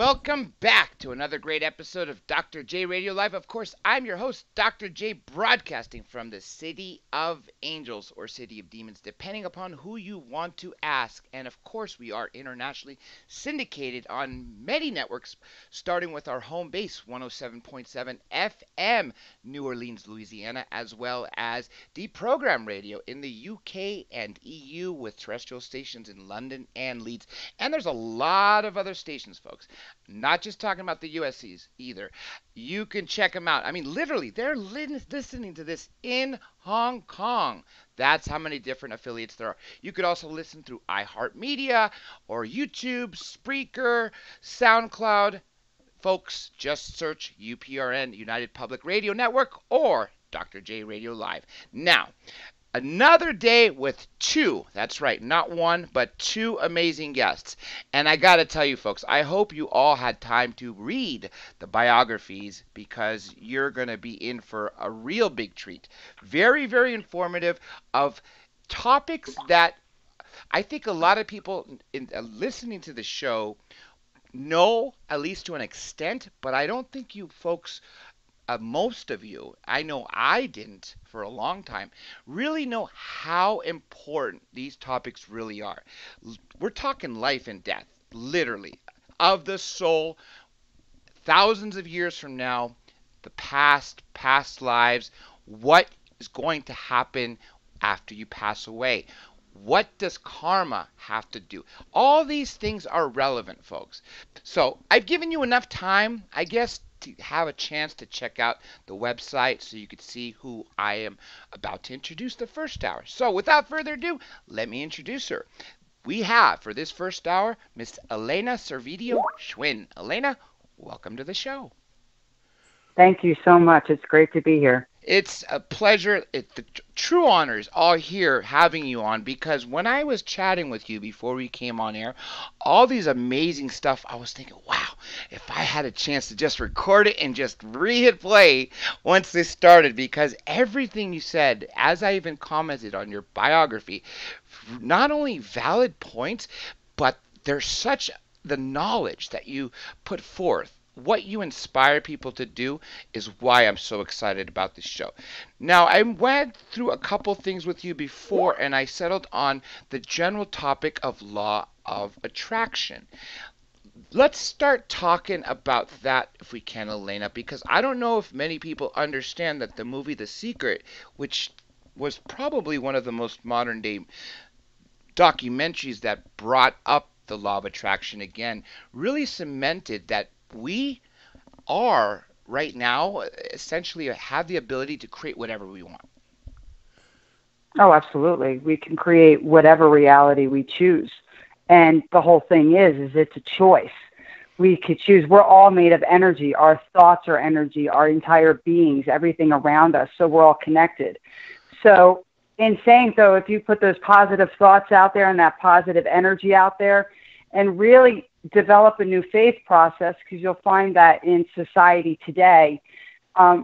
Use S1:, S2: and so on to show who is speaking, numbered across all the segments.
S1: Welcome back to another great episode of Dr. J Radio Live. Of course, I'm your host, Dr. J, broadcasting from the City of Angels or City of Demons, depending upon who you want to ask. And of course, we are internationally syndicated on many networks, starting with our home base, 107.7 FM, New Orleans, Louisiana, as well as Deprogrammed Radio in the UK and EU with terrestrial stations in London and Leeds. And there's a lot of other stations, folks. Not just talking about the USCs either. You can check them out. I mean, literally, they're listening to this in Hong Kong. That's how many different affiliates there are. You could also listen through iHeartMedia or YouTube, Spreaker, SoundCloud. Folks, just search UPRN, United Public Radio Network, or Dr. J Radio Live. Now, another day with two, that's right, not one, but two amazing guests. And I got to tell you, folks, I hope you all had time to read the biographies because you're going to be in for a real big treat. Very, very informative of topics that I think a lot of people listening to the show know, at least to an extent, but I don't think you folks most of you, I know I didn't for a long time, really know how important these topics really are. We're talking life and death, literally, of the soul, thousands of years from now, the past lives, what is going to happen after you pass away. What does karma have to do? All these things are relevant, folks. So I've given you enough time, I guess, to have a chance to check out the website so you could see who I am about to introduce the first hour. So without further ado, let me introduce her. We have, for this first hour, Miss Elena Servidio-Schwinn. Elena, welcome to the show.
S2: Thank you so much. It's great to be here.
S1: It's a pleasure. The true honors all here having you on because when I was chatting with you before we came on air, all these amazing stuff, I was thinking, wow, if I had a chance to just record it and just re-hit play once this started, because everything you said, as I even commented on your biography, not only valid points, but there's such the knowledge that you put forth. What you inspire people to do is why I'm so excited about this show. Now, I went through a couple things with you before, and I settled on the general topic of law of attraction. Let's start talking about that if we can, Elena, because I don't know if many people understand that the movie The Secret, which was probably one of the most modern day documentaries that brought up the law of attraction again, really cemented that we are right now essentially have the ability to create whatever we want.
S2: Oh, absolutely. We can create whatever reality we choose. And the whole thing is it's a choice. We could choose. We're all made of energy. Our thoughts are energy, our entire beings, everything around us. So we're all connected. So in saying so, if you put those positive thoughts out there and that positive energy out there and really develop a new faith process, because you'll find that in society today,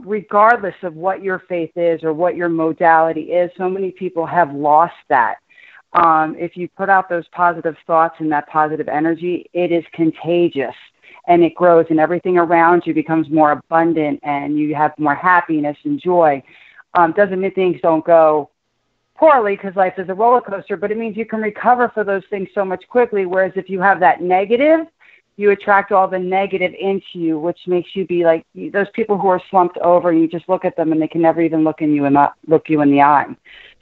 S2: regardless of what your faith is or what your modality is, so many people have lost that. If you put out those positive thoughts and that positive energy, it is contagious and it grows and everything around you becomes more abundant and you have more happiness and joy. Doesn't mean things don't go poorly because life is a roller coaster, but it means you can recover for those things so much quickly. Whereas if you have that negative, you attract all the negative into you, which makes you be like those people who are slumped over. And you just look at them and they can never even look you in the eye.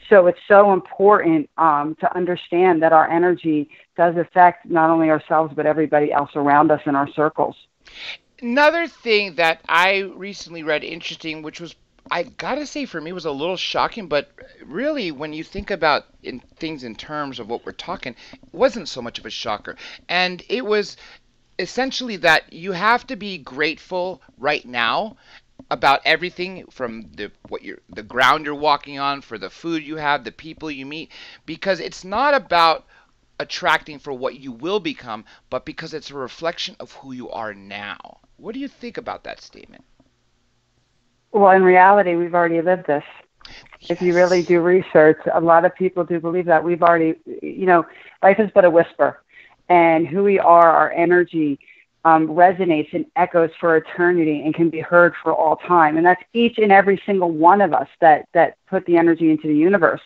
S2: So it's so important to understand that our energy does affect not only ourselves but everybody else around us in our circles.
S1: Another thing that I recently read interesting, which was I gotta say, for me, was a little shocking, but really, when you think about things in terms of what we're talking, it wasn't so much of a shocker. And it was essentially that you have to be grateful right now about everything from the ground you're walking on, for the food you have, the people you meet, because it's not about attracting for what you will become, but because it's a reflection of who you are now. What do you think about that statement?
S2: Well, in reality, we've already lived this. Yes. If you really do research, a lot of people do believe that we've already, life is but a whisper. And who we are, our energy, resonates and echoes for eternity and can be heard for all time. And that's each and every single one of us that put the energy into the universe.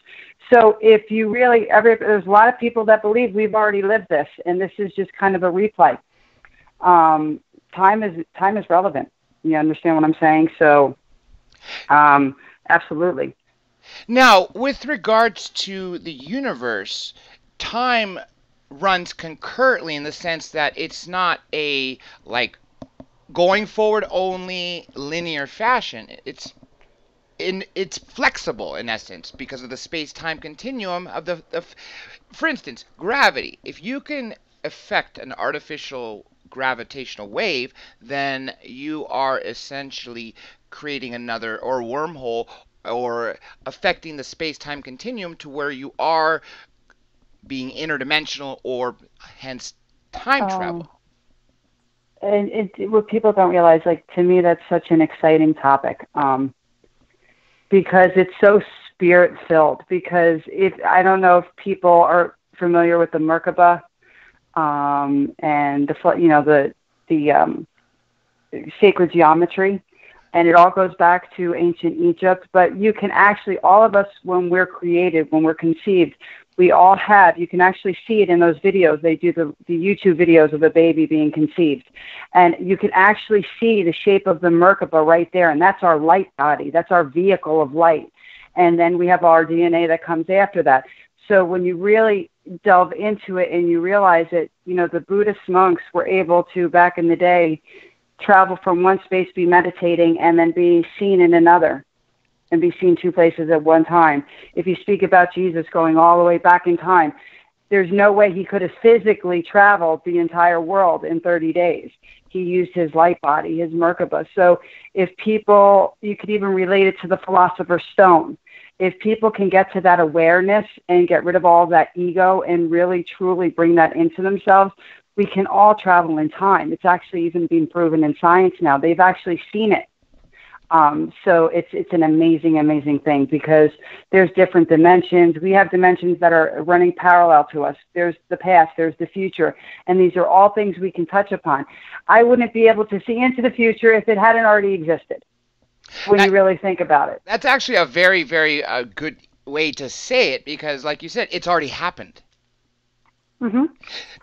S2: So if you really, there's a lot of people that believe we've already lived this, and this is just kind of a replay. Time is relevant. You understand what I'm saying? So, absolutely.
S1: Now, with regards to the universe, time runs concurrently in the sense that it's not a going forward only linear fashion. It's flexible in essence because of the space-time continuum of the for instance, gravity. If you can affect an artificial gravitational wave, then you are essentially creating another or wormhole or affecting the space-time continuum to where you are being interdimensional or hence time travel.
S2: And what people don't realize, to me, that's such an exciting topic because it's so spirit-filled. Because I don't know if people are familiar with the Merkaba and the sacred geometry. And it all goes back to ancient Egypt. But you can actually, all of us, when we're created, when we're conceived, we all have, you can actually see it in those videos. They do the YouTube videos of a baby being conceived. And you can actually see the shape of the Merkaba right there. And that's our light body. That's our vehicle of light. And then we have our DNA that comes after that. So when you really delve into it and you realize that, the Buddhist monks were able to, back in the day, travel from one space, be meditating, and then be seen in another, and be seen two places at one time. If you speak about Jesus going all the way back in time, there's no way he could have physically traveled the entire world in 30 days. He used his light body, his Merkaba. So if people, you could even relate it to the Philosopher's Stone. If people can get to that awareness and get rid of all that ego and really truly bring that into themselves, we can all travel in time. It's actually even been proven in science now. They've actually seen it. So it's an amazing, amazing thing because there's different dimensions. We have dimensions that are running parallel to us. There's the past, there's the future, and these are all things we can touch upon. I wouldn't be able to see into the future if it hadn't already existed, when you really think about it.
S1: That's actually a very, very good way to say it because, like you said, it's already happened.
S2: Mm-hmm.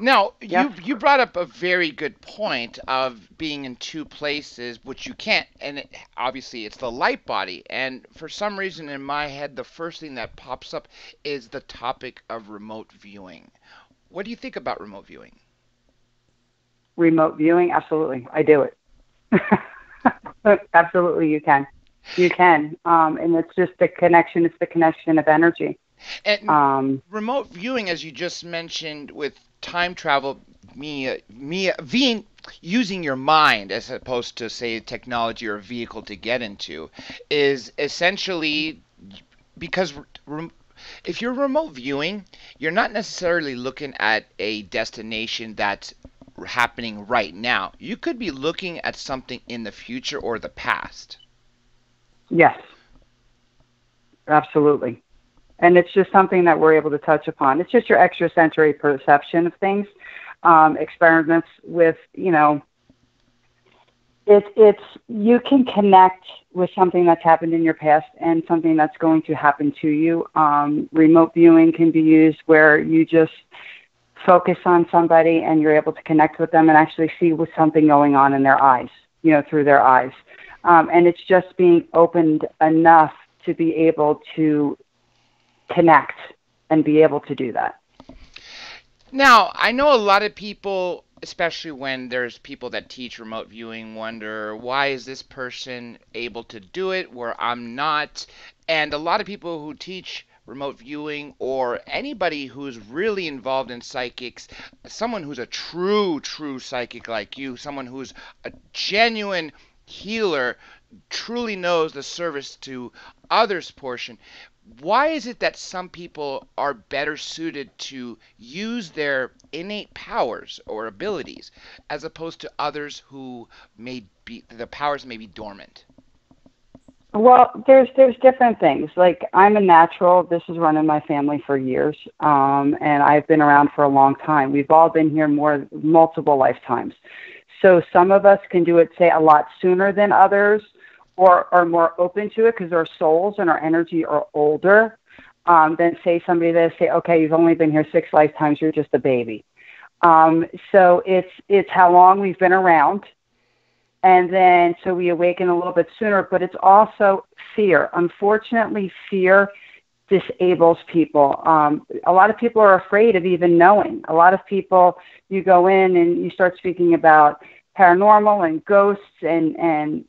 S1: Now, you brought up a very good point of being in two places, which you can't, and obviously it's the light body. And for some reason in my head, the first thing that pops up is the topic of remote viewing. What do you think about remote viewing?
S2: Remote viewing? Absolutely. I do it. Absolutely, you can. You can. And it's just the connection. It's the connection of energy.
S1: And remote viewing, as you just mentioned, with time travel, using your mind as opposed to, say, technology or a vehicle to get into, is essentially because if you're remote viewing, you're not necessarily looking at a destination that's happening right now. You could be looking at something in the future or the past.
S2: Yes, absolutely. And it's just something that we're able to touch upon. It's just your extrasensory perception of things. Experiments with, it's you can connect with something that's happened in your past and something that's going to happen to you. Remote viewing can be used where you just focus on somebody and you're able to connect with them and actually see what's something going on in their eyes, through their eyes. And it's just being opened enough to be able to connect and be able to do that.
S1: Now, I know a lot of people, especially when there's people that teach remote viewing, wonder, why is this person able to do it where I'm not? And a lot of people who teach remote viewing or anybody who's really involved in psychics, someone who's a true psychic like you, someone who's a genuine healer, truly knows the service to others portion. Why is it that some people are better suited to use their innate powers or abilities as opposed to others who the powers may be dormant?
S2: Well, there's different things. Like, I'm a natural. This has run in my family for years, and I've been around for a long time. We've all been here multiple lifetimes. So some of us can do it, say, a lot sooner than others, or are more open to it because our souls and our energy are older than, say, somebody that say, okay, you've only been here 6 lifetimes, you're just a baby. So it's how long we've been around. And then so we awaken a little bit sooner, but it's also fear. Unfortunately, fear disables people. A lot of people are afraid of even knowing. A lot of people, you go in and you start speaking about paranormal and ghosts and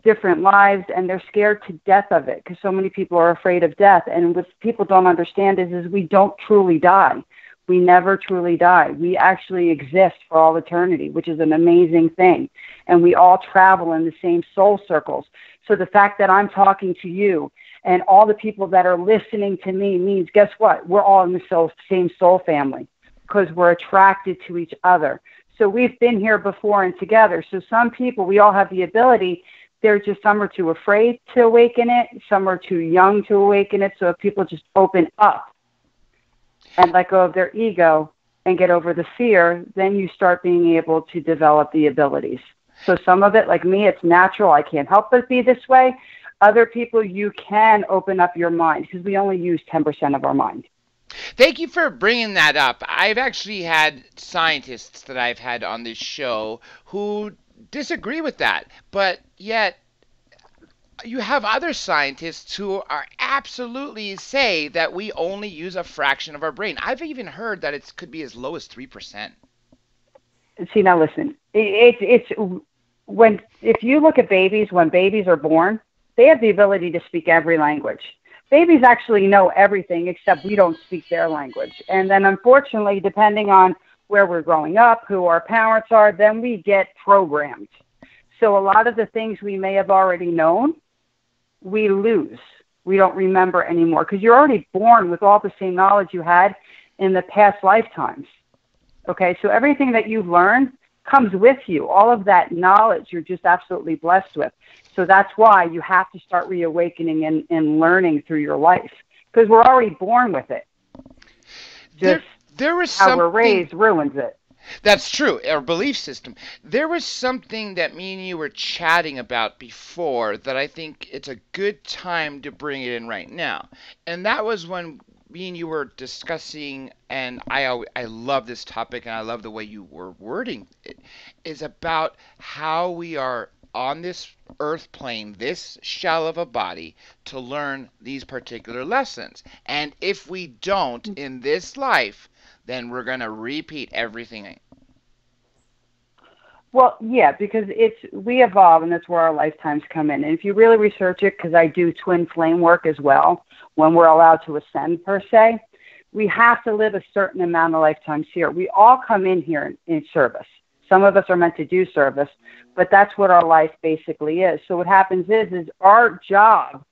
S2: different lives, and they're scared to death of it because so many people are afraid of death. And what people don't understand is we don't truly die. We never truly die. We actually exist for all eternity, which is an amazing thing. And we all travel in the same soul circles. So the fact that I'm talking to you and all the people that are listening to me means, guess what? We're all in the same soul family because we're attracted to each other. So we've been here before and together. So some people, we all have the ability. They're just, some are too afraid to awaken it. Some are too young to awaken it. So if people just open up and let go of their ego and get over the fear, then you start being able to develop the abilities. So some of it, like me, it's natural. I can't help but be this way. Other people, you can open up your mind because we only use 10% of our mind.
S1: Thank you for bringing that up. I've actually had scientists that I've had on this show who disagree with that, but yet you have other scientists who are absolutely say that we only use a fraction of our brain. I've even heard that it could be as low as 3%.
S2: See, now listen, it's when, if you look at babies, when babies are born, they have the ability to speak every language. Babies actually know everything except we don't speak their language. And then unfortunately, depending on where we're growing up, who our parents are, then we get programmed. So a lot of the things we may have already known, we lose. We don't remember anymore because you're already born with all the same knowledge you had in the past lifetimes. Okay, so everything that you've learned comes with you. All of that knowledge you're just absolutely blessed with. So that's why you have to start reawakening and learning through your life because we're already born with it. Just
S1: there was
S2: how we're raised ruins it.
S1: That's true, our belief system. There was something that me and you were chatting about before that I think it's a good time to bring it in right now. And that was when me and you were discussing, and I love this topic and I love the way you were wording it, is about how we are on this earth plane, this shell of a body, to learn these particular lessons. And if we don't in this life, then we're going to repeat everything.
S2: Well, yeah, because we evolve, and that's where our lifetimes come in. And if you really research it, because I do twin flame work as well, when we're allowed to ascend per se, we have to live a certain amount of lifetimes here. We all come in here in service. Some of us are meant to do service, but that's what our life basically is. So what happens is our job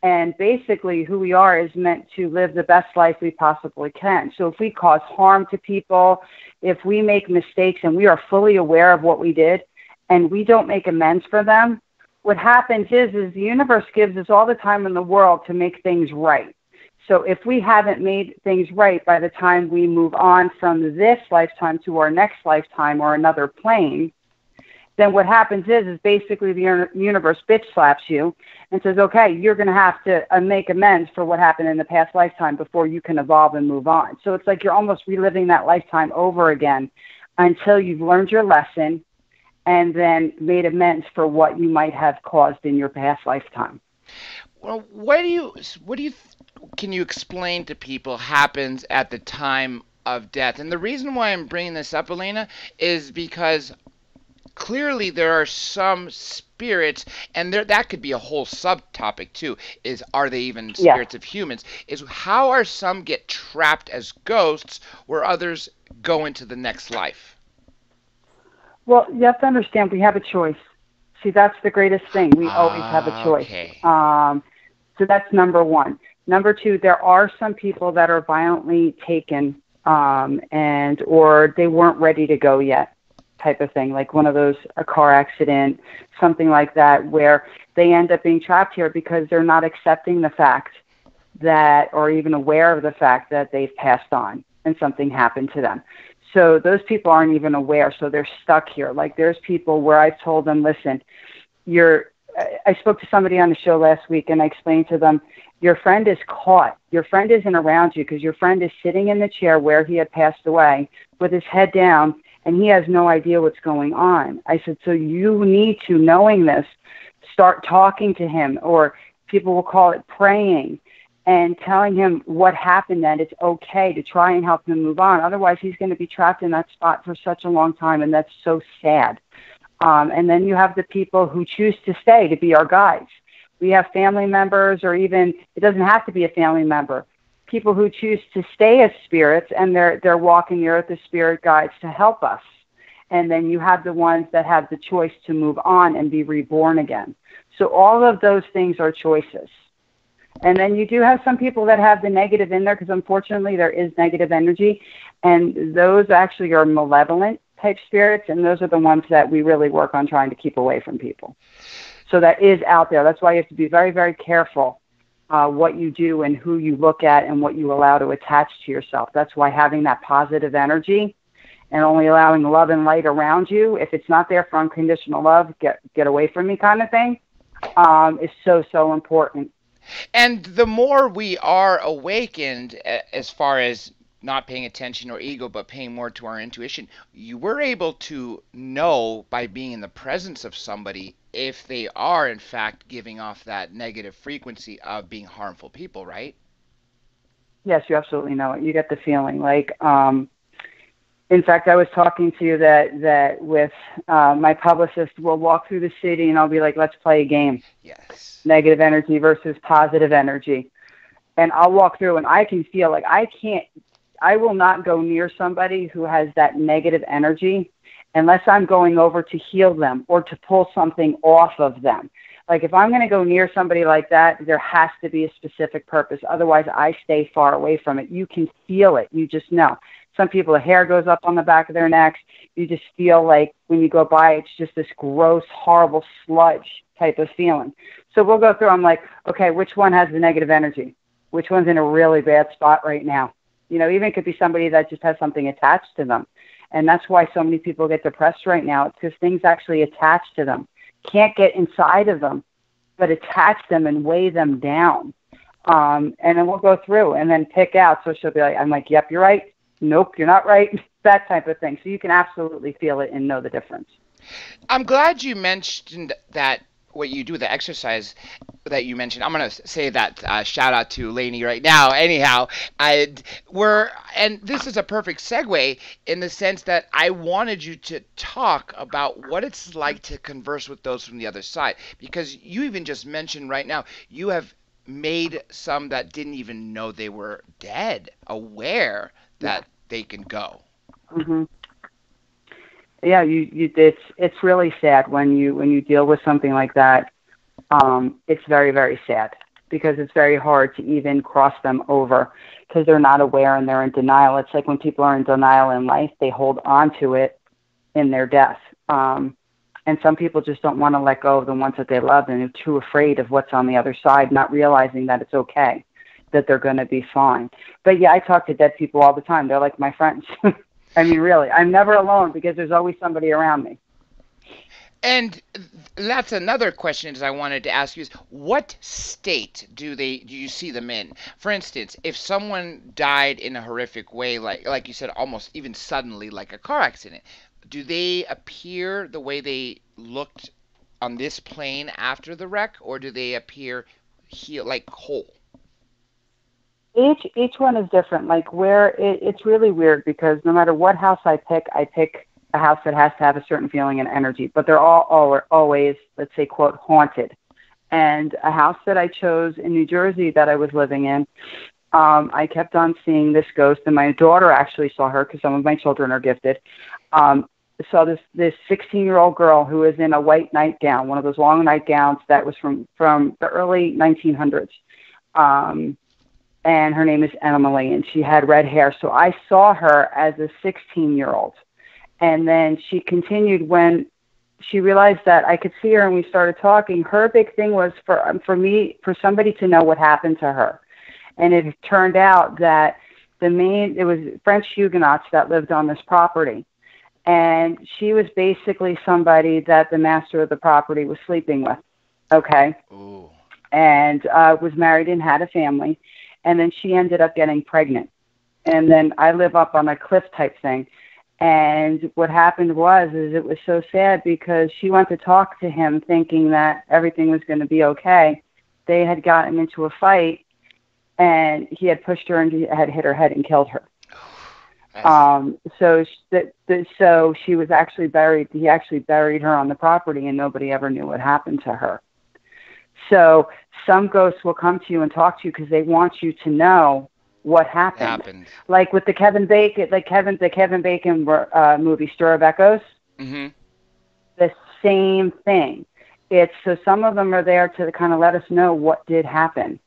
S2: and basically who we are is meant to live the best life we possibly can. So if we cause harm to people, if we make mistakes and we are fully aware of what we did and we don't make amends for them, what happens is the universe gives us all the time in the world to make things right. So if we haven't made things right by the time we move on from this lifetime to our next lifetime or another plane, then what happens is basically the universe bitch slaps you and says, okay, you're going to have to make amends for what happened in the past lifetime before you can evolve and move on. So it's like you're almost reliving that lifetime over again until you've learned your lesson and then made amends for what you might have caused in your past lifetime.
S1: Well, can you explain to people happens at the time of death? And the reason why I'm bringing this up, Elena, is because clearly there are some spirits, and that could be a whole subtopic too, is are they even spirits of humans? Is how are some get trapped as ghosts where others go into the next life?
S2: Well, you have to understand we have a choice. See, that's the greatest thing. We always have a choice.
S1: Okay.
S2: So that's number one. Number two, there are some people that are violently taken or they weren't ready to go yet type of thing, like one of those, a car accident, something like that, where they end up being trapped here because they're not accepting the fact that, or even aware of the fact that they've passed on and something happened to them. So those people aren't even aware. So they're stuck here. Like there's people where I've told them, listen, I spoke to somebody on the show last week and I explained to them, your friend is caught. Your friend isn't around you because your friend is sitting in the chair where he had passed away with his head down and he has no idea what's going on. I said, so you need to, knowing this, start talking to him, or people will call it praying, and telling him what happened, that it's okay to try and help him move on. Otherwise, he's going to be trapped in that spot for such a long time, and that's so sad. And then you have the people who choose to stay to be our guides. We have family members, or even, it doesn't have to be a family member, people who choose to stay as spirits, and they're walking the earth as spirit guides to help us. And then you have the ones that have the choice to move on and be reborn again. So all of those things are choices. And then you do have some people that have the negative in there, because unfortunately there is negative energy, and those actually are malevolent type spirits, and those are the ones that we really work on trying to keep away from people. So that is out there. That's why you have to be very, very careful what you do and who you look at and what you allow to attach to yourself. That's why having that positive energy and only allowing love and light around you, if it's not there for unconditional love, get away from me kind of thing, is so, so important.
S1: And the more we are awakened, as far as not paying attention or ego, but paying more to our intuition, you were able to know by being in the presence of somebody if they are, in fact, giving off that negative frequency of being harmful people, right?
S2: Yes, you absolutely know it. You get the feeling. Like, in fact, I was talking to you that with my publicist, we'll walk through the city and I'll be like, let's play a game.
S1: Yes.
S2: Negative energy versus positive energy. And I'll walk through and I can feel like I will not go near somebody who has that negative energy unless I'm going over to heal them or to pull something off of them. Like if I'm going to go near somebody like that, there has to be a specific purpose. Otherwise, I stay far away from it. You can feel it. You just know. Some people, the hair goes up on the back of their necks. You just feel like when you go by, it's just this gross, horrible sludge type of feeling. So we'll go through. I'm like, okay, which one has the negative energy? Which one's in a really bad spot right now? You know, even it could be somebody that just has something attached to them. And that's why so many people get depressed right now. It's because things actually attach to them. Can't get inside of them, but attach them and weigh them down. And then we'll go through and then pick out. So she'll be like, I'm like, yep, you're right. Nope, you're not right. That type of thing. So you can absolutely feel it and know the difference.
S1: I'm glad you mentioned that, what you do, the exercise that you mentioned. I'm going to say that shout out to Lainey right now. Anyhow, and this is a perfect segue in the sense that I wanted you to talk about what it's like to converse with those from the other side, because you even just mentioned right now, you have made some that didn't even know they were dead aware that they can go.
S2: Mm-hmm. Yeah, it's really sad when you deal with something like that. It's very, very sad because it's very hard to even cross them over because they're not aware and they're in denial. It's like when people are in denial in life, they hold on to it in their death. And some people just don't want to let go of the ones that they love, and they're too afraid of what's on the other side, not realizing that it's okay, that they're going to be fine. But yeah, I talk to dead people all the time. They're like my friends. I mean, really, I'm never alone because there's always somebody around me.
S1: And that's another question I wanted to ask you is, what state do you see them in? For instance, if someone died in a horrific way, like you said, almost even suddenly, like a car accident, do they appear the way they looked on this plane after the wreck, or do they appear like whole?
S2: Each one is different. Like where it's really weird because no matter what house I pick a house that has to have a certain feeling and energy, but they're all always, let's say, quote, haunted. And a house that I chose in New Jersey that I was living in, I kept on seeing this ghost, and my daughter actually saw her because some of my children are gifted. Saw this 16-year-old girl who was in a white nightgown, one of those long nightgowns that was from the early 1900s. And her name is Emily, and she had red hair. So I saw her as a 16-year-old. And then she continued when she realized that I could see her and we started talking. Her big thing was for somebody to know what happened to her. And it turned out that It was French Huguenots that lived on this property. And she was basically somebody that the master of the property was sleeping with. Okay.
S1: Ooh.
S2: And was married and had a family. And then she ended up getting pregnant. And then I live up on a cliff type thing. And what happened is it was so sad because she went to talk to him thinking that everything was going to be okay. They had gotten into a fight, and he had pushed her and had hit her head and killed her. So she was actually buried. He actually buried her on the property, and nobody ever knew what happened to her. So some ghosts will come to you and talk to you because they want you to know what happened. Like with the Kevin Bacon, the Kevin Bacon movie, Stir of Echoes.
S1: Mm-hmm.
S2: The same thing. So some of them are there to kind of let us know what did happen.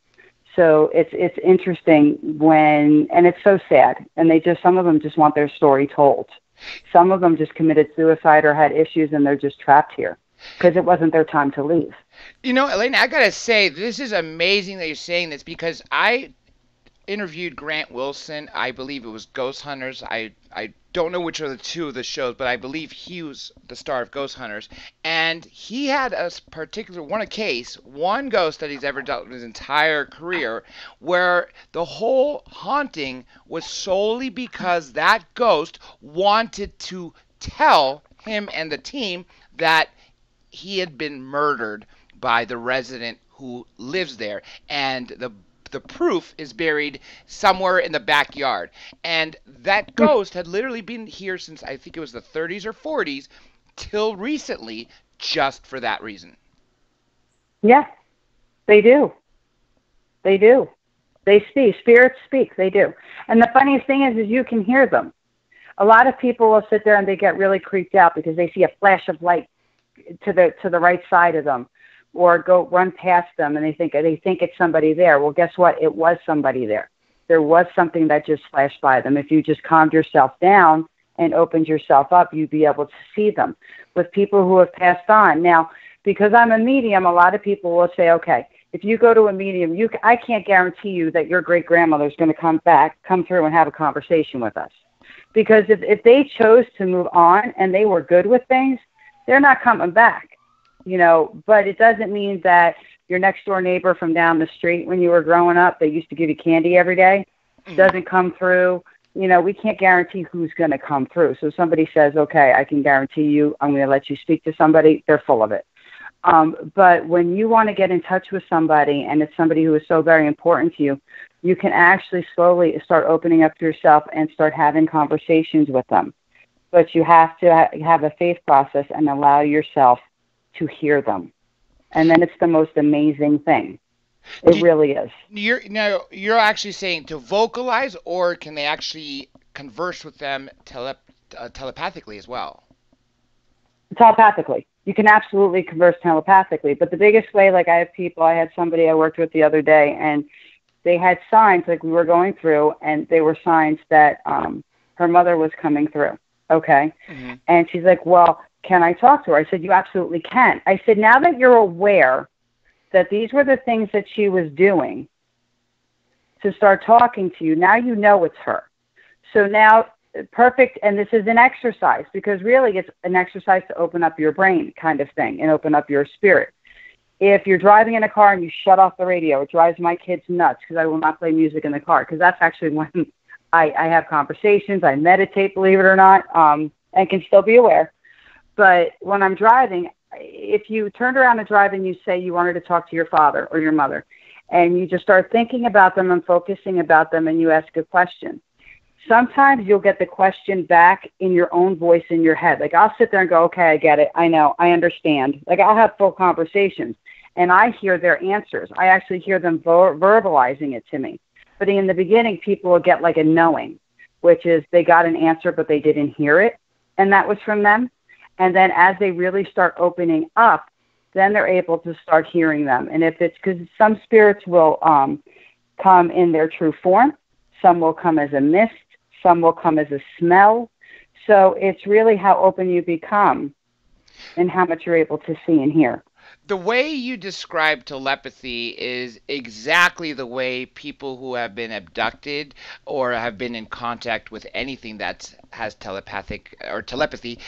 S2: So it's interesting and it's so sad. And some of them just want their story told. Some of them just committed suicide or had issues and they're just trapped here because it wasn't their time to leave.
S1: You know, Elena, I gotta say, this is amazing that you're saying this because I interviewed Grant Wilson. I believe it was Ghost Hunters. I don't know which are the two of the shows, but I believe he was the star of Ghost Hunters. And he had a particular one ghost that he's ever dealt with his entire career, where the whole haunting was solely because that ghost wanted to tell him and the team that he had been murdered by the resident who lives there. And the proof is buried somewhere in the backyard. And that ghost had literally been here since I think it was the 30s or 40s till recently, just for that reason.
S2: Yeah, they do. They do. They speak. Spirits speak. They do. And the funniest thing is you can hear them. A lot of people will sit there and they get really creeped out because they see a flash of light to the right side of them, or go run past them, and they think it's somebody there. Well, guess what? It was somebody there. There was something that just flashed by them. If you just calmed yourself down and opened yourself up, you'd be able to see them. With people who have passed on. Now, because I'm a medium, a lot of people will say, okay, if you go to a medium, I can't guarantee you that your great-grandmother is going to come through and have a conversation with us. Because if they chose to move on and they were good with things, they're not coming back. You know, but it doesn't mean that your next door neighbor from down the street when you were growing up, they used to give you candy every day, doesn't come through. You know, we can't guarantee who's going to come through. So somebody says, okay, I can guarantee you, I'm going to let you speak to somebody, they're full of it. But when you want to get in touch with somebody and it's somebody who is so very important to you, you can actually slowly start opening up to yourself and start having conversations with them. But you have to have a faith process and allow yourself to hear them. And then it's the most amazing thing. It really is. You're
S1: actually saying to vocalize, or can they actually converse with them telepathically as well?
S2: Telepathically. You can absolutely converse telepathically. But the biggest way, like I had somebody I worked with the other day, and they had signs like we were going through, and they were signs that her mother was coming through. Okay. Mm-hmm. And she's like, well, can I talk to her? I said, you absolutely can. I said, now that you're aware that these were the things that she was doing to start talking to you, now you know it's her. So now, perfect, and this is an exercise, because really it's an exercise to open up your brain kind of thing and open up your spirit. If you're driving in a car and you shut off the radio, it drives my kids nuts because I will not play music in the car, because that's actually when I have conversations, I meditate, believe it or not, and can still be aware. But when I'm driving, if you turned around and drive and you say you wanted to talk to your father or your mother, and you just start thinking about them and focusing about them, and you ask a question, sometimes you'll get the question back in your own voice in your head. Like I'll sit there and go, okay, I get it. I know. I understand. Like I'll have full conversations and I hear their answers. I actually hear them verbalizing it to me. But in the beginning, people will get like a knowing, which is they got an answer, but they didn't hear it. And that was from them. And then as they really start opening up, then they're able to start hearing them. And if it's because some spirits will come in their true form, some will come as a mist, some will come as a smell. So it's really how open you become and how much you're able to see and hear.
S1: The way you describe telepathy is exactly the way people who have been abducted or have been in contact with anything that has telepathic or telepathy.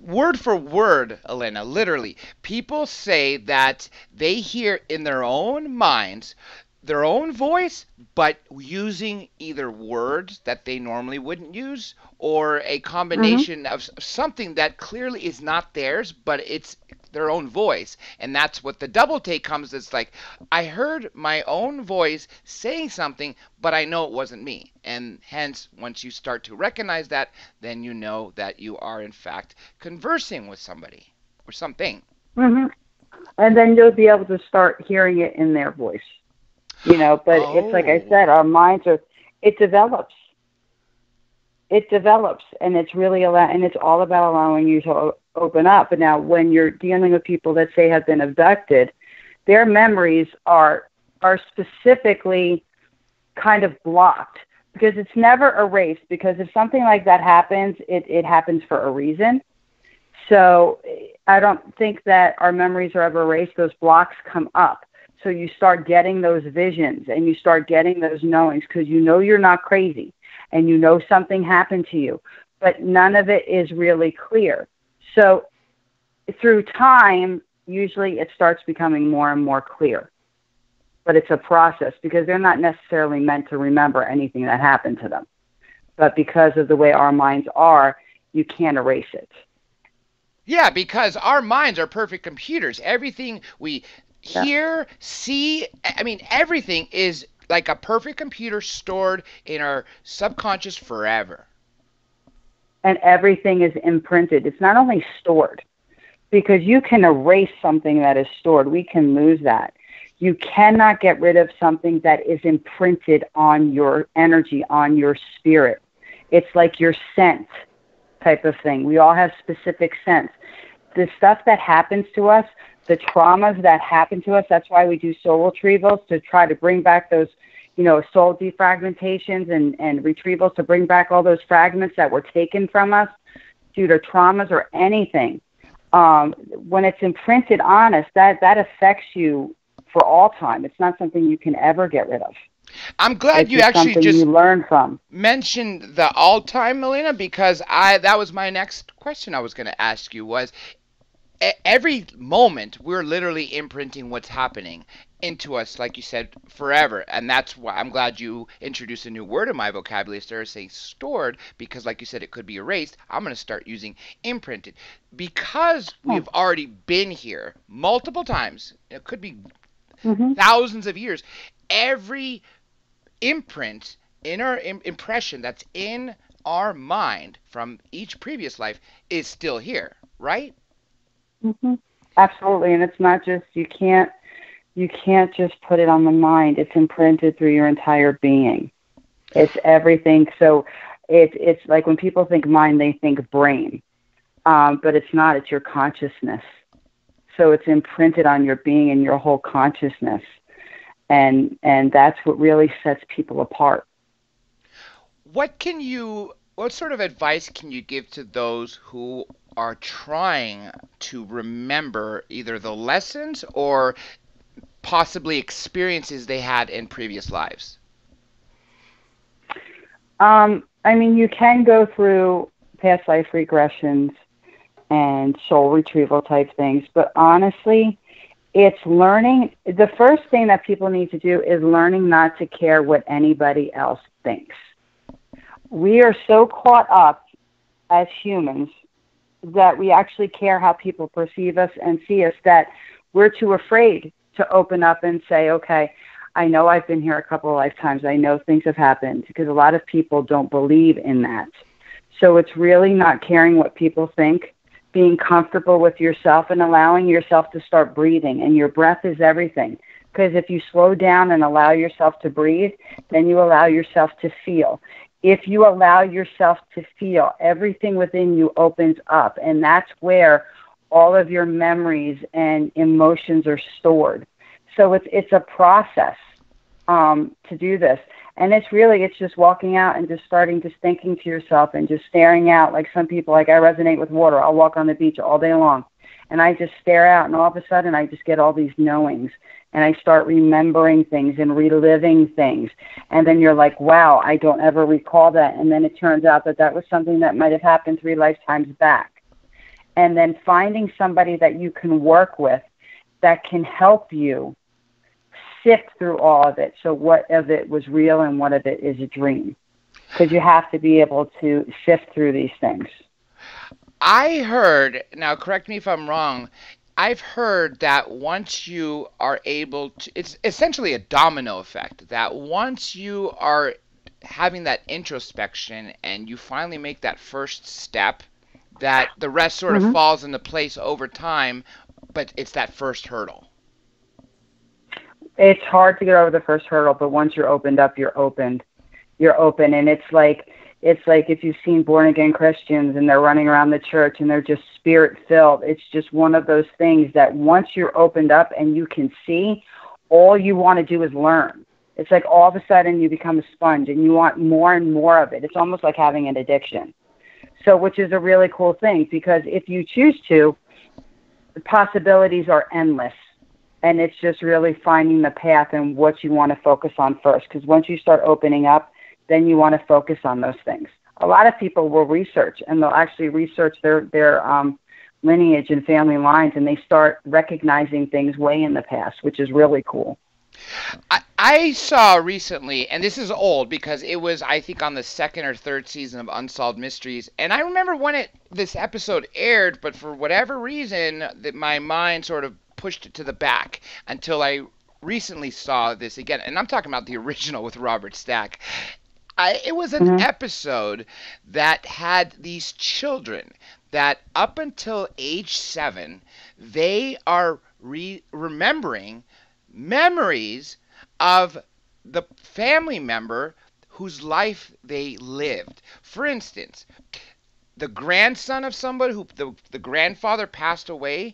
S1: Word for word, Elena, literally, people say that they hear in their own minds their own voice, but using either words that they normally wouldn't use or a
S2: Hmm.
S1: combination of something that clearly is not theirs, but it's their own voice. And that's what the double take comes. It's like, I heard my own voice saying something, but I know it wasn't me. And hence, once you start to recognize that, then you know that you are, in fact, conversing with somebody or something.
S2: Hmm. And then you'll be able to start hearing it in their voice. But it's like I
S1: Oh.
S2: said, our minds are, it develops. It develops, and it's really and it's all about allowing you to open up. But now, when you're dealing with people that say have been abducted, their memories are specifically kind of blocked because it's never erased. Because if something like that happens, it happens for a reason. So I don't think that our memories are ever erased. Those blocks come up. So you start getting those visions and you start getting those knowings because you know you're not crazy and you know something happened to you, but none of it is really clear. So through time, usually it starts becoming more and more clear. But it's a process because they're not necessarily meant to remember anything that happened to them. But because of the way our minds are, you can't erase it.
S1: Yeah, because our minds are perfect computers. Everything we
S2: Yeah.
S1: hear, see, I mean, everything is like a perfect computer stored in our subconscious forever.
S2: And everything is imprinted. It's not only stored, because you can erase something that is stored. We can lose that. You cannot get rid of something that is imprinted on your energy, on your spirit. It's like your scent type of thing. We all have specific scents. The stuff that happens to us, the traumas that happen to us, that's why we do soul retrievals to try to bring back those, soul defragmentations and retrievals to bring back all those fragments that were taken from us due to traumas or anything. When it's imprinted on us, that affects you for all time. It's not something you can ever get rid of.
S1: I'm glad
S2: It's
S1: you
S2: just
S1: actually
S2: something you
S1: just
S2: learn from.
S1: mentioned the all time, Melina, because I that was my next question I was going to ask you was every moment we're literally imprinting what's happening into us, like you said, forever. And that's why I'm glad you introduced a new word in my vocabulary. Instead of saying stored, because like you said, it could be erased. I'm going to start using imprinted because
S2: Oh.
S1: we've already been here multiple times. It could be
S2: Mm-hmm.
S1: thousands of years. Every imprint in our impression that's in our mind from each previous life is still here, right?
S2: Mm-hmm. Absolutely. And it's not just, you can't just put it on the mind. It's imprinted through your entire being. It's everything. So it's like when people think mind, they think brain. But it's not. It's your consciousness. So it's imprinted on your being and your whole consciousness. And that's what really sets people apart.
S1: What sort of advice can you give to those who are trying to remember either the lessons or possibly experiences they had in previous lives?
S2: I mean, you can go through past life regressions and soul retrieval type things, but honestly, it's learning. The first thing that people need to do is learning not to care what anybody else thinks. We are so caught up as humans that we actually care how people perceive us and see us that we're too afraid to open up and say, okay, I know I've been here a couple of lifetimes. I know things have happened because a lot of people don't believe in that. So it's really not caring what people think, being comfortable with yourself and allowing yourself to start breathing. And your breath is everything. Because if you slow down and allow yourself to breathe, then you allow yourself to feel. If you allow yourself to feel, everything within you opens up. And that's where all of your memories and emotions are stored. So it's a process to do this. And it's just walking out and just starting just thinking to yourself and just staring out. Like some people, like I resonate with water. I'll walk on the beach all day long and I just stare out, and all of a sudden I just get all these knowings, and I start remembering things and reliving things. And then you're like, wow, I don't ever recall that. And then it turns out that that was something that might have happened 3 lifetimes back. And then finding somebody that you can work with that can help you sift through all of it. So what of it was real and what of it is a dream? Because you have to be able to sift through these things.
S1: I heard, now correct me if I'm wrong, I've heard that once you are able to, it's essentially a domino effect, that once you are having that introspection and you finally make that first step, that the rest sort of falls into place over time, but it's that first hurdle.
S2: It's hard to get over the first hurdle, but once you're opened up, you're opened. You're open, and it's like if you've seen born-again Christians and they're running around the church and they're just spirit-filled. It's just one of those things that once you're opened up and you can see, all you want to do is learn. It's like all of a sudden you become a sponge and you want more and more of it. It's almost like having an addiction. So, which is a really cool thing, because if you choose to, the possibilities are endless. And it's just really finding the path and what you want to focus on first. Because once you start opening up, then you want to focus on those things. A lot of people will research, and they'll actually research their lineage and family lines, and they start recognizing things way in the past, which is really cool.
S1: I saw recently, and this is old because it was, I think, on the 2nd or 3rd season of Unsolved Mysteries, and I remember when this episode aired, but for whatever reason, my mind sort of pushed it to the back until I recently saw this again, and I'm talking about the original with Robert Stack. It was an episode that had these children that up until age 7, they are remembering memories of the family member whose life they lived. For instance, the grandson of somebody who the grandfather passed away,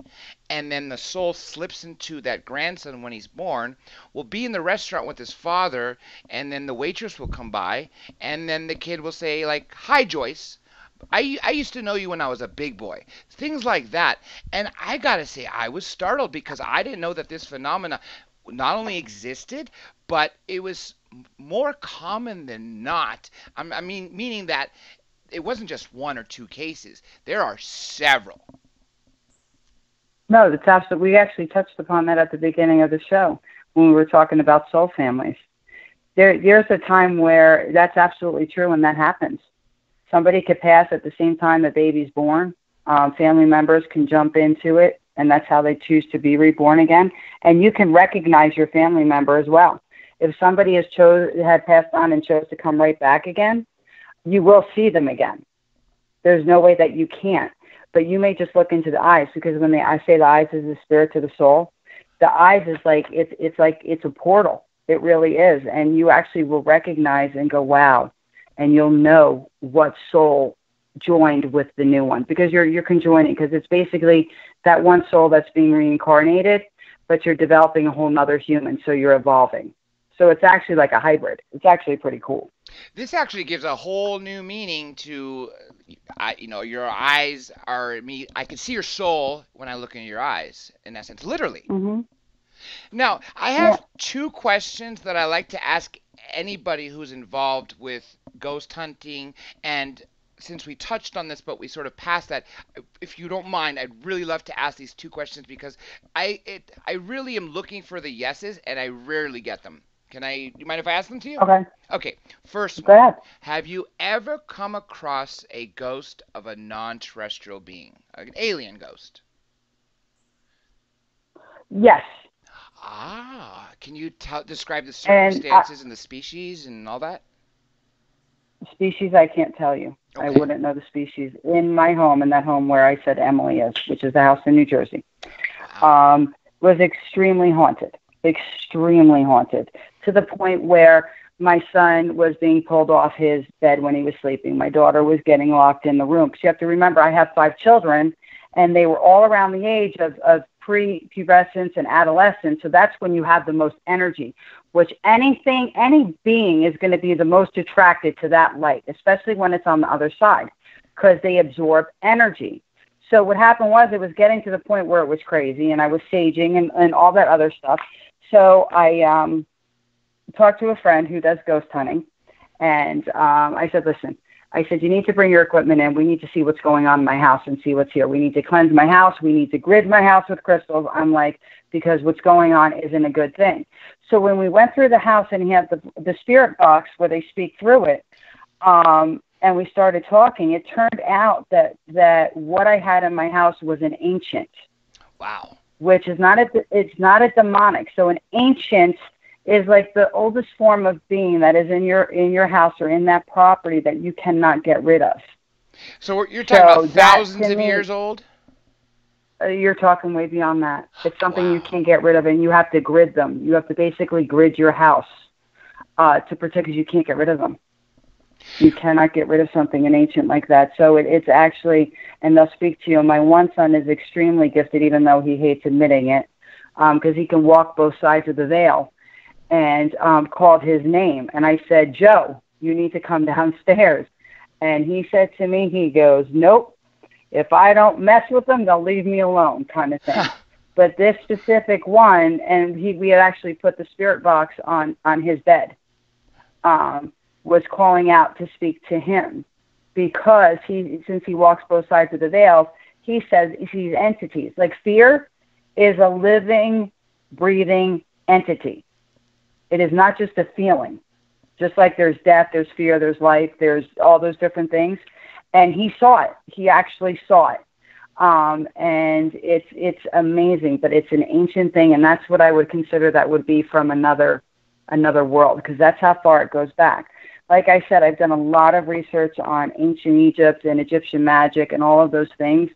S1: and then the soul slips into that grandson when he's born, will be in the restaurant with his father, and then the waitress will come by, and then the kid will say, like, "Hi, Joyce. I used to know you when I was a big boy." Things like that. And I gotta say, I was startled because I didn't know that this phenomena not only existed, but it was more common than not. I mean, meaning that it wasn't just 1 or 2 cases. There are several.
S2: No, that's absolutely. We actually touched upon that at the beginning of the show when we were talking about soul families. There's a time where that's absolutely true, and that happens. Somebody could pass at the same time the baby's born. Family members can jump into it, and that's how they choose to be reborn again. And you can recognize your family member as well. If somebody had passed on and chose to come right back again, you will see them again. There's no way that you can't. But you may just look into the eyes, because when I say the eyes is the spirit to the soul, the eyes is like it's a portal. It really is. And you actually will recognize and go, wow. And you'll know what soul joined with the new one, because you're conjoining, because it's basically that one soul that's being reincarnated, but you're developing a whole nother human. So you're evolving. So it's actually like a hybrid. It's actually pretty cool.
S1: This actually gives a whole new meaning to, your eyes are me. I can see your soul when I look into your eyes, in essence, literally.
S2: Mm-hmm.
S1: Now, I have 2 questions that I like to ask anybody who's involved with ghost hunting. And since we touched on this, but we sort of passed that, if you don't mind, I'd really love to ask these 2 questions, because I really am looking for the yeses, and I rarely get them. You mind if I ask them to you?
S2: Okay.
S1: Okay. First
S2: Go
S1: one.
S2: ahead.
S1: Have you ever come across a ghost of a non-terrestrial being, like an alien ghost?
S2: Yes.
S1: Can you describe the circumstances and the species and all that?
S2: Species, I can't tell you. Okay. I wouldn't know the species. In my home, in that home where I said Emily is, which is the house in New Jersey, was extremely haunted. Extremely haunted, to the point where my son was being pulled off his bed when he was sleeping. My daughter was getting locked in the room. Because you have to remember, I have 5 children, and they were all around the age of pre-pubescence and adolescence. So that's when you have the most energy, which any being is going to be the most attracted to that light, especially when it's on the other side, because they absorb energy. So what happened was it was getting to the point where it was crazy, and I was saging and all that other stuff. So I talked to a friend who does ghost hunting, and I said, listen, I said, you need to bring your equipment in. We need to see what's going on in my house and see what's here. We need to cleanse my house. We need to grid my house with crystals. I'm like, because what's going on isn't a good thing. So when we went through the house and he had the spirit box where they speak through it, and we started talking, it turned out that what I had in my house was an ancient.
S1: Wow.
S2: Which is it's not a demonic. So an ancient is like the oldest form of being that is in your house or in that property that you cannot get rid of.
S1: So you're talking about thousands of years old?
S2: You're talking way beyond that. It's something you can't get rid of, and you have to grid them. You have to basically grid your house to protect, because you can't get rid of them. You cannot get rid of something an ancient like that. So it's actually, and they'll speak to you. My one son is extremely gifted, even though he hates admitting it, because he can walk both sides of the veil, and called his name. And I said, Joe, you need to come downstairs. And he said to me, he goes, nope, if I don't mess with them, they'll leave me alone, kind of thing. But this specific one, and we had actually put the spirit box on his bed, was calling out to speak to him, because since he walks both sides of the veil, he says he sees entities. Like fear is a living, breathing entity. It is not just a feeling. Just like there's death, there's fear, there's life, there's all those different things. And he saw it. He actually saw it. And it's amazing, but it's an ancient thing, and that's what I would consider that would be from another world, because that's how far it goes back. Like I said, I've done a lot of research on ancient Egypt and Egyptian magic and all of those things.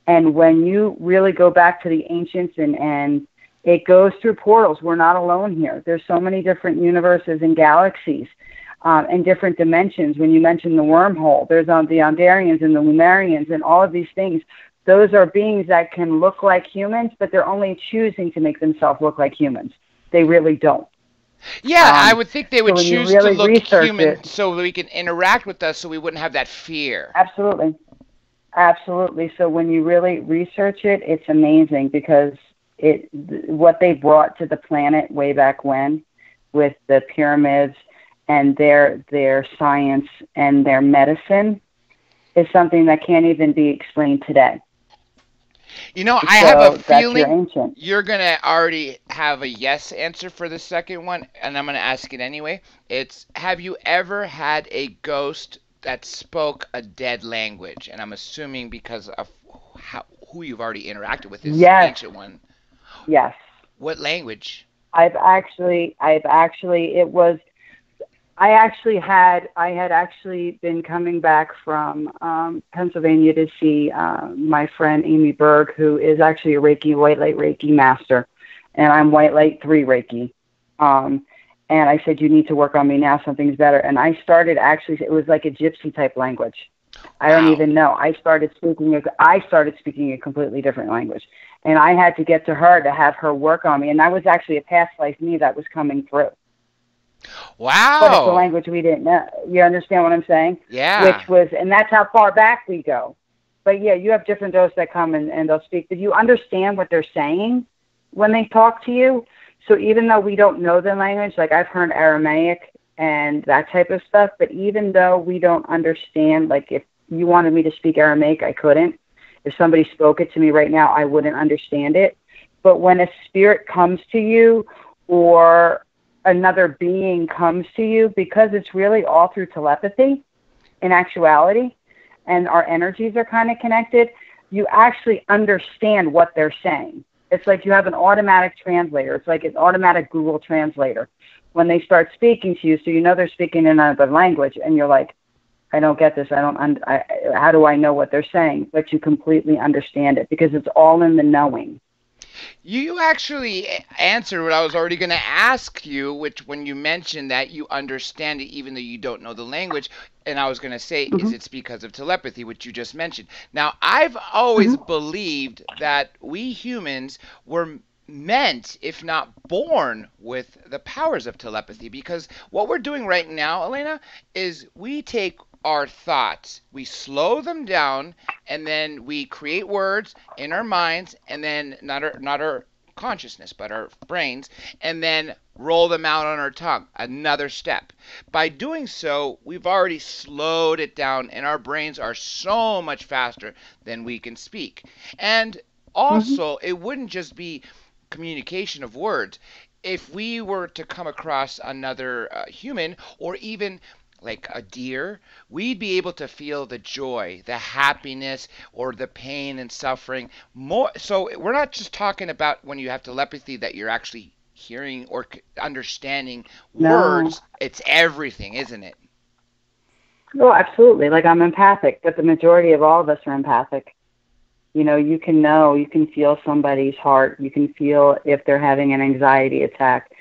S2: And when you really go back to the ancients and it goes through portals, we're not alone here. There's so many different universes and galaxies and different dimensions. When you mention the wormhole, there's the Andarians and the Lumerians and all of these things. Those are beings that can look like humans, but they're only choosing to make themselves look like humans. They really don't.
S1: Yeah, I would think they would choose to look human so we can interact with us, so we wouldn't have that fear.
S2: Absolutely. Absolutely. So when you really research it, it's amazing, because what they brought to the planet way back when with the pyramids and their science and their medicine is something that can't even be explained today.
S1: You know, I have a feeling you're going to already have a yes answer for the second one, and I'm going to ask it anyway. It's, have you ever had a ghost that spoke a dead language? And I'm assuming because of who you've already interacted with is the ancient one.
S2: Yes.
S1: What language?
S2: I had actually been coming back from Pennsylvania to see my friend Amy Berg, who is actually a white light Reiki master, and I'm white light 3 Reiki. And I said, you need to work on me now. Something's better. And I started it was like a gypsy type language. I don't even know. I started speaking a completely different language, and I had to get to her to have her work on me. And that was actually a past life me that was coming through.
S1: Wow.
S2: But it's a language we didn't know. You understand what I'm saying?
S1: Yeah.
S2: And that's how far back we go. But yeah, you have different ghosts that come and they'll speak, but you understand what they're saying when they talk to you. So even though we don't know the language, like I've heard Aramaic and that type of stuff, but even though we don't understand, like if you wanted me to speak Aramaic, I couldn't. If somebody spoke it to me right now, I wouldn't understand it. But when a spirit comes to you or another being comes to you, because it's really all through telepathy in actuality, and our energies are kind of connected, you actually understand what they're saying. It's like you have an automatic translator. It's like an automatic Google translator. When they start speaking to you, so you know they're speaking in another language, and you're like, I don't get this. How do I know what they're saying? But you completely understand it because it's all in the knowing.
S1: You actually answered what I was already going to ask you, which when you mentioned that you understand it even though you don't know the language, and I was going to say, is it's because of telepathy, which you just mentioned. Now, I've always believed that we humans were meant, if not born, with the powers of telepathy, because what we're doing right now, Elena, is we take our thoughts. We slow them down, and then we create words in our minds, and then not our consciousness, but our brains, and then roll them out on our tongue. Another step. By doing so, we've already slowed it down, and our brains are so much faster than we can speak. And also, it wouldn't just be communication of words. If we were to come across another human, or even like a deer, we'd be able to feel the joy, the happiness, or the pain and suffering more. So we're not just talking about when you have telepathy that you're actually hearing or understanding
S2: No.
S1: words. It's everything, isn't it?
S2: Oh, absolutely. Like, I'm empathic, but the majority of all of us are empathic. You can feel somebody's heart. You can feel if they're having an anxiety attack.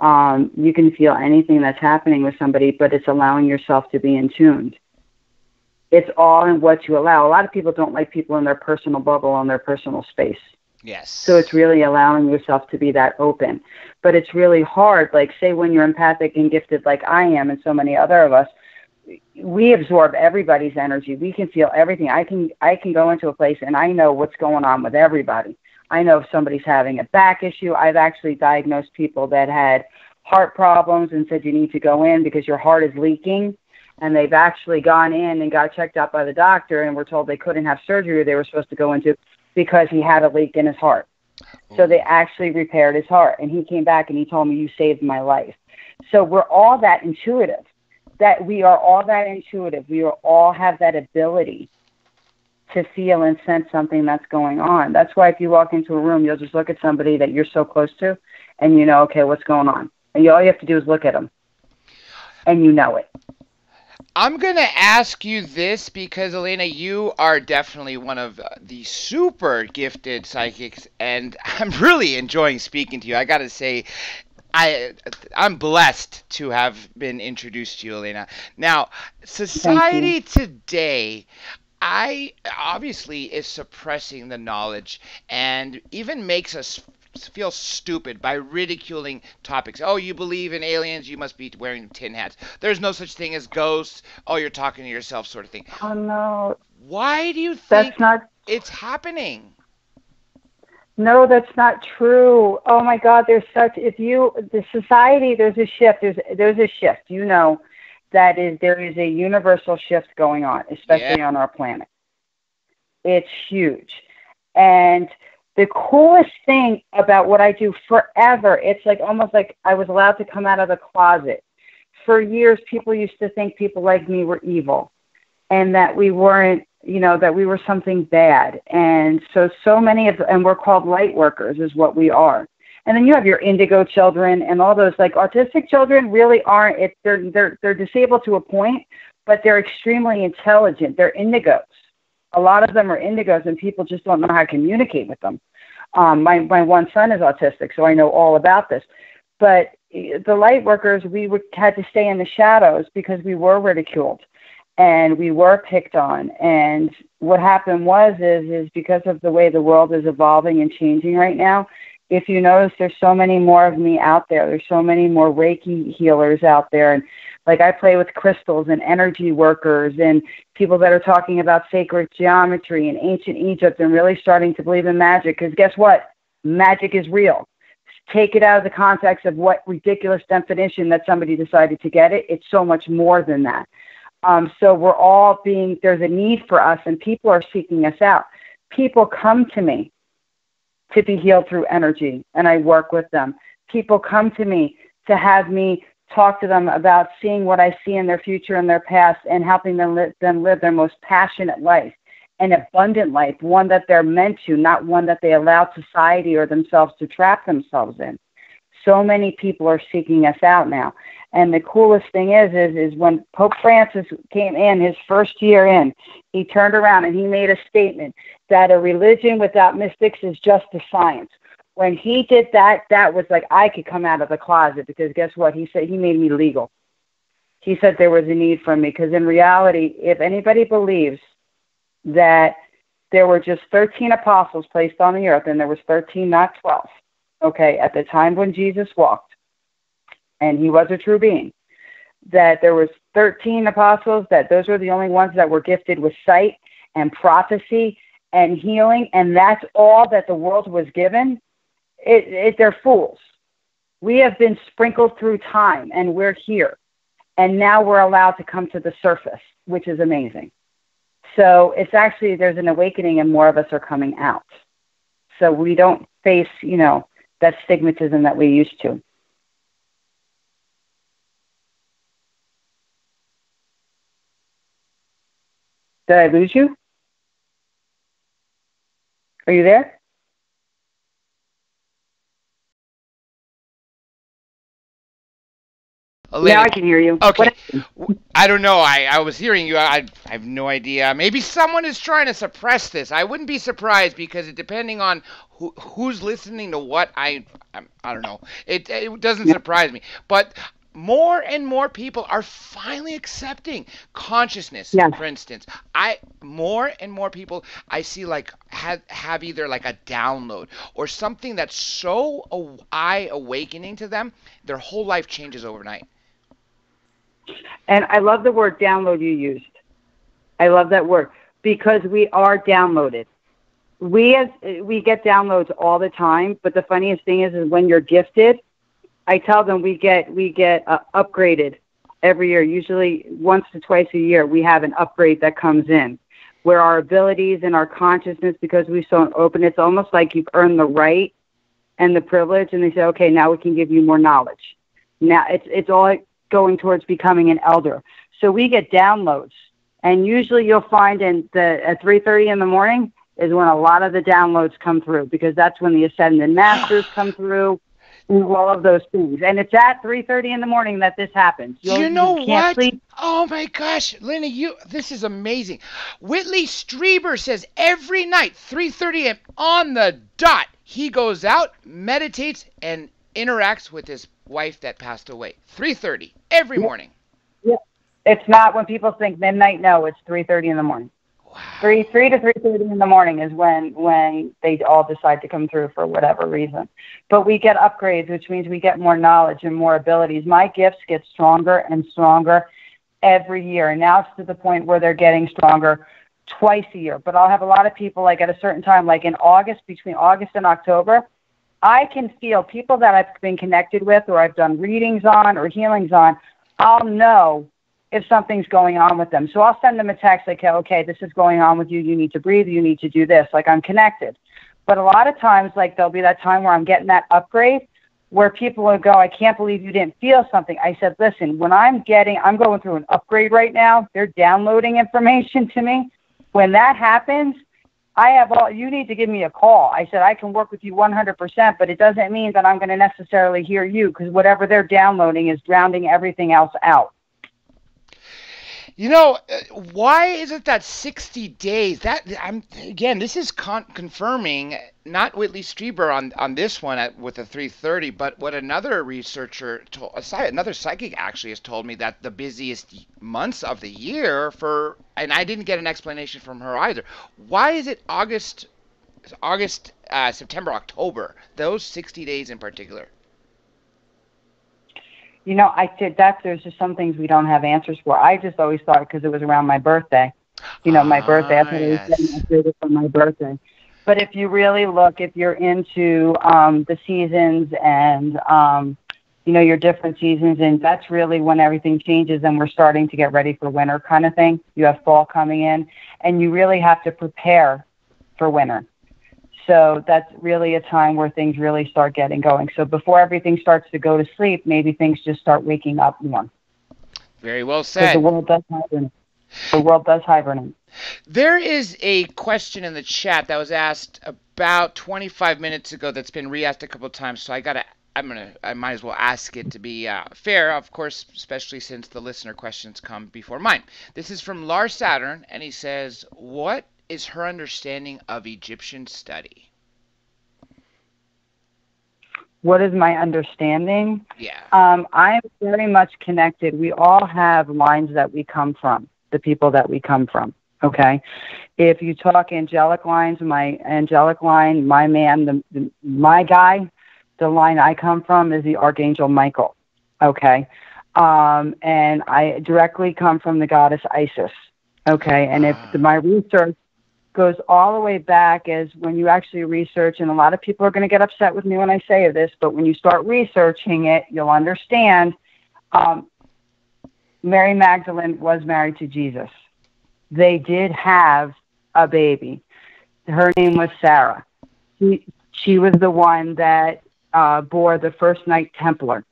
S2: You can feel anything that's happening with somebody, but it's allowing yourself to be in tune. It's all in what you allow. A lot of people don't like people in their personal bubble, in their personal space.
S1: Yes.
S2: So it's really allowing yourself to be that open. But it's really hard. Like, say when you're empathic and gifted like I am and so many other of us, we absorb everybody's energy. We can feel everything. I can go into a place and I know what's going on with everybody. I know if somebody's having a back issue. I've actually diagnosed people that had heart problems and said you need to go in because your heart is leaking. And they've actually gone in and got checked out by the doctor and were told they couldn't have surgery they were supposed to go into because he had a leak in his heart. So they actually repaired his heart. And he came back and he told me, you saved my life. So we're all that intuitive. We all have that ability to feel and sense something that's going on. That's why if you walk into a room, you'll just look at somebody that you're so close to and you know, okay, what's going on? And all you have to do is look at them and you know it.
S1: I'm going to ask you this because, Elena, you are definitely one of the super gifted psychics, and I'm really enjoying speaking to you. I got to say, I'm blessed to have been introduced to you, Elena. Now, society today, obviously is suppressing the knowledge and even makes us feel stupid by ridiculing topics. Oh, you believe in aliens, you must be wearing tin hats. There's no such thing as ghosts. Oh, you're talking to yourself, sort of thing.
S2: Oh, no.
S1: Why do you think
S2: that's not...
S1: it's happening?
S2: No, that's not true. Oh my God, there's a shift. There's a shift. There is a universal shift going on, especially on our planet. It's huge. And the coolest thing about what I do forever, it's like almost like I was allowed to come out of the closet. For years, people used to think people like me were evil and that we weren't, that we were something bad. And so many and we're called light workers is what we are. And then you have your indigo children and all those, like, autistic children really aren't, they're disabled to a point, but they're extremely intelligent. They're indigos. A lot of them are indigos and people just don't know how to communicate with them. My one son is autistic, so I know all about this. But the light workers, had to stay in the shadows because we were ridiculed and we were picked on. And what happened is because of the way the world is evolving and changing right now, if you notice, there's so many more of me out there. There's so many more Reiki healers out there. And like, I play with crystals and energy workers and people that are talking about sacred geometry and ancient Egypt and really starting to believe in magic. Because guess what? Magic is real. Take it out of the context of what ridiculous definition that somebody decided to get it. It's so much more than that. So there's a need for us and people are seeking us out. People come to me to be healed through energy, and I work with them. People come to me to have me talk to them about seeing what I see in their future and their past and helping them live their most passionate life, an abundant life, one that they're meant to, not one that they allow society or themselves to trap themselves in. So many people are seeking us out now. And the coolest thing is when Pope Francis came in his first year in, he turned around and he made a statement that a religion without mystics is just a science. When he did that, that was like I could come out of the closet because guess what? He said he made me legal. He said there was a need for me because in reality, if anybody believes that there were just 13 apostles placed on the earth and there was 13, not 12, okay, at the time when Jesus walked, and he was a true being, that there was 13 apostles, that those were the only ones that were gifted with sight and prophecy and healing, and that's all that the world was given, they're fools. We have been sprinkled through time, and we're here. And now we're allowed to come to the surface, which is amazing. So it's actually, there's an awakening, and more of us are coming out. So we don't face, that stigmatism that we used to. Did I lose you? Are you there?
S1: Elena,
S2: now I can hear you.
S1: Okay. I don't know. I was hearing you. I have no idea. Maybe someone is trying to suppress this. I wouldn't be surprised because depending on who's listening to what, I don't know. It doesn't surprise me. But more and more people are finally accepting consciousness.
S2: Yes.
S1: For instance, more and more people I see have either like a download or something that's so eye-awakening to them, their whole life changes overnight.
S2: And I love the word download you used. I love that word because we are downloaded. We get downloads all the time, but the funniest thing is when you're gifted, I tell them we get upgraded every year. Usually once to twice a year, we have an upgrade that comes in where our abilities and our consciousness, because we're so open, it's almost like you've earned the right and the privilege, and they say, okay, now we can give you more knowledge. Now it's all going towards becoming an elder. So we get downloads, and usually you'll find at 3:30 in the morning is when a lot of the downloads come through, because that's when the Ascended Masters come through. All of those things. And it's at 3:30 in the morning that this happens.
S1: You know what?
S2: Sleep.
S1: Oh my gosh, Lena, this is amazing. Whitley Strieber says every night, 3:30 a.m. on the dot, he goes out, meditates, and interacts with his wife that passed away. 3:30 every morning.
S2: Yeah. It's not when people think midnight. No, it's 3:30 in the morning. Wow. 3 to 3:30 in the morning is when they all decide to come through for whatever reason. But we get upgrades, which means we get more knowledge and more abilities. My gifts get stronger and stronger every year. And now it's to the point where they're getting stronger twice a year. But I'll have a lot of people like at a certain time, like in August, between August and October, I can feel people that I've been connected with or I've done readings on or healings on, I'll know if something's going on with them. So I'll send them a text like, okay, this is going on with you. You need to breathe. You need to do this. Like, I'm connected. But a lot of times, like, there'll be that time where I'm getting that upgrade where people will go, I can't believe you didn't feel something. I said, listen, when I'm going through an upgrade right now. They're downloading information to me. When that happens, you need to give me a call. I said, I can work with you 100%, but it doesn't mean that I'm going to necessarily hear you, because whatever they're downloading is drowning everything else out.
S1: Why is it that 60 days? This is confirming not Whitley Strieber on this one with the 3:30, but what another researcher another psychic actually has told me, that the busiest months of the year and I didn't get an explanation from her either. Why is it August, September, October? Those 60 days in particular.
S2: I did that. There's just some things we don't have answers for. I just always thought because it was around my birthday. My birthday. I thought it was getting updated for my birthday. But if you really look, if you're into the seasons and, your different seasons, and that's really when everything changes and we're starting to get ready for winter kind of thing. You have fall coming in, and you really have to prepare for winter. So that's really a time where things really start getting going. So before everything starts to go to sleep, maybe things just start waking up more.
S1: Very well said.
S2: The world does hibernate. The world does hibernate.
S1: There is a question in the chat that was asked about 25 minutes ago that's been re-asked a couple of times. So I might as well ask it to be fair, of course, especially since the listener questions come before mine. This is from Lars Saturn, and he says, what is her understanding of Egyptian study?
S2: What is my understanding?
S1: Yeah.
S2: I'm very much connected. We all have lines that we come from, the people that we come from, okay? If you talk angelic lines, my angelic line, my man, my guy, the line I come from is the Archangel Michael, okay? And I directly come from the goddess Isis. Okay, and if my research goes all the way back as when you actually research, and a lot of people are going to get upset with me when I say this, but when you start researching it, you'll understand. Mary Magdalene was married to Jesus. They did have a baby. Her name was Sarah. She was the one that bore the first Knight Templar.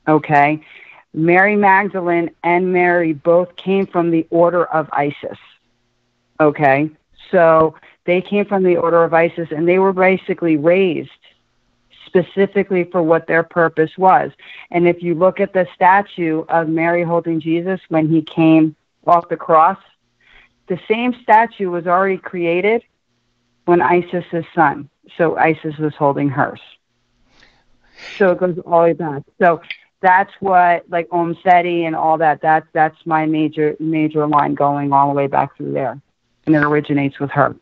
S2: Okay, Mary Magdalene and Mary both came from the Order of Isis. Okay, so they came from the Order of Isis, and they were basically raised specifically for what their purpose was. And if you look at the statue of Mary holding Jesus when he came off the cross, the same statue was already created when Isis's son. So Isis was holding hers. So it goes all the way back. So that's what, like Om Seti and all that, that's my major line going all the way back through there. And it originates with her.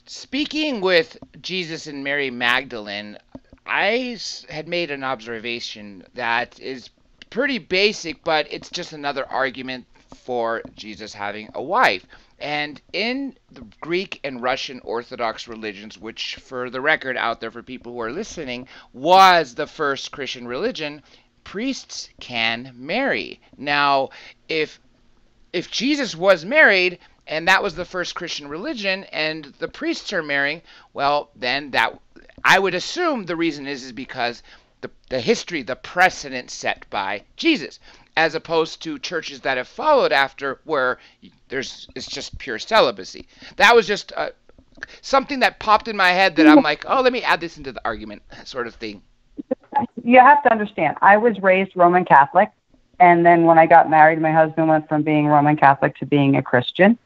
S1: Speaking with Jesus and Mary Magdalene, I had made an observation that is pretty basic, but it's just another argument for Jesus having a wife. And in the Greek and Russian Orthodox religions, which for the record out there for people who are listening, was the first Christian religion, priests can marry. Now, if Jesus was married, and that was the first Christian religion, and the priests are marrying, well, then that I would assume the reason is because the history, the precedent set by Jesus, as opposed to churches that have followed after where it's just pure celibacy. That was just something that popped in my head that I'm like, oh, let me add this into the argument, sort of thing.
S2: You have to understand, I was raised Roman Catholic, and then when I got married, my husband went from being Roman Catholic to being a Christian.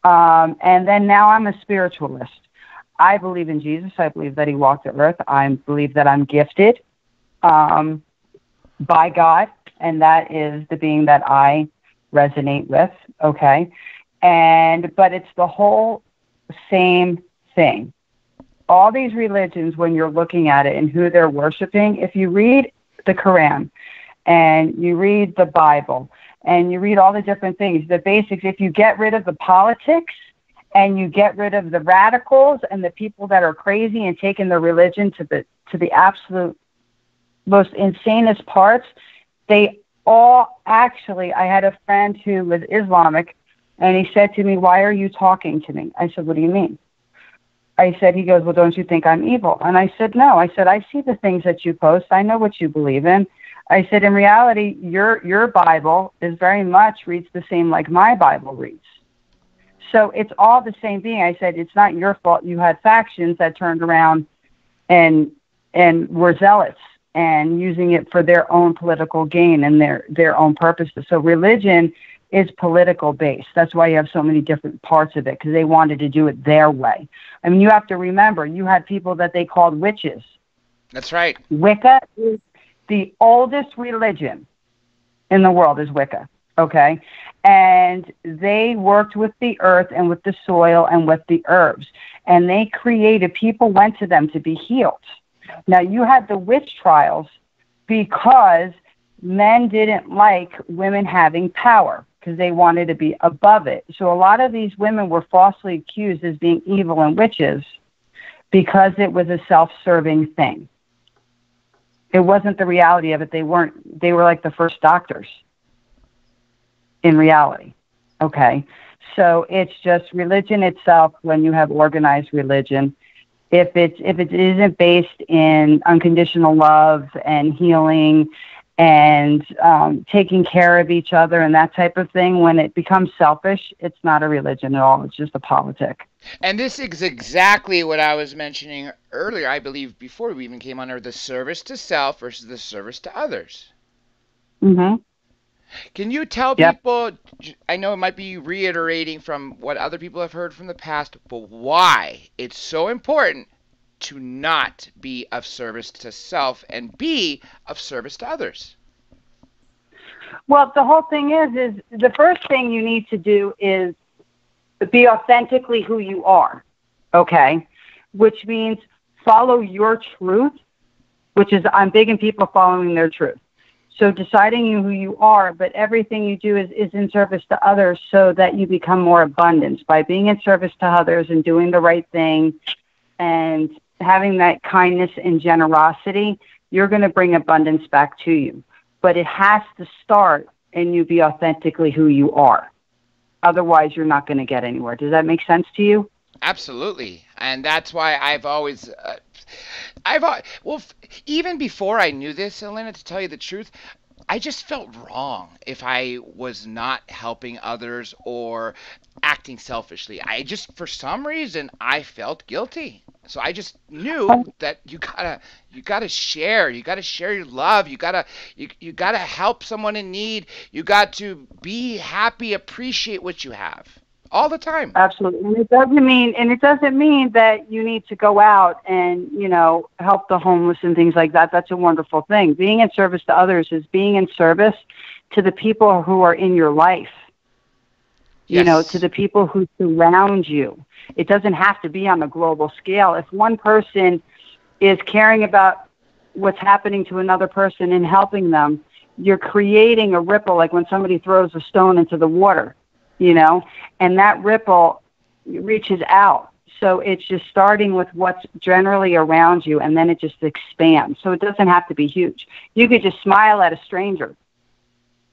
S2: And then now I'm a spiritualist. I believe in Jesus. I believe that he walked the earth. I believe that I'm gifted by God, and that is the being that I resonate with, okay? But it's the whole same thing. All these religions, when you're looking at it and who they're worshiping, if you read the Quran and you read the Bible and you read all the different things, the basics, if you get rid of the politics and you get rid of the radicals and the people that are crazy and taking the religion to the absolute most insanest parts, they all actually, I had a friend who was Islamic, and he said to me, "Why are you talking to me?" I said, "What do you mean?" He goes, "Well, don't you think I'm evil?" And I said, "No." I said, "I see the things that you post. I know what you believe in." I said, "In reality, your Bible is very much reads the same like my Bible reads. So it's all the same being." I said, "It's not your fault. You had factions that turned around and were zealots and using it for their own political gain and their own purposes." So religion is political based. That's why you have so many different parts of it, because they wanted to do it their way. I mean, you have to remember, you had people that they called witches.
S1: That's right.
S2: Wicca is the oldest religion in the world is Wicca, okay? And they worked with the earth and with the soil and with the herbs. And they created, people went to them to be healed. Now, you had the witch trials because men didn't like women having power because they wanted to be above it. So a lot of these women were falsely accused as being evil and witches because it was a self-serving thing. It wasn't the reality of it. They were like the first doctors in reality. Okay. So it's just religion itself. When you have organized religion, if it isn't based in unconditional love and healing and taking care of each other and that type of thing, when it becomes selfish, it's not a religion at all. It's just a politic.
S1: And this is exactly what I was mentioning earlier, I believe, before we even came on, the service to self versus the service to others.
S2: Mm-hmm.
S1: Can you tell people, I know it might be reiterating from what other people have heard from the past, but why it's so important to not be of service to self and be of service to others?
S2: Well, the whole thing is the first thing you need to do is be authentically who you are, okay? Which means follow your truth, which is, I'm big in people following their truth. So deciding who you are, but everything you do is in service to others so that you become more abundant. By being in service to others and doing the right thing and having that kindness and generosity, you're going to bring abundance back to you. But it has to start and you be authentically who you are. Otherwise, you're not going to get anywhere. Does that make sense to you?
S1: Absolutely. And that's why I've always, even before I knew this, Elena, to tell you the truth, I just felt wrong if I was not helping others or acting selfishly. I just, for some reason, I felt guilty. So I just knew that you gotta share. You gotta share your love. You gotta help someone in need. You got to be happy, appreciate what you have all the time.
S2: Absolutely. And it doesn't mean that you need to go out and, help the homeless and things like that. That's a wonderful thing. Being in service to others is being in service to the people who are in your life.
S1: Yes.
S2: To the people who surround you. It doesn't have to be on a global scale. If one person is caring about what's happening to another person and helping them, you're creating a ripple, like when somebody throws a stone into the water, and that ripple reaches out. So it's just starting with what's generally around you, and then it just expands. So it doesn't have to be huge. You could just smile at a stranger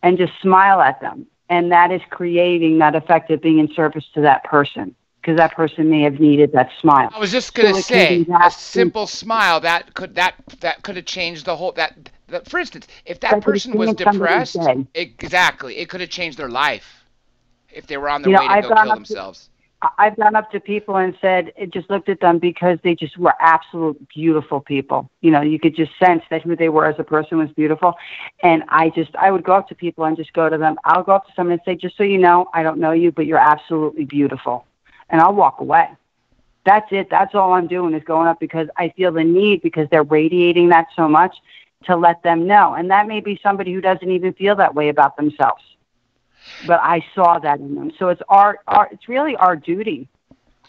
S2: and just smile at them. And that is creating that effect of being in service to that person, because that person may have needed that smile.
S1: I was just going to say, a simple smile that could have changed the whole that for instance, if that person was depressed, exactly, it could have changed their life if they were on their way to go kill themselves.
S2: I've gone up to people and said, it just looked at them because they just were absolute beautiful people. You could just sense that who they were as a person was beautiful. And I would go up to people and just go to them. I'll go up to someone and say, just so you know, I don't know you, but you're absolutely beautiful. And I'll walk away. That's it. That's all I'm doing is going up because I feel the need, because they're radiating that so much, to let them know. And that may be somebody who doesn't even feel that way about themselves. But I saw that in them. So it's it's really our duty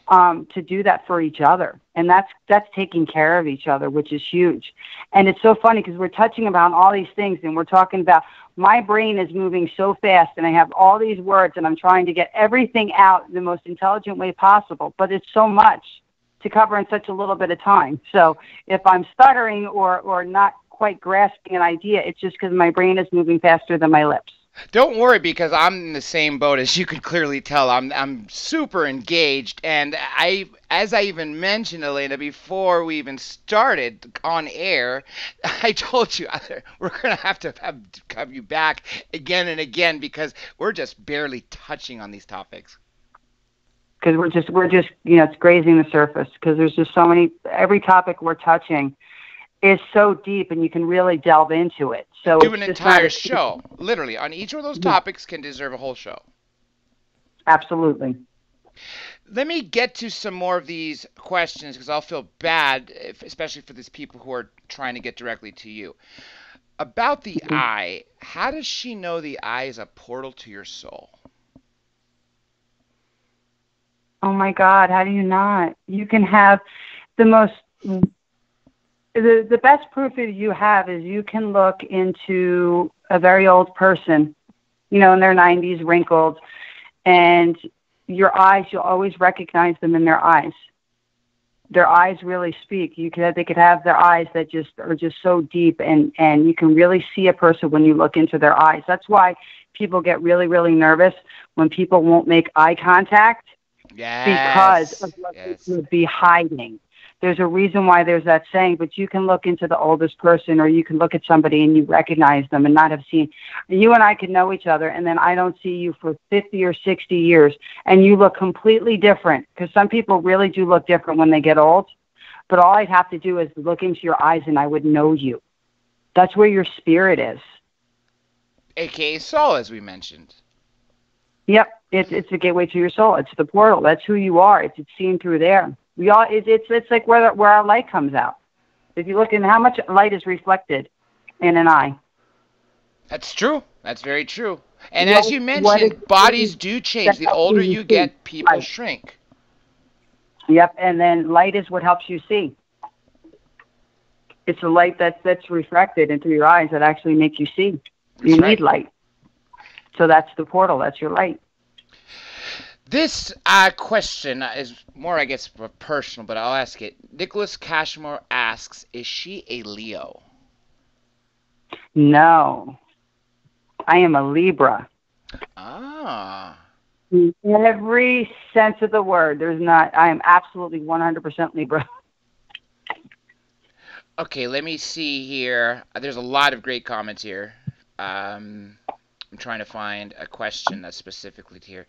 S2: to do that for each other. And that's taking care of each other, which is huge. And it's so funny because we're touching about all these things and we're talking about my brain is moving so fast and I have all these words and I'm trying to get everything out in the most intelligent way possible. But it's so much to cover in such a little bit of time. So if I'm stuttering or not quite grasping an idea, it's just because my brain is moving faster than my lips.
S1: Don't worry, because I'm in the same boat, as you could clearly tell. I'm super engaged, and as I even mentioned, Elena, before we even started on air, I told you we're going to have you back again and again because we're just barely touching on these topics.
S2: Because we're just it's grazing the surface, because there's just so many. Every topic we're touching is so deep, and you can really delve into it. So
S1: do an entire show, literally, on each of those topics can deserve a whole show.
S2: Absolutely.
S1: Let me get to some more of these questions because I'll feel bad, especially for these people who are trying to get directly to you. About the eye, how does she know the eye is a portal to your soul?
S2: Oh my God, how do you not? You can have the most... The best proof that you have is you can look into a very old person, in their 90s, wrinkled, and your eyes, you'll always recognize them in their eyes. Their eyes really speak. They could have their eyes that are just so deep, and you can really see a person when you look into their eyes. That's why people get really, really nervous when people won't make eye contact, because of what they would be hiding. There's a reason why there's that saying, but you can look into the oldest person, or you can look at somebody and you recognize them and not have seen. You and I could know each other, and then I don't see you for 50 or 60 years, and you look completely different, because some people really do look different when they get old. But all I'd have to do is look into your eyes, and I would know you. That's where your spirit is.
S1: AKA soul, as we mentioned.
S2: Yep, it's the gateway to your soul. It's the portal. That's who you are. It's seen through there. It's like where our light comes out. If you look in how much light is reflected in an eye.
S1: That's true. That's very true. And as you mentioned, bodies do change. The older you get, people shrink.
S2: Yep, and then light is what helps you see. It's a light that's reflected into your eyes that actually make you see. You need light. So that's the portal. That's your light.
S1: This question is more, I guess, personal, but I'll ask it. Nicholas Cashmore asks, is she a Leo?
S2: No. I am a Libra.
S1: Ah.
S2: In every sense of the word. I am absolutely 100% Libra.
S1: Okay, let me see here. There's a lot of great comments here. I'm trying to find a question that's specifically here.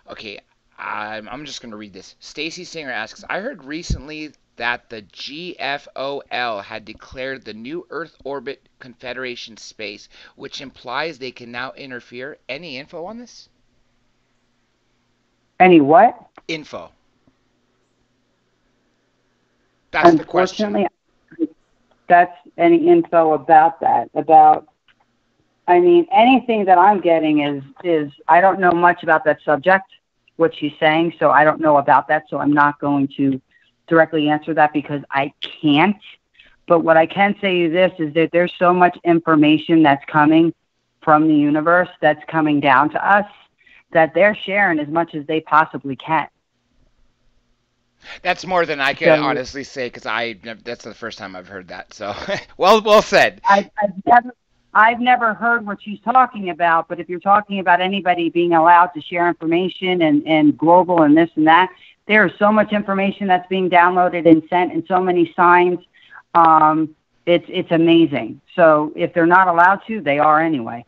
S1: Okay, I'm just going to read this. Stacy Singer asks, I heard recently that the GFOL had declared the new Earth Orbit Confederation space, which implies they can now interfere. Any info on this?
S2: Any what?
S1: Info. That's the question.
S2: That's any info about that. Anything that I'm getting is I don't know much about that subject, what she's saying, so I don't know about that, so I'm not going to directly answer that because I can't. But what I can say is this, is that there's so much information that's coming from the universe that's coming down to us that they're sharing as much as they possibly can.
S1: That's more than I can honestly say, because that's the first time I've heard that. So, well said.
S2: I've never heard what she's talking about, but if you're talking about anybody being allowed to share information and global and this and that, there is so much information that's being downloaded and sent and so many signs. It's amazing. So if they're not allowed to, they are anyway.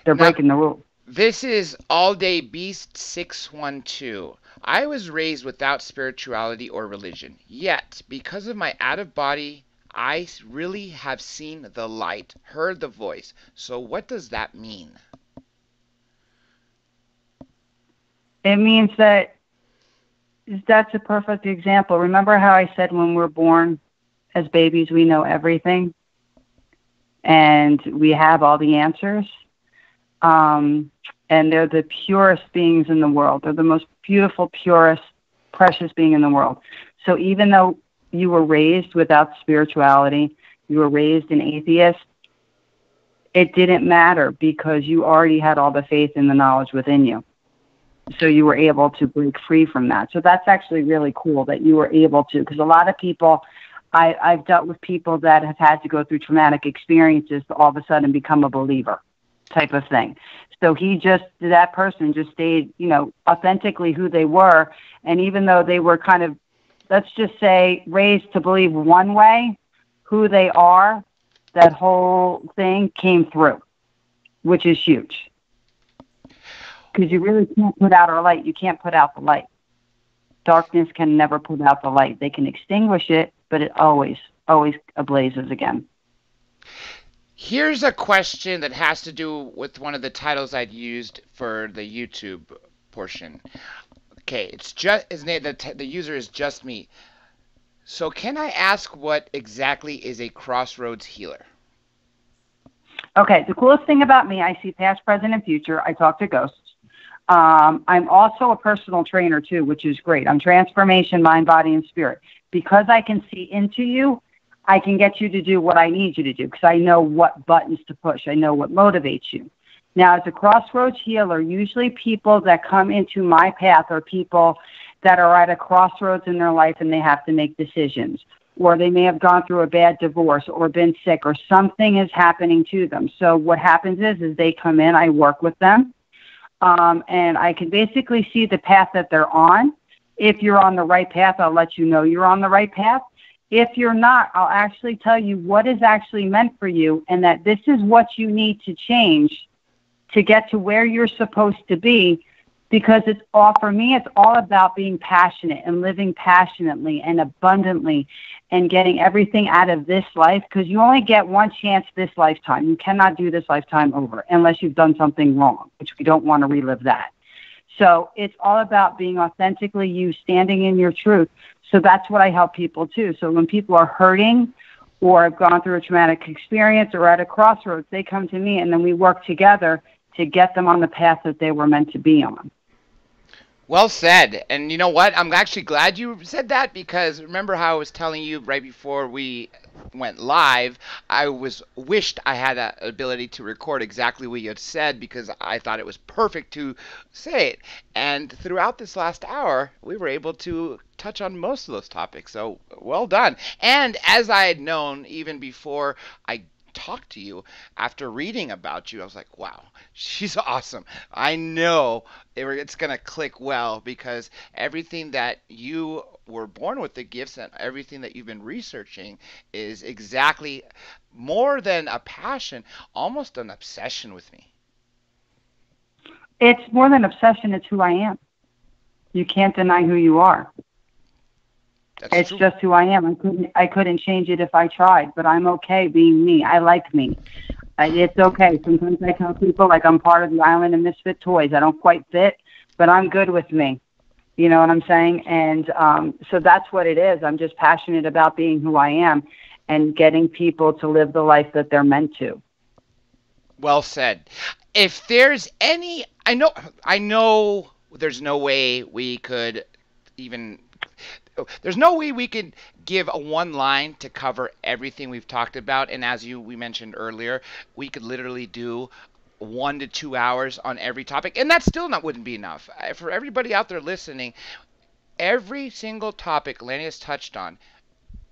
S2: They're breaking the rules.
S1: This is All Day Beast 612. I was raised without spirituality or religion, yet because of my out-of-body, I really have seen the light, heard the voice. So what does that mean?
S2: It means that's a perfect example. Remember how I said when we're born as babies, we know everything and we have all the answers? And they're the purest beings in the world. They're the most beautiful, purest, precious being in the world. So even though you were raised without spirituality, you were raised an atheist, it didn't matter because you already had all the faith and the knowledge within you. So you were able to break free from that. So that's actually really cool that you were able to, because a lot of people, I've dealt with people that have had to go through traumatic experiences to all of a sudden become a believer type of thing. So that person just stayed, authentically who they were. And even though they were kind of, let's just say, raised to believe one way, who they are, that whole thing came through, which is huge. Because you really can't put out our light. You can't put out the light. Darkness can never put out the light. They can extinguish it, but it always ablazes again.
S1: Here's a question that has to do with one of the titles I'd used for the YouTube portion. Okay, it's just his name. The user is just me. So can I ask what exactly is a Crossroads healer?
S2: Okay, the coolest thing about me, I see past, present, and future. I talk to ghosts. I'm also a personal trainer too, which is great. I'm transformation, mind, body, and spirit. Because I can see into you, I can get you to do what I need you to do because I know what buttons to push. I know what motivates you. Now, as a Crossroads healer, usually people that come into my path are people that are at a crossroads in their life and they have to make decisions. Or they may have gone through a bad divorce or been sick or something is happening to them. So what happens is they come in, I work with them, and I can basically see the path that they're on. If you're on the right path, I'll let you know you're on the right path. If you're not, I'll actually tell you what is actually meant for you and that this is what you need to change to get to where you're supposed to be, because for me, it's all about being passionate and living passionately and abundantly and getting everything out of this life, because you only get one chance this lifetime. You cannot do this lifetime over unless you've done something wrong, which we don't want to relive that. So it's all about being authentically you, standing in your truth. So that's what I help people too. So when people are hurting or have gone through a traumatic experience or at a crossroads, they come to me and then we work together to get them on the path that they were meant to be on.
S1: Well said. And you know what? I'm actually glad you said that, because remember how I was telling you right before we went live, I was wished I had an ability to record exactly what you had said, because I thought it was perfect to say it. And throughout this last hour, we were able to touch on most of those topics. So well done. And as I had known even before I talked to you, after reading about you, I was like, wow, she's awesome. I know it's going to click well, because everything that you were born with, the gifts and everything that you've been researching, is exactly more than a passion, almost an obsession with me.
S2: It's more than obsession. It's who I am. You can't deny who you are. It's just who I am. I couldn't change it if I tried, but I'm okay being me. I like me. It's okay. Sometimes I tell people, like, I'm part of the island of misfit toys. I don't quite fit, but I'm good with me. You know what I'm saying? And so that's what it is. I'm just passionate about being who I am and getting people to live the life that they're meant to.
S1: Well said. If there's any, I know there's no way we could even... There's no way we could give a one line to cover everything we've talked about. And as we mentioned earlier, we could literally do 1 to 2 hours on every topic. And that still wouldn't be enough. For everybody out there listening, every single topic Lenny has touched on,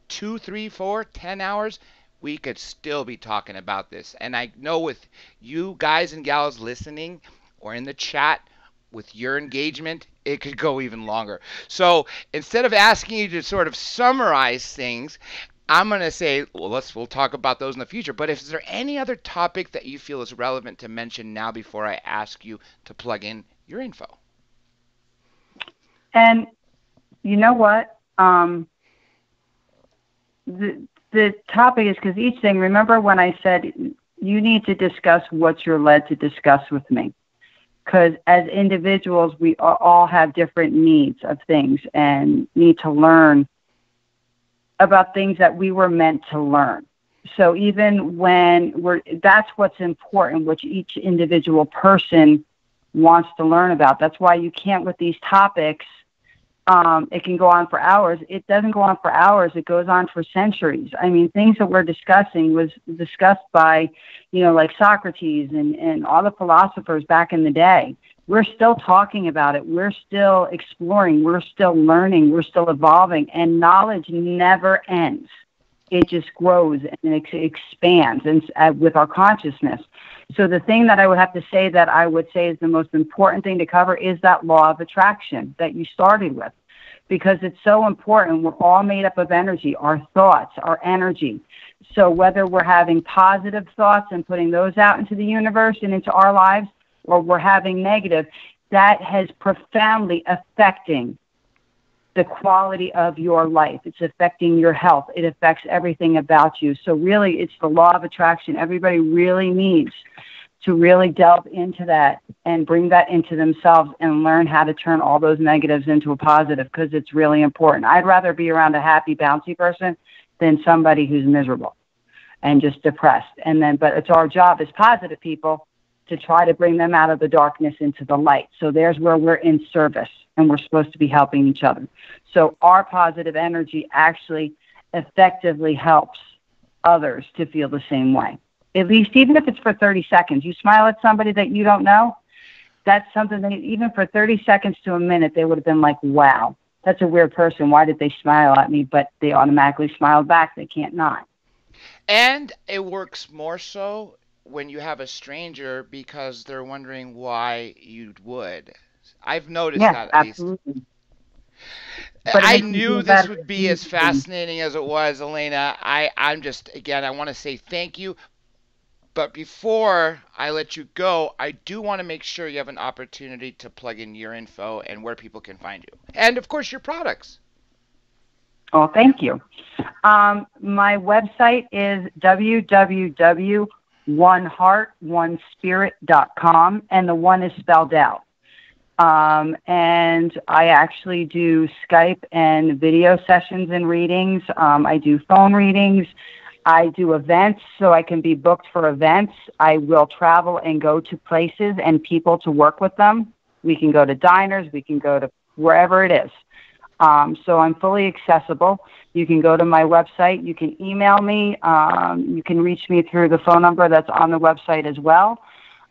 S1: 2, 3, 4, 10 hours, we could still be talking about this. And I know with you guys and gals listening or in the chat, with your engagement, it could go even longer. So instead of asking you to sort of summarize things, I'm going to say, well, we'll talk about those in the future. But is there any other topic that you feel is relevant to mention now before I ask you to plug in your info?
S2: And you know what? The topic is, because each thing, remember when I said you need to discuss what you're led to discuss with me? Because as individuals, we all have different needs of things and need to learn about things that we were meant to learn. So even when that's what's important, which each individual person wants to learn about. That's why you can't, with these topics, it can go on for hours. It doesn't go on for hours. It goes on for centuries. I mean, things that we're discussing was discussed by, like Socrates and all the philosophers back in the day. We're still talking about it. We're still exploring. We're still learning. We're still evolving. And knowledge never ends. It just grows and it expands with our consciousness. So the thing that I would have to say that I would say is the most important thing to cover is that law of attraction that you started with, because it's so important. We're all made up of energy, our thoughts, our energy. So whether we're having positive thoughts and putting those out into the universe and into our lives, or we're having negative, that has profoundly affecting the quality of your life. It's affecting your health. It affects everything about you. So really, it's the law of attraction. Everybody really needs to really delve into that and bring that into themselves and learn how to turn all those negatives into a positive, because it's really important. I'd rather be around a happy, bouncy person than somebody who's miserable and just depressed. But it's our job as positive people to try to bring them out of the darkness into the light. So there's where we're in service, and we're supposed to be helping each other. So our positive energy actually effectively helps others to feel the same way. At least, even if it's for 30 seconds, you smile at somebody that you don't know, that's something that even for 30 seconds to a minute, they would have been like, wow, that's a weird person. Why did they smile at me? But they automatically smiled back. They can't not.
S1: And it works more so when you have a stranger, because they're wondering why you would. I've noticed that at
S2: absolutely.
S1: least. I knew this would be as fascinating as it was, Elena. I'm just, again, I want to say thank you. But before I let you go, I do want to make sure you have an opportunity to plug in your info and where people can find you. And, of course, your products.
S2: Oh, thank you. My website is www.oneheartonespirit.com, and the one is spelled out. And I actually do Skype and video sessions and readings. I do phone readings. I do events, so I can be booked for events. I will travel and go to places and people to work with them. We can go to diners. We can go to wherever it is. So I'm fully accessible. You can go to my website. You can email me. You can reach me through the phone number that's on the website as well.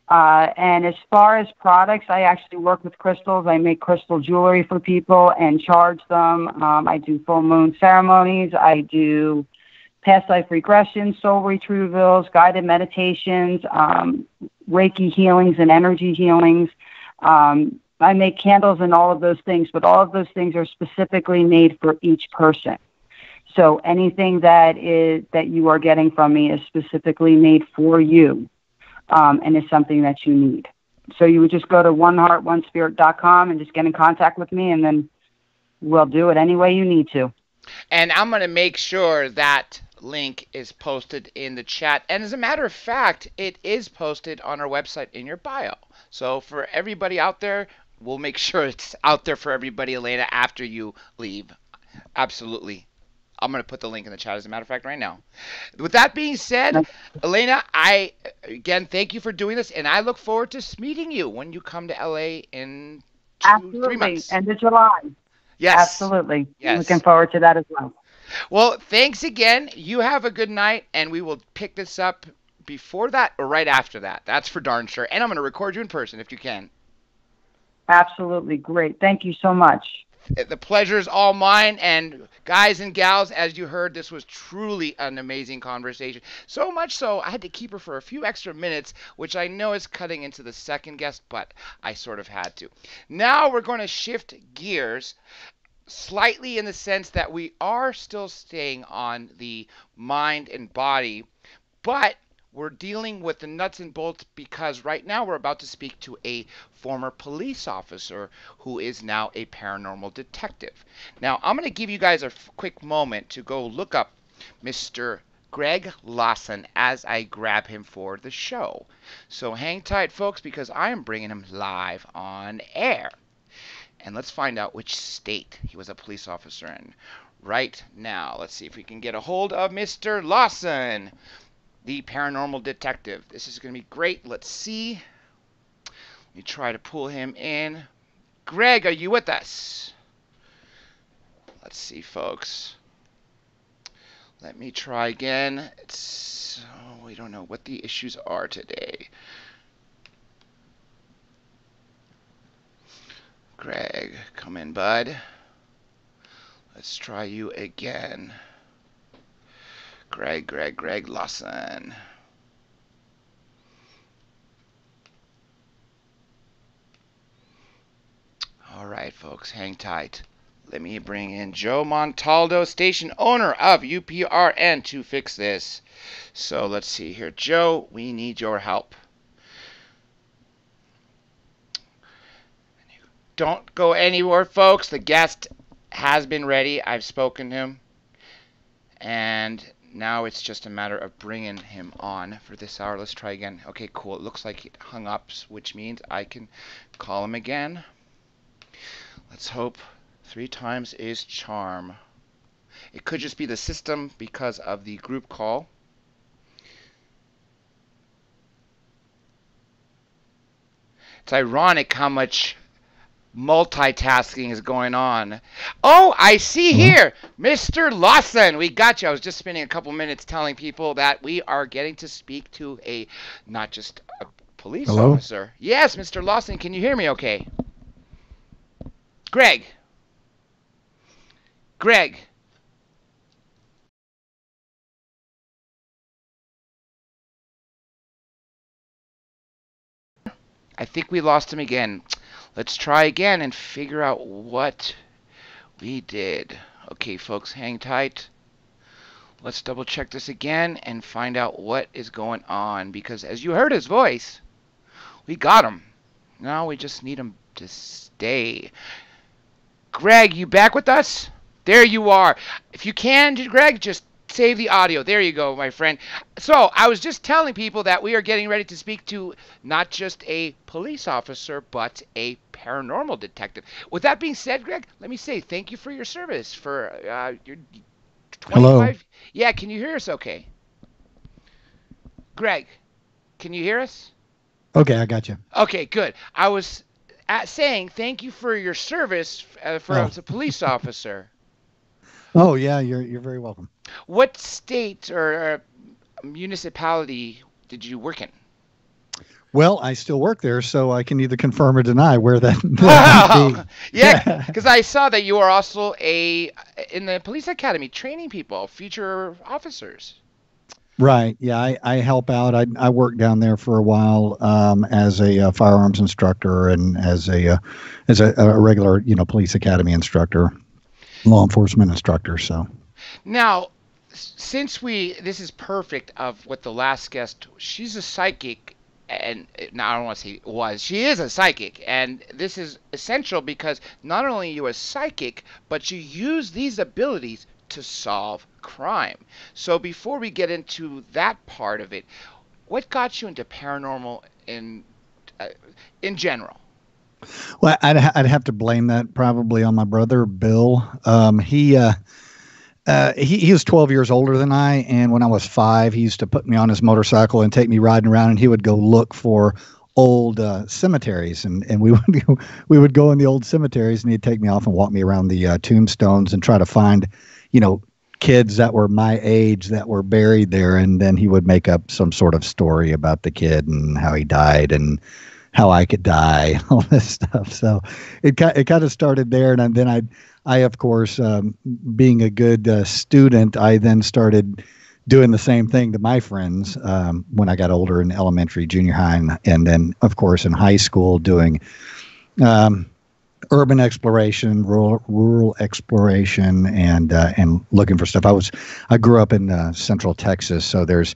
S2: And as far as products, I actually work with crystals. I make crystal jewelry for people and charge them. I do full moon ceremonies. I do past life regression, soul retrievals, guided meditations, Reiki healings and energy healings. I make candles and all of those things, but all of those things are specifically made for each person. So anything that you are getting from me is specifically made for you, and is something that you need. So you would just go to oneheartonespirit.com and just get in contact with me, and then we'll do it any way you need to.
S1: And I'm going to make sure that link is posted in the chat. And as a matter of fact, it is posted on our website in your bio. So for everybody out there, we'll make sure it's out there for everybody, Elena, after you leave. Absolutely. I'm going to put the link in the chat, as a matter of fact, right now. With that being said, Elena, again, thank you for doing this, and I look forward to meeting you when you come to LA in 3 months.
S2: End of July.
S1: Yes.
S2: Absolutely.
S1: Yes.
S2: Looking forward to that as well.
S1: Well, thanks again. You have a good night, and we will pick this up before that or right after that. That's for darn sure. And I'm going to record you in person if you can.
S2: Absolutely. Great. Thank you so much.
S1: The pleasure is all mine. And guys and gals, as you heard, this was truly an amazing conversation. So much so, I had to keep her for a few extra minutes, which I know is cutting into the second guest, but I sort of had to. Now we're going to shift gears slightly in the sense that we are still staying on the mind and body, but we're dealing with the nuts and bolts because right now we're about to speak to a former police officer who is now a paranormal detective. Now, I'm going to give you guys a quick moment to go look up Mr. Greg Lawson as I grab him for the show. So hang tight, folks, because I am bringing him live on air. And let's find out which state he was a police officer in right now. Let's see if we can get a hold of Mr. Lawson, the paranormal detective. This is going to be great. Let's see. Let me try to pull him in. Greg, are you with us? Let's see, folks. Let me try again. We don't know what the issues are today. Greg, come in, bud. Let's try you again. Greg Lawson. All right, folks, hang tight. Let me bring in Joe Montaldo, station owner of UPRN, to fix this. So let's see here. Joe, we need your help. Don't go anywhere, folks. The guest has been ready. I've spoken to him. And now it's just a matter of bringing him on for this hour. Let's try again. Okay, cool. It looks like it hung up, which means I can call him again. Let's hope 3 times is charm. It could just be the system because of the group call. It's ironic how much multitasking is going on. Oh, I see here, Mr. Lawson. We got you. I was just spending a couple minutes telling people that we are getting to speak to not just a police officer. Yes, Mr. Lawson, can you hear me okay? Greg. I think we lost him again. Let's try again and figure out what we did. Okay, folks, hang tight. Let's double check this again and find out what is going on. Because as you heard his voice, we got him. Now we just need him to stay. Greg, you back with us? There you are. If you can, Greg, just save the audio. There you go, my friend. So I was just telling people that we are getting ready to speak to not just a police officer, but a paranormal detective. With that being said, Greg, let me say thank you for your service for your 25.
S3: Hello.
S1: Yeah, can you hear us okay? Greg, can you hear us?
S3: Okay, I got you.
S1: Okay, good. I was saying thank you for your service as a police officer.
S3: Oh yeah, you're very welcome.
S1: What state or municipality did you work in?
S3: Well, I still work there, so I can either confirm or deny where that might
S1: Wow.
S3: be.
S1: Yeah, because I saw that you are also in the police academy training people, future officers.
S3: Right. Yeah, I help out. I worked down there for a while as a firearms instructor and as a regular police academy instructor, law enforcement instructor. So
S1: Now, since this is perfect of what the last guest, she's a psychic, and now I don't want to say she is a psychic, and this is essential because not only are you a psychic, but you use these abilities to solve crime. So before we get into that part of it, what got you into paranormal in general?
S3: well, I'd have to blame that probably on my brother Bill. He was 12 years older than I, and when I was 5, he used to put me on his motorcycle and take me riding around, and he would go look for old cemeteries, and we would go in the old cemeteries, and he'd take me off and walk me around the tombstones and try to find, kids that were my age that were buried there, and then he would make up some sort of story about the kid and how he died and how I could die, all this stuff. So it kind of started there, and then I of course, being a good student, I then started doing the same thing to my friends when I got older in elementary, junior high, and then, of course, in high school doing urban exploration, rural exploration, and looking for stuff. I grew up in Central Texas, so there's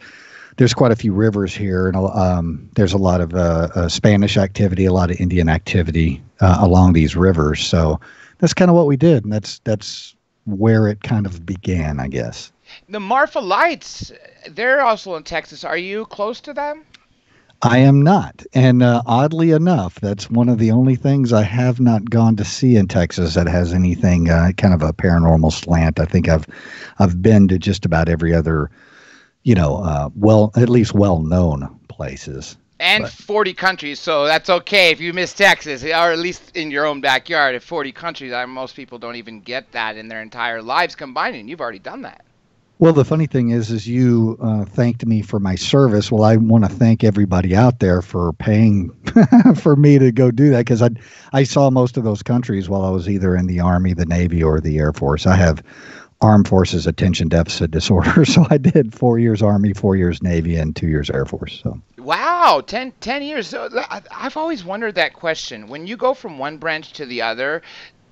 S3: quite a few rivers here, and there's a lot of Spanish activity, a lot of Indian activity along these rivers. So that's kind of what we did, and that's where it kind of began, I guess.
S1: The Marfa Lights, they're also in Texas. Are you close to them?
S3: I am not, and oddly enough, that's one of the only things I have not gone to see in Texas that has anything kind of a paranormal slant. I think I've been to just about every other, at least well-known places.
S1: And 40 countries, so that's okay if you miss Texas, or at least in your own backyard. At 40 countries, most people don't even get that in their entire lives combined, and you've already done that.
S3: Well, the funny thing is you thanked me for my service. Well, I want to thank everybody out there for paying for me to go do that, because I saw most of those countries while I was either in the Army, the Navy, or the Air Force. I have Armed Forces Attention Deficit Disorder, so I did 4 years Army, 4 years Navy, and 2 years Air Force. So.
S1: Wow, 10 years. So I've always wondered that question. When you go from one branch to the other,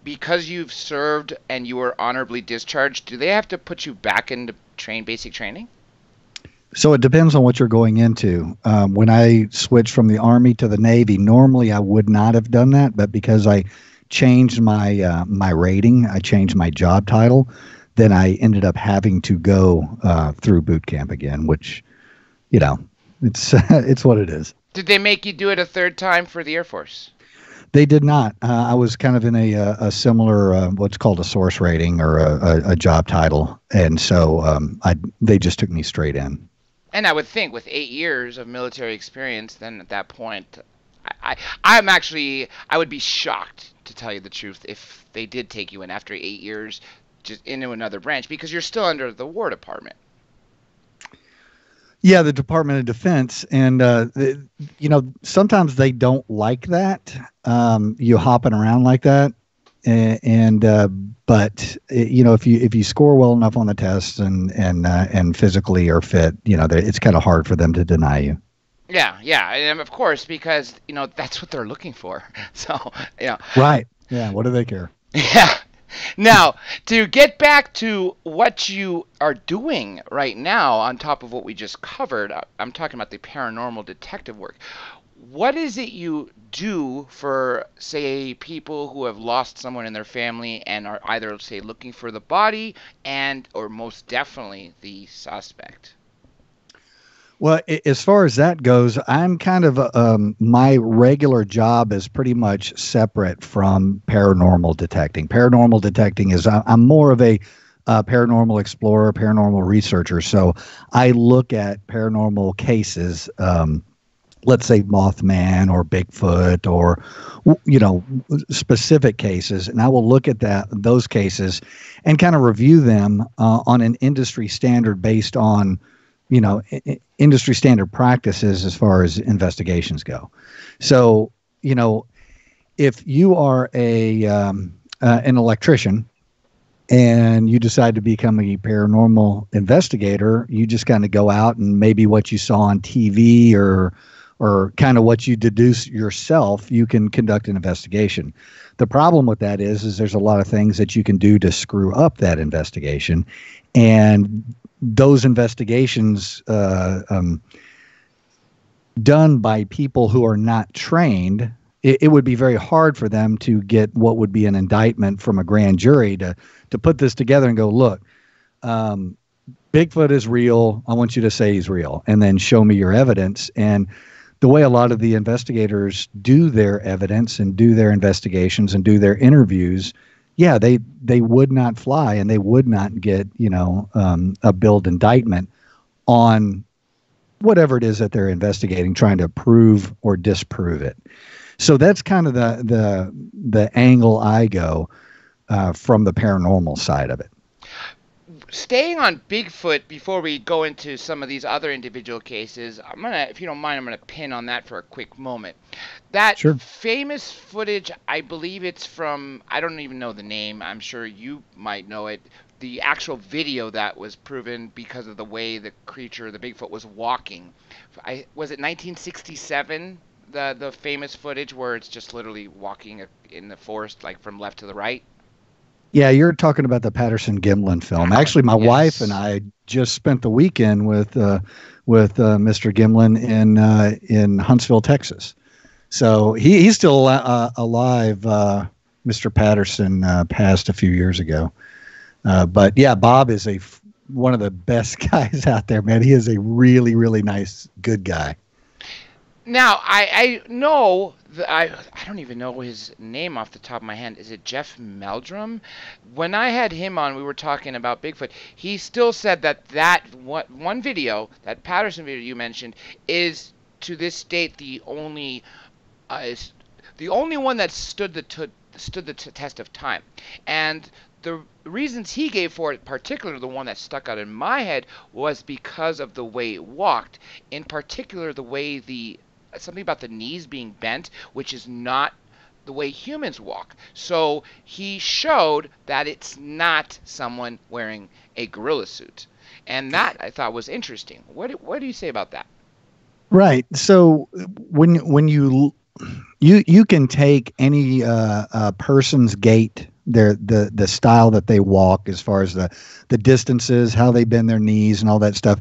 S1: because you've served and you were honorably discharged, do they have to put you back into basic training?
S3: So it depends on what you're going into. When I switched from the Army to the Navy, normally I would not have done that, but because I changed my my rating, I changed my job title, then I ended up having to go through boot camp again, which, it's what it is.
S1: Did they make you do it a third time for the Air Force?
S3: They did not. I was kind of in a similar, what's called a source rating or a job title. And so they just took me straight in.
S1: And I would think with 8 years of military experience, then at that point, I would be shocked, to tell you the truth, if they did take you in after 8 years just into another branch, because you're still under the War Department.
S3: Yeah, the Department of Defense, and sometimes they don't like that. You hopping around like that, but if you score well enough on the tests and physically are fit, it's kind of hard for them to deny you.
S1: Yeah, and of course, because that's what they're looking for. So
S3: Right. Yeah. What do they care?
S1: Yeah. Now, to get back to what you are doing right now, on top of what we just covered, I'm talking about the paranormal detective work. What is it you do for, say, people who have lost someone in their family and are either, say, looking for the body or most definitely the suspect?
S3: Well, as far as that goes, I'm kind of my regular job is pretty much separate from paranormal detecting. Paranormal detecting is I'm more of a paranormal explorer, paranormal researcher. So I look at paranormal cases let's say Mothman or Bigfoot or, specific cases. And I will look at those cases and kind of review them on an industry standard based on, industry standard practices as far as investigations go. So, if you are an electrician and you decide to become a paranormal investigator, you just kind of go out and maybe what you saw on TV or kind of what you deduce yourself, you can conduct an investigation. The problem with that is there's a lot of things that you can do to screw up that investigation. And those investigations done by people who are not trained, it would be very hard for them to get what would be an indictment from a grand jury to put this together and go, look, Bigfoot is real. I want you to say he's real, and then show me your evidence. And the way a lot of the investigators do their evidence and do their investigations and do their interviews, they would not fly, and they would not get, a billed indictment on whatever it is that they're investigating, trying to prove or disprove it. So that's kind of the angle I go from the paranormal side of it.
S1: Staying on Bigfoot before we go into some of these other individual cases, if you don't mind, I'm gonna pin on that for a quick moment. That
S3: Sure.
S1: famous footage, I believe it's from, I don't even know the name, I'm sure you might know it, the actual video that was proven because of the way the creature, the Bigfoot, was walking. Was it 1967? The famous footage where it's just literally walking in the forest, like from left to the right?
S3: Yeah, you're talking about the Patterson-Gimlin film. Actually, my wife and I just spent the weekend with Mr. Gimlin in Huntsville, Texas. So he's still alive. Mr. Patterson passed a few years ago. But yeah, Bob is one of the best guys out there, man. He is a really, really nice, good guy.
S1: Now, I know that I don't even know his name off the top of my head. Is it Jeff Meldrum? When I had him on, we were talking about Bigfoot. He still said that one video, that Patterson video you mentioned, is to this date the only one that stood the test of time. And the reasons he gave for it, particularly the one that stuck out in my head, was because of the way it walked. In particular, the way something about the knees being bent, which is not the way humans walk. So he showed that it's not someone wearing a gorilla suit. And that I thought was interesting. What do you say about that?
S3: Right. So when you can take any person's gait, the style that they walk, as far as the distances, how they bend their knees and all that stuff.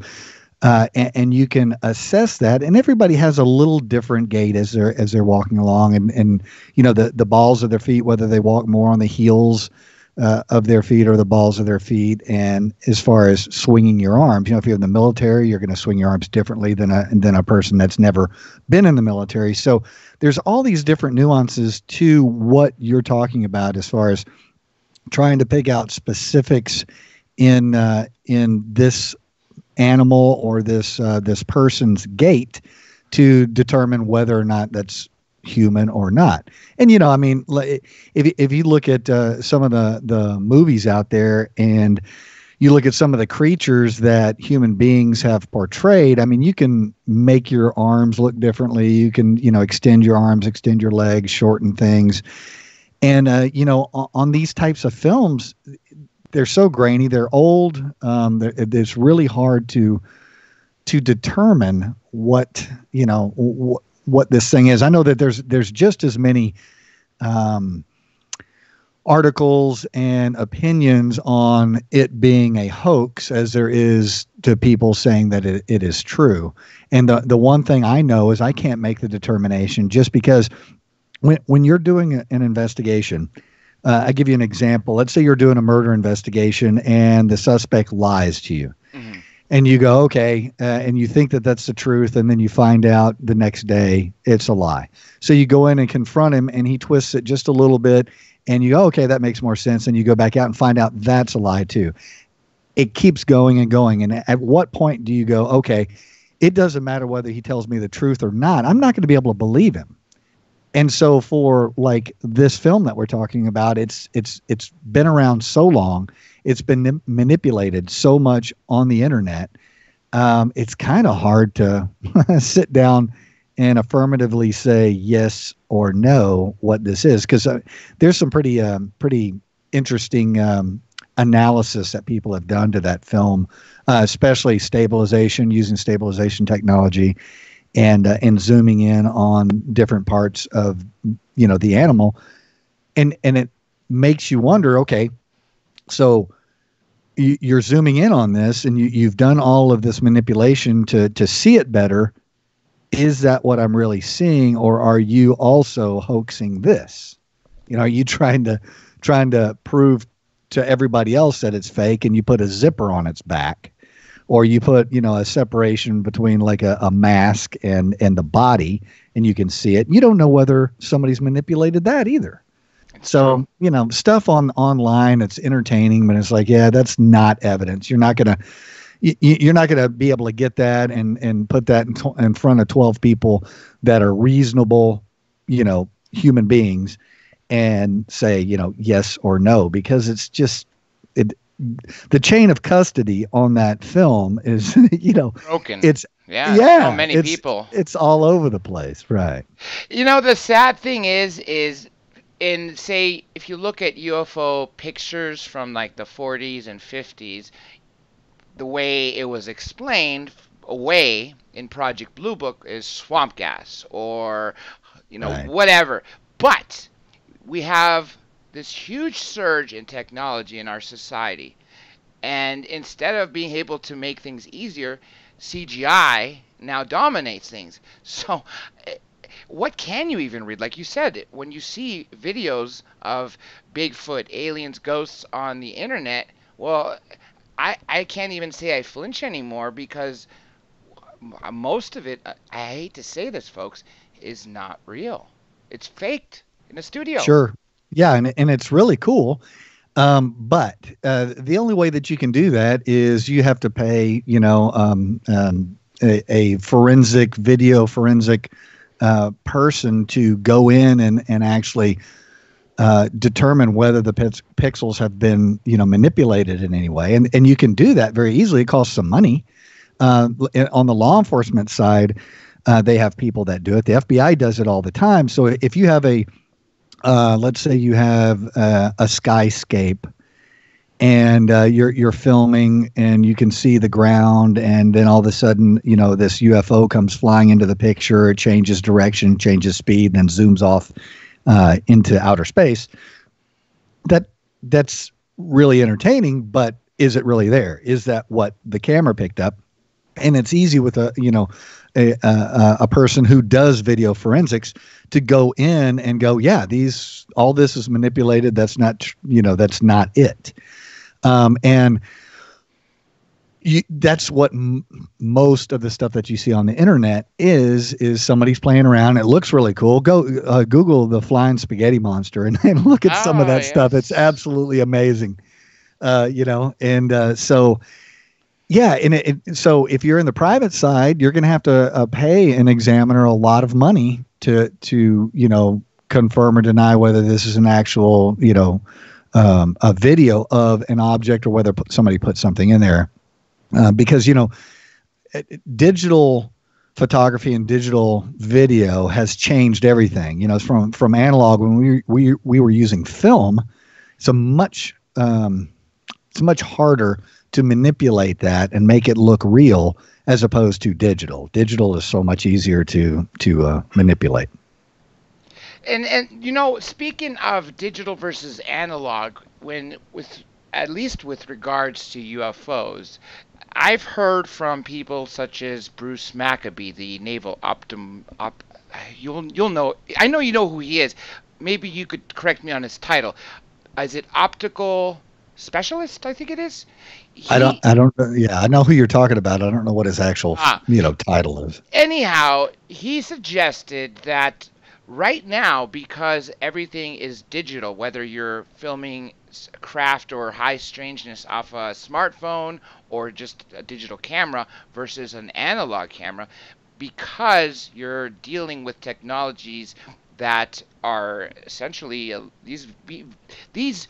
S3: And you can assess that, and everybody has a little different gait as they're walking along, and the balls of their feet, whether they walk more on the heels of their feet or the balls of their feet, and as far as swinging your arms, if you're in the military, you're going to swing your arms differently than a person that's never been in the military. So there's all these different nuances to what you're talking about as far as trying to pick out specifics in this animal or this person's gait to determine whether or not that's human or not. And if you look at some of the movies out there, and you look at some of the creatures that human beings have portrayed, you can make your arms look differently. You can extend your arms, extend your legs, shorten things. And on these types of films, they're so grainy. They're old. It's really hard to determine what this thing is. I know that there's just as many articles and opinions on it being a hoax as there is to people saying that it is true. And the one thing I know is I can't make the determination, just because when you're doing an investigation. I give you an example. Let's say you're doing a murder investigation and the suspect lies to you. Mm-hmm. And you go, okay, and you think that that's the truth, and then you find out the next day it's a lie. So you go in and confront him, and he twists it just a little bit, and you go, okay, that makes more sense, and you go back out and find out that's a lie too. It keeps going and going, and at what point do you go, okay, it doesn't matter whether he tells me the truth or not. I'm not going to be able to believe him. And so for like this film that we're talking about, it's been around so long. It's been manipulated so much on the internet. It's kind of hard to sit down and affirmatively say yes or no what this is, because there's some pretty interesting analysis that people have done to that film, especially using stabilization technology, and zooming in on different parts of the animal, and it makes you wonder. Okay, so you're zooming in on this, and you've done all of this manipulation to see it better. Is that what I'm really seeing, or are you also hoaxing this? Are you trying to prove to everybody else that it's fake, and you put a zipper on its back, or you put a separation between like a mask and the body, and you can see it. You don't know whether somebody's manipulated that either. So, stuff online, it's entertaining, but it's like, yeah, that's not evidence. You're not going to be able to get that and put that in front of 12 people that are reasonable, human beings, and say, yes or no, because it's just the chain of custody on that film is,
S1: broken.
S3: It's
S1: so many people.
S3: It's all over the place, right?
S1: The sad thing is say if you look at UFO pictures from like the 40s and 50s, the way it was explained away in Project Blue Book is swamp gas or
S3: Right.
S1: whatever. But we have this huge surge in technology in our society, and instead of being able to make things easier, CGI now dominates things. So what can you even read? Like you said, when you see videos of Bigfoot, aliens, ghosts on the internet, well, I can't even say I flinch anymore, because most of it, I hate to say this, folks, is not real. It's faked in a studio.
S3: Sure. Yeah, and it's really cool. But the only way that you can do that is you have to pay, a video forensic person to go in and actually determine whether the pixels have been, manipulated in any way. And you can do that very easily. It costs some money. On the law enforcement side, they have people that do it. The FBI does it all the time. So if you have let's say you have a skyscape, and you're filming, and you can see the ground, and then all of a sudden, this UFO comes flying into the picture. It changes direction, changes speed, then zooms off into outer space. That's really entertaining, but is it really there? Is that what the camera picked up? And it's easy with a person who does video forensics to go in and go, yeah, all this is manipulated. That's not it. And that's what most of the stuff that you see on the internet is somebody's playing around. It looks really cool. Go Google the flying spaghetti monster and look at some of that stuff. It's absolutely amazing. So yeah. And so if you're in the private side, you're going to have to pay an examiner a lot of money to confirm or deny whether this is an actual, a video of an object, or whether somebody put something in there. Because, digital photography and digital video has changed everything. From analog, when we were using film, it's much harder to manipulate that and make it look real as opposed to digital. Digital is so much easier to manipulate.
S1: And speaking of digital versus analog, at least with regards to UFOs, I've heard from people such as Bruce Maccabee, the naval you'll know. I know you know who he is. Maybe you could correct me on his title. Is it optical specialist? I think it is.
S3: I don't. Yeah, I know who you're talking about. I don't know what his actual title is.
S1: Anyhow, he suggested that right now, because everything is digital, whether you're filming craft or high strangeness off a smartphone or just a digital camera versus an analog camera, because you're dealing with technologies that are essentially these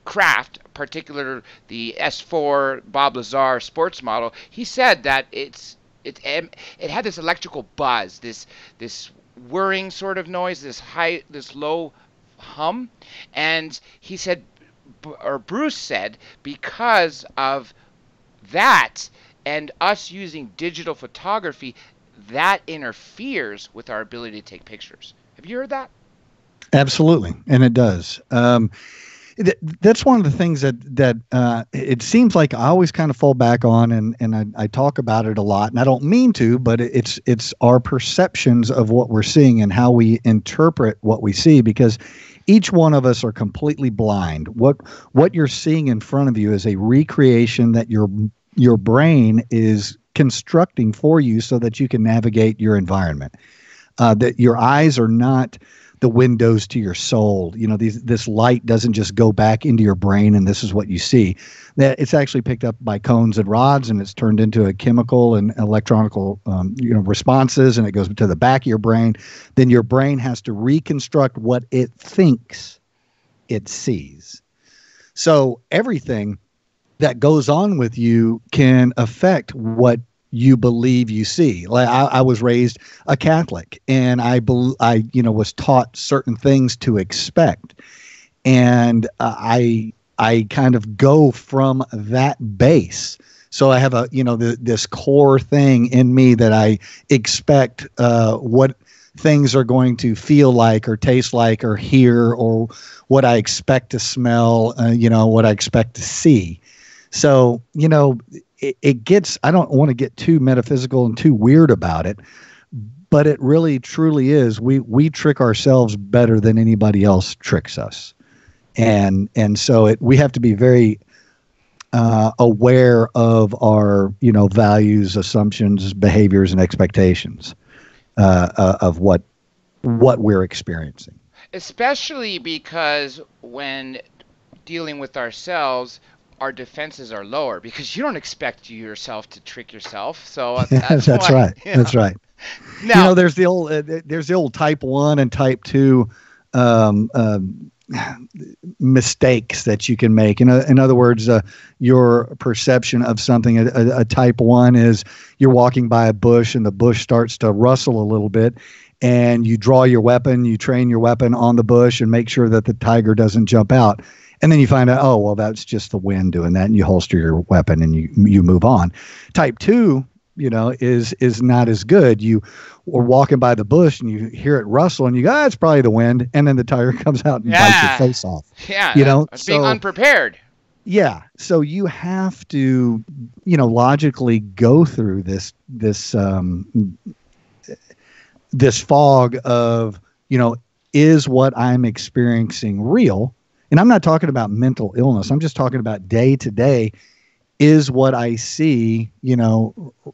S1: craft, particular the S4 Bob Lazar sports model. He said that it had this electrical buzz, this whirring sort of noise, this low hum, and he said, or Bruce said, because of that and us using digital photography, that interferes with our ability to take pictures. Have you heard that?
S3: Absolutely, and it does. That's one of the things that it seems like I always kind of fall back on, and I talk about it a lot, and I don't mean to, but it's our perceptions of what we're seeing and how we interpret what we see, because each one of us are completely blind. What you're seeing in front of you is a recreation that your brain is constructing for you so that you can navigate your environment. That your eyes are not the windows to your soul. This light doesn't just go back into your brain and this is what you see. That it's actually picked up by cones and rods, and it's turned into a chemical and electronical responses, and it goes to the back of your brain. Then your brain has to reconstruct what it thinks it sees. So everything that goes on with you can affect what you believe you see. Like I was raised a Catholic, and I was taught certain things to expect, and I kind of go from that base. So I have this core thing in me that I expect what things are going to feel like or taste like or hear, or what I expect to smell, what I expect to see. So, it gets, I don't want to get too metaphysical and too weird about it, but it really truly is. We trick ourselves better than anybody else tricks us. And so we have to be very aware of our, values, assumptions, behaviors, and expectations of what we're experiencing.
S1: Especially because when dealing with ourselves, our defenses are lower, because you don't expect yourself to trick yourself. So that's
S3: that's
S1: why,
S3: right. That's right.
S1: Now,
S3: there's the old type 1 and type 2 mistakes that you can make. In other words, your perception of something, a type 1 is you're walking by a bush and the bush starts to rustle a little bit, and you draw your weapon, you train your weapon on the bush and make sure that the tiger doesn't jump out. And then you find out, oh, well, that's just the wind doing that, and you holster your weapon and you move on. Type 2, is not as good. You are walking by the bush and you hear it rustle and you go, it's probably the wind, and then the tiger comes out and bites your face off.
S1: Yeah, being unprepared.
S3: Yeah, so you have to, logically go through this fog of, is what I'm experiencing real? And I'm not talking about mental illness. I'm just talking about day to day. Is what I see,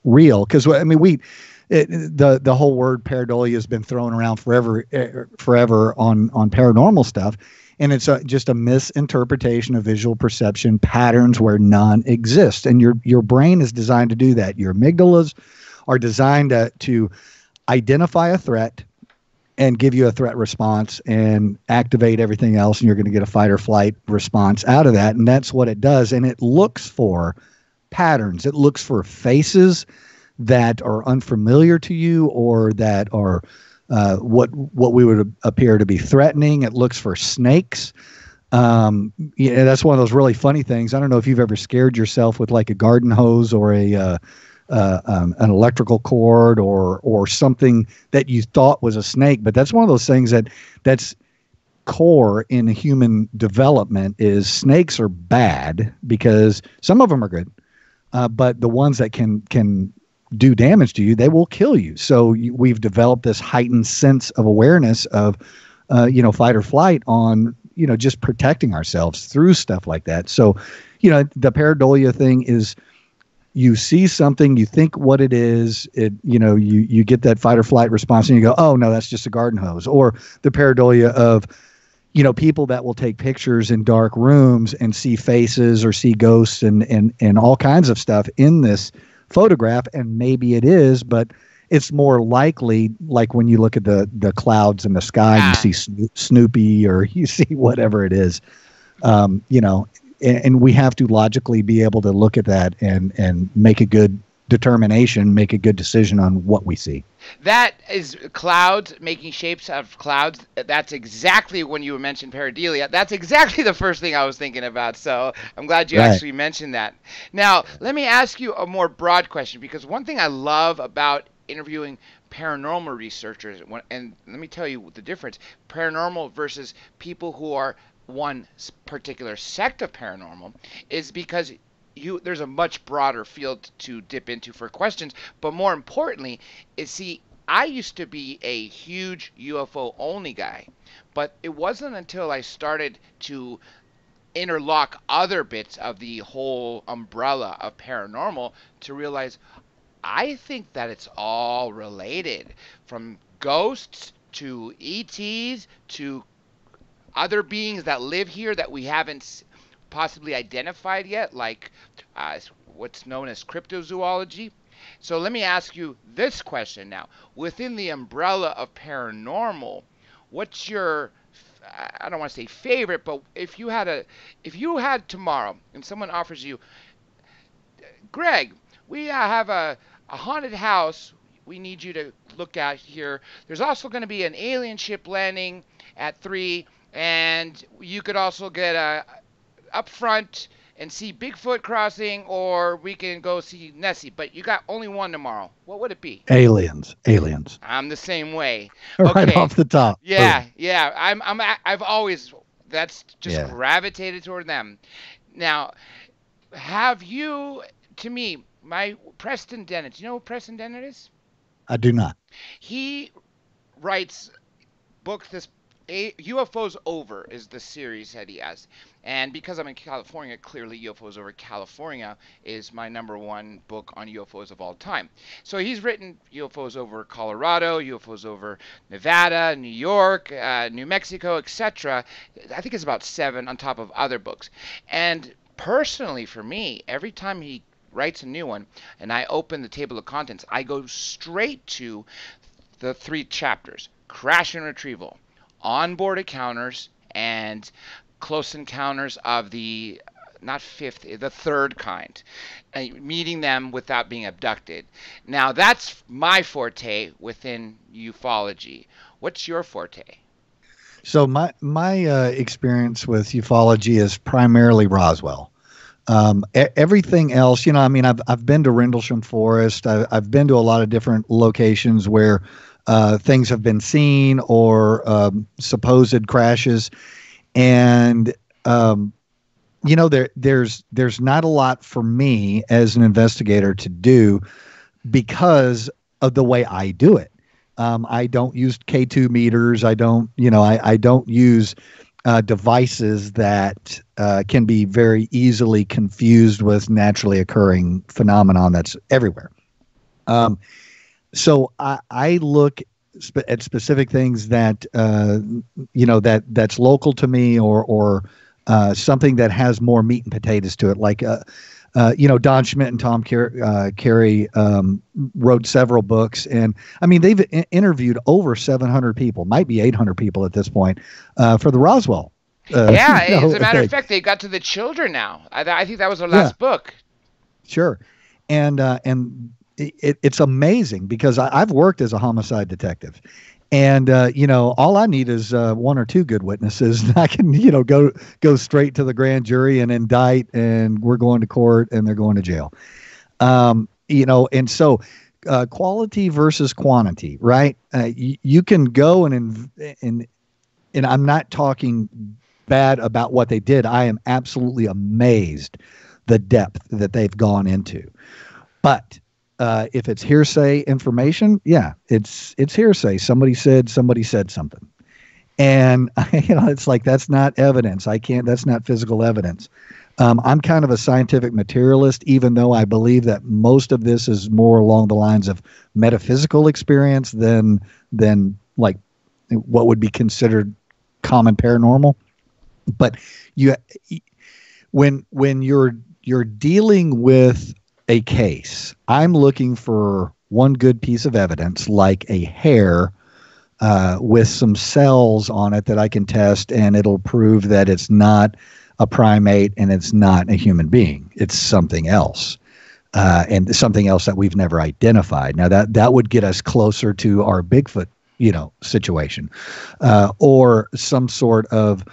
S3: real? Because the whole word pareidolia has been thrown around forever on paranormal stuff, and it's just a misinterpretation of visual perception patterns where none exist. And your brain is designed to do that. Your amygdalas are designed to identify a threat and give you a threat response and activate everything else, and you're going to get a fight or flight response out of that. And that's what it does. And it looks for patterns. It looks for faces that are unfamiliar to you, or that are what we would appear to be threatening. It looks for snakes. That's one of those really funny things. I don't know if you've ever scared yourself with like a garden hose or an electrical cord or something that you thought was a snake. But that's one of those things that's core in human development. Is snakes are bad because some of them are good, but the ones that can do damage to you, they will kill you. So we've developed this heightened sense of awareness of fight or flight on just protecting ourselves through stuff like that. So the pareidolia thing is, you see something, you think what it is, you get that fight or flight response, and you go, oh no, that's just a garden hose. Or the pareidolia of, people that will take pictures in dark rooms and see faces or see ghosts and all kinds of stuff in this photograph. And maybe it is, but it's more likely, like when you look at the clouds in the sky, you see Snoopy or you see whatever it is, and we have to logically be able to look at that and make a good determination, make a good decision on what we see.
S1: That is clouds, making shapes out of clouds. That's exactly when you mentioned pareidolia. That's exactly the first thing I was thinking about. So I'm glad you actually mentioned that. Now, let me ask you a more broad question, because one thing I love about interviewing paranormal researchers, and let me tell you the difference, paranormal versus people who are one particular sect of paranormal, is because there's a much broader field to dip into for questions, but more importantly I used to be a huge UFO only guy, but it wasn't until I started to interlock other bits of the whole umbrella of paranormal to realize I think that it's all related, from ghosts to ETs to other beings that live here that we haven't possibly identified yet, like what's known as cryptozoology. So let me ask you this question now. Within the umbrella of paranormal, what's your, I don't want to say favorite, but if you had tomorrow and someone offers you, Greg, we have a haunted house we need you to look at here. There's also going to be an alien ship landing at 3, and you could also get up front and see Bigfoot crossing, or we can go see Nessie. But you got only one tomorrow. What would it be?
S3: Aliens.
S1: I'm the same way.
S3: Right off the top.
S1: Yeah, yeah. I've always, that's just gravitated toward them. Now, have you, to me, my Preston Dennett. Do you know who Preston Dennett is?
S3: I do not.
S1: He writes books. UFOs Over is the series that he has. And because I'm in California, clearly UFOs Over California is my #1 book on UFOs of all time. So he's written UFOs Over Colorado, UFOs Over Nevada, New York, New Mexico, etc. I think it's about 7 on top of other books. And personally for me, every time he writes a new one and I open the table of contents, I go straight to the 3 chapters: crash and retrieval, onboard encounters, and close encounters of the the third kind, meeting them without being abducted. Now that's my forte within ufology. What's your forte?
S3: So my experience with ufology is primarily Roswell. Everything else, I've been to Rendlesham Forest. I've been to a lot of different locations where things have been seen or supposed crashes, and there's not a lot for me as an investigator to do because of the way I do it. I don't use K2 meters. I don't use devices that can be very easily confused with naturally occurring phenomenon that's everywhere. So I look at specific things that that's local to me, or something that has more meat and potatoes to it. Like Don Schmidt and Tom Carey wrote several books, and they've interviewed over 700 people, might be 800 people at this point, for the Roswell.
S1: As a matter of fact, they got to the children now. I think that was their last book.
S3: Sure, and it's amazing because I've worked as a homicide detective, and all I need is 1 or 2 good witnesses, and I can go straight to the grand jury and indict, and we're going to court, and they're going to jail. And so quality versus quantity, right? You can go and I'm not talking bad about what they did. I am absolutely amazed the depth that they've gone into, but if it's hearsay information, it's hearsay. Somebody said something. And, it's like, that's not evidence. That's not physical evidence. I'm kind of a scientific materialist, even though I believe that most of this is more along the lines of metaphysical experience than like what would be considered common paranormal. But when you're dealing with a case, I'm looking for one good piece of evidence, like a hair with some cells on it that I can test, and it'll prove that it's not a primate and it's not a human being. It's something else, and something else that we've never identified. Now that would get us closer to our Bigfoot, situation, or some sort of.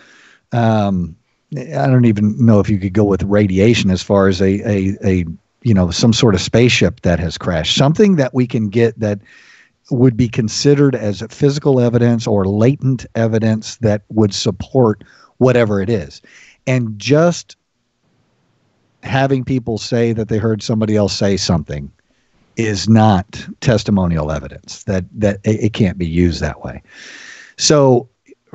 S3: I don't even know if you could go with radiation as far as a some sort of spaceship that has crashed, something that we can get that would be considered as physical evidence or latent evidence that would support whatever it is. And just having people say that they heard somebody else say something is not testimonial evidence, that it can't be used that way. So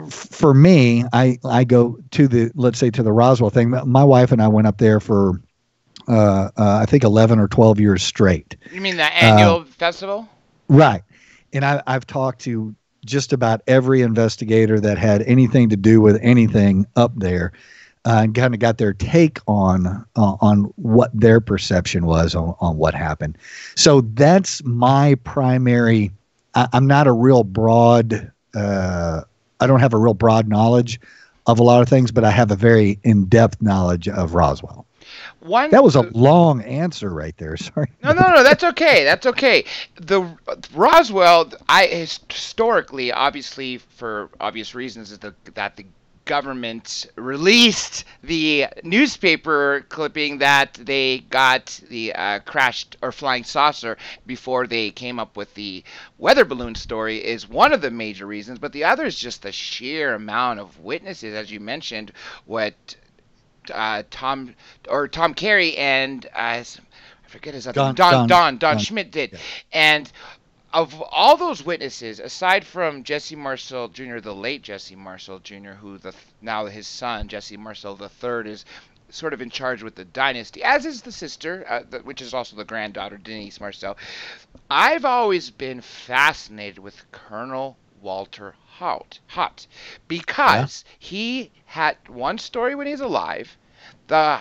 S3: for me, I go to let's say to the Roswell thing. My wife and I went up there for I think 11 or 12 years straight.
S1: You mean the annual festival?
S3: Right. And I've talked to just about every investigator that had anything to do with anything up there, and kind of got their take on what their perception was on what happened. So that's my primary. I'm not a real broad. I don't have a real broad knowledge of a lot of things, but I have a very in-depth knowledge of Roswell. That was a long answer right there. Sorry.
S1: No, that's okay. That's okay. The Roswell, historically, obviously for obvious reasons, is that the government released the newspaper clipping that they got the crashed or flying saucer before they came up with the weather balloon story is one of the major reasons, but the other is just the sheer amount of witnesses, as you mentioned, what Tom Carey and I forget his other Don Schmidt did. Yeah. And of all those witnesses, aside from Jesse Marcel Jr., the late Jesse Marcel Jr., who now his son, Jesse Marcel III, is sort of in charge with the dynasty, as is the sister, which is also the granddaughter, Denise Marcel. I've always been fascinated with Colonel Walter Haut, because he had one story when he was alive, the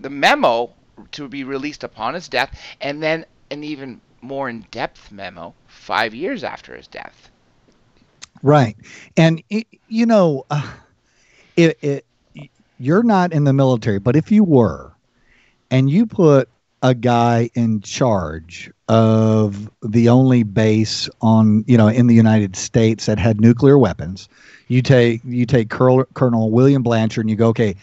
S1: memo to be released upon his death, and then an even more in-depth memo 5 years after his death.
S3: Right. And you're not in the military, but if you were, and you put a guy in charge of the only base in the United States that had nuclear weapons, you take Colonel William Blanchard and you go, okay,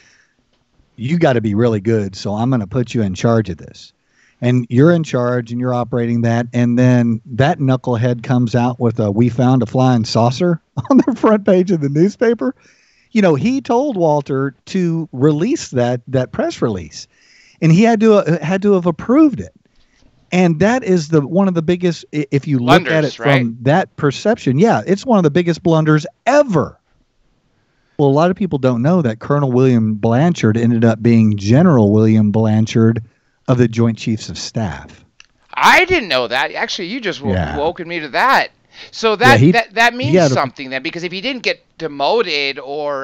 S3: you got to be really good, so I'm going to put you in charge of this. And you're in charge and you're operating that. And then that knucklehead comes out with we found a flying saucer on the front page of the newspaper. He told Walter to release that press release, and he had to have approved it. And that is one of the biggest, if you look at it from that perception, it's one of the biggest blunders ever. Well, a lot of people don't know that Colonel William Blanchard ended up being General William Blanchard of the Joint Chiefs of Staff.
S1: I didn't know that. Actually, you just woken me to that. So that means something then, because if he didn't get demoted or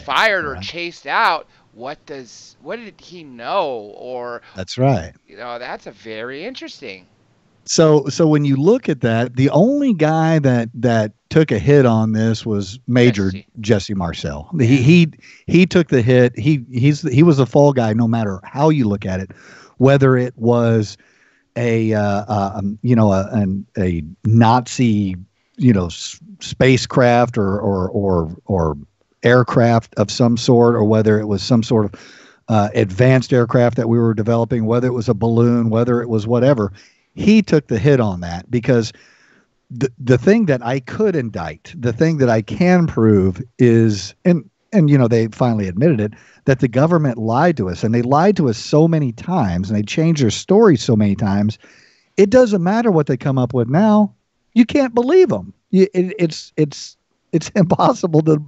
S1: fired or chased out, what did he know? Or
S3: that's right.
S1: That's a very interesting.
S3: So when you look at that, the only guy that took a hit on this was Major Jesse Marcel. He took the hit. He was the fall guy, no matter how you look at it, whether it was a Nazi spacecraft or aircraft of some sort, or whether it was some sort of advanced aircraft that we were developing, whether it was a balloon, whether it was whatever. He took the hit on that, because the thing that I could indict, the thing that I can prove is, and they finally admitted it, that the government lied to us, and they lied to us so many times, and they changed their story so many times. It doesn't matter what they come up with now. You can't believe them. It's impossible to,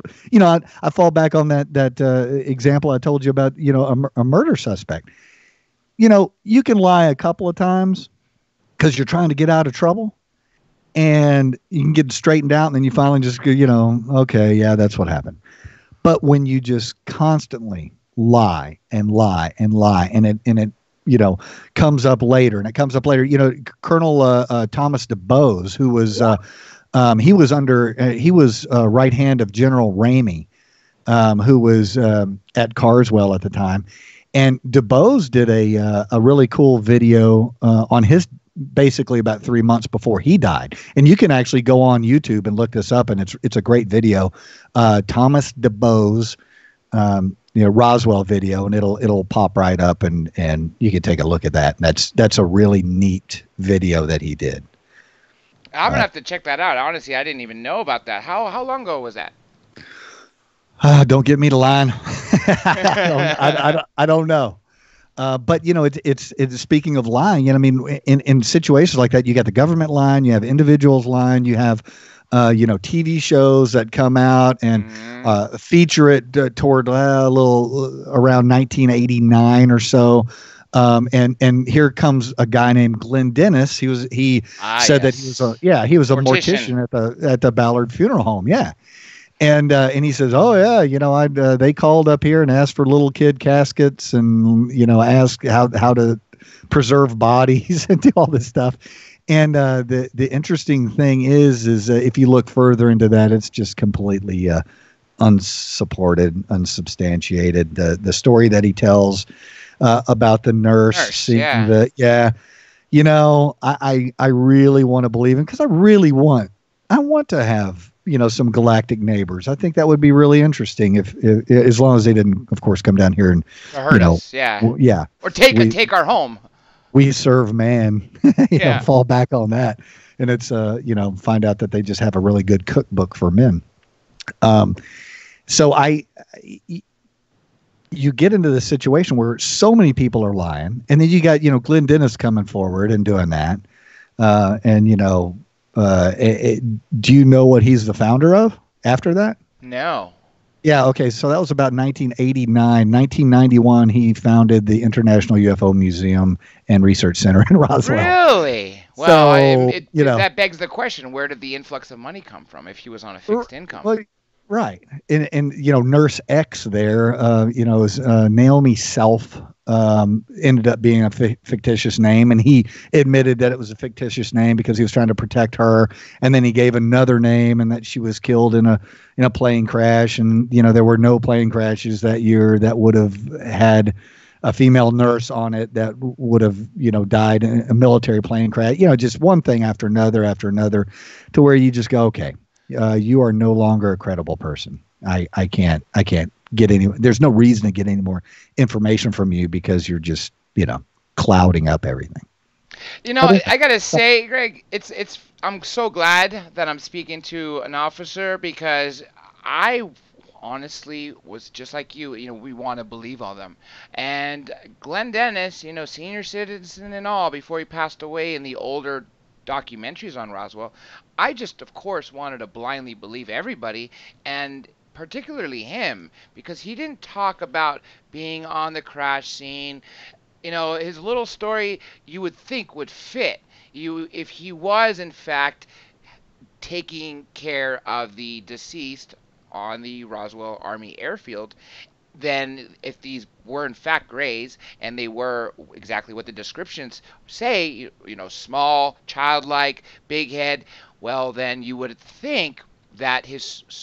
S3: I fall back on that example I told you about, a murder suspect. You can lie a couple of times because you're trying to get out of trouble. and you can get it straightened out, and then you finally just go, okay, yeah, that's what happened. But when you just constantly lie and lie and lie, and it comes up later, and it comes up later. Colonel Thomas DuBose, who was he was right hand of General Ramey, who was at Carswell at the time, and DuBose did a really cool video on his, basically about 3 months before he died. And you can actually go on YouTube and look this up, and it's a great video. Thomas DuBose, Roswell video, and it'll pop right up, and you can take a look at that. And that's a really neat video that he did.
S1: I'm gonna have to check that out. Honestly, I didn't even know about that. How long ago was that?
S3: Don't get me to line. I don't know. But it's speaking of lying, in situations like that, you got the government lying, you have individuals lying, you have, TV shows that come out and feature it toward a little around 1989 or so. And here comes a guy named Glenn Dennis. He said that he was a mortician at the Ballard Funeral Home. Yeah. And he says, oh yeah, they called up here and asked for little kid caskets and asked how to preserve bodies and do all this stuff. And the interesting thing is if you look further into that, it's just completely unsupported, unsubstantiated. The story that he tells about the nurse seeing I really want to believe him, because I want to have some galactic neighbors. I think that would be really interesting if as long as they didn't, of course, come down here and
S1: hurt us. Or take our home.
S3: We serve man. Fall back on that, and it's find out that they just have a really good cookbook for men. So you get into this situation where so many people are lying, and then you got Glenn Dennis coming forward and doing that, do you know what he's the founder of after that?
S1: No.
S3: Yeah. Okay. So that was about 1989. 1991, he founded the International UFO Museum and Research Center in Roswell.
S1: Really? Well, that begs the question: where did the influx of money come from if he was on a fixed income?
S3: Well, right. And Nurse X there, is Naomi Self. Ended up being a fictitious name, and he admitted that it was a fictitious name because he was trying to protect her. And then he gave another name, and that she was killed in a plane crash. And there were no plane crashes that year that would have had a female nurse on it that would have died in a military plane crash. Just one thing after another, to where you just go, okay, you are no longer a credible person. I can't get there's no reason to get any more information from you, because you're just clouding up everything.
S1: I gotta say, Greg, I'm so glad that I'm speaking to an officer, because I honestly was just like you. We want to believe all them. And Glenn Dennis, senior citizen and all, before he passed away in the older documentaries on Roswell, I just, of course, wanted to blindly believe everybody, and particularly him, because he didn't talk about being on the crash scene. His little story you would think would fit if he was in fact taking care of the deceased on the Roswell Army Airfield. Then if these were in fact grays, and they were exactly what the descriptions say, small, childlike, big head, well, then you would think that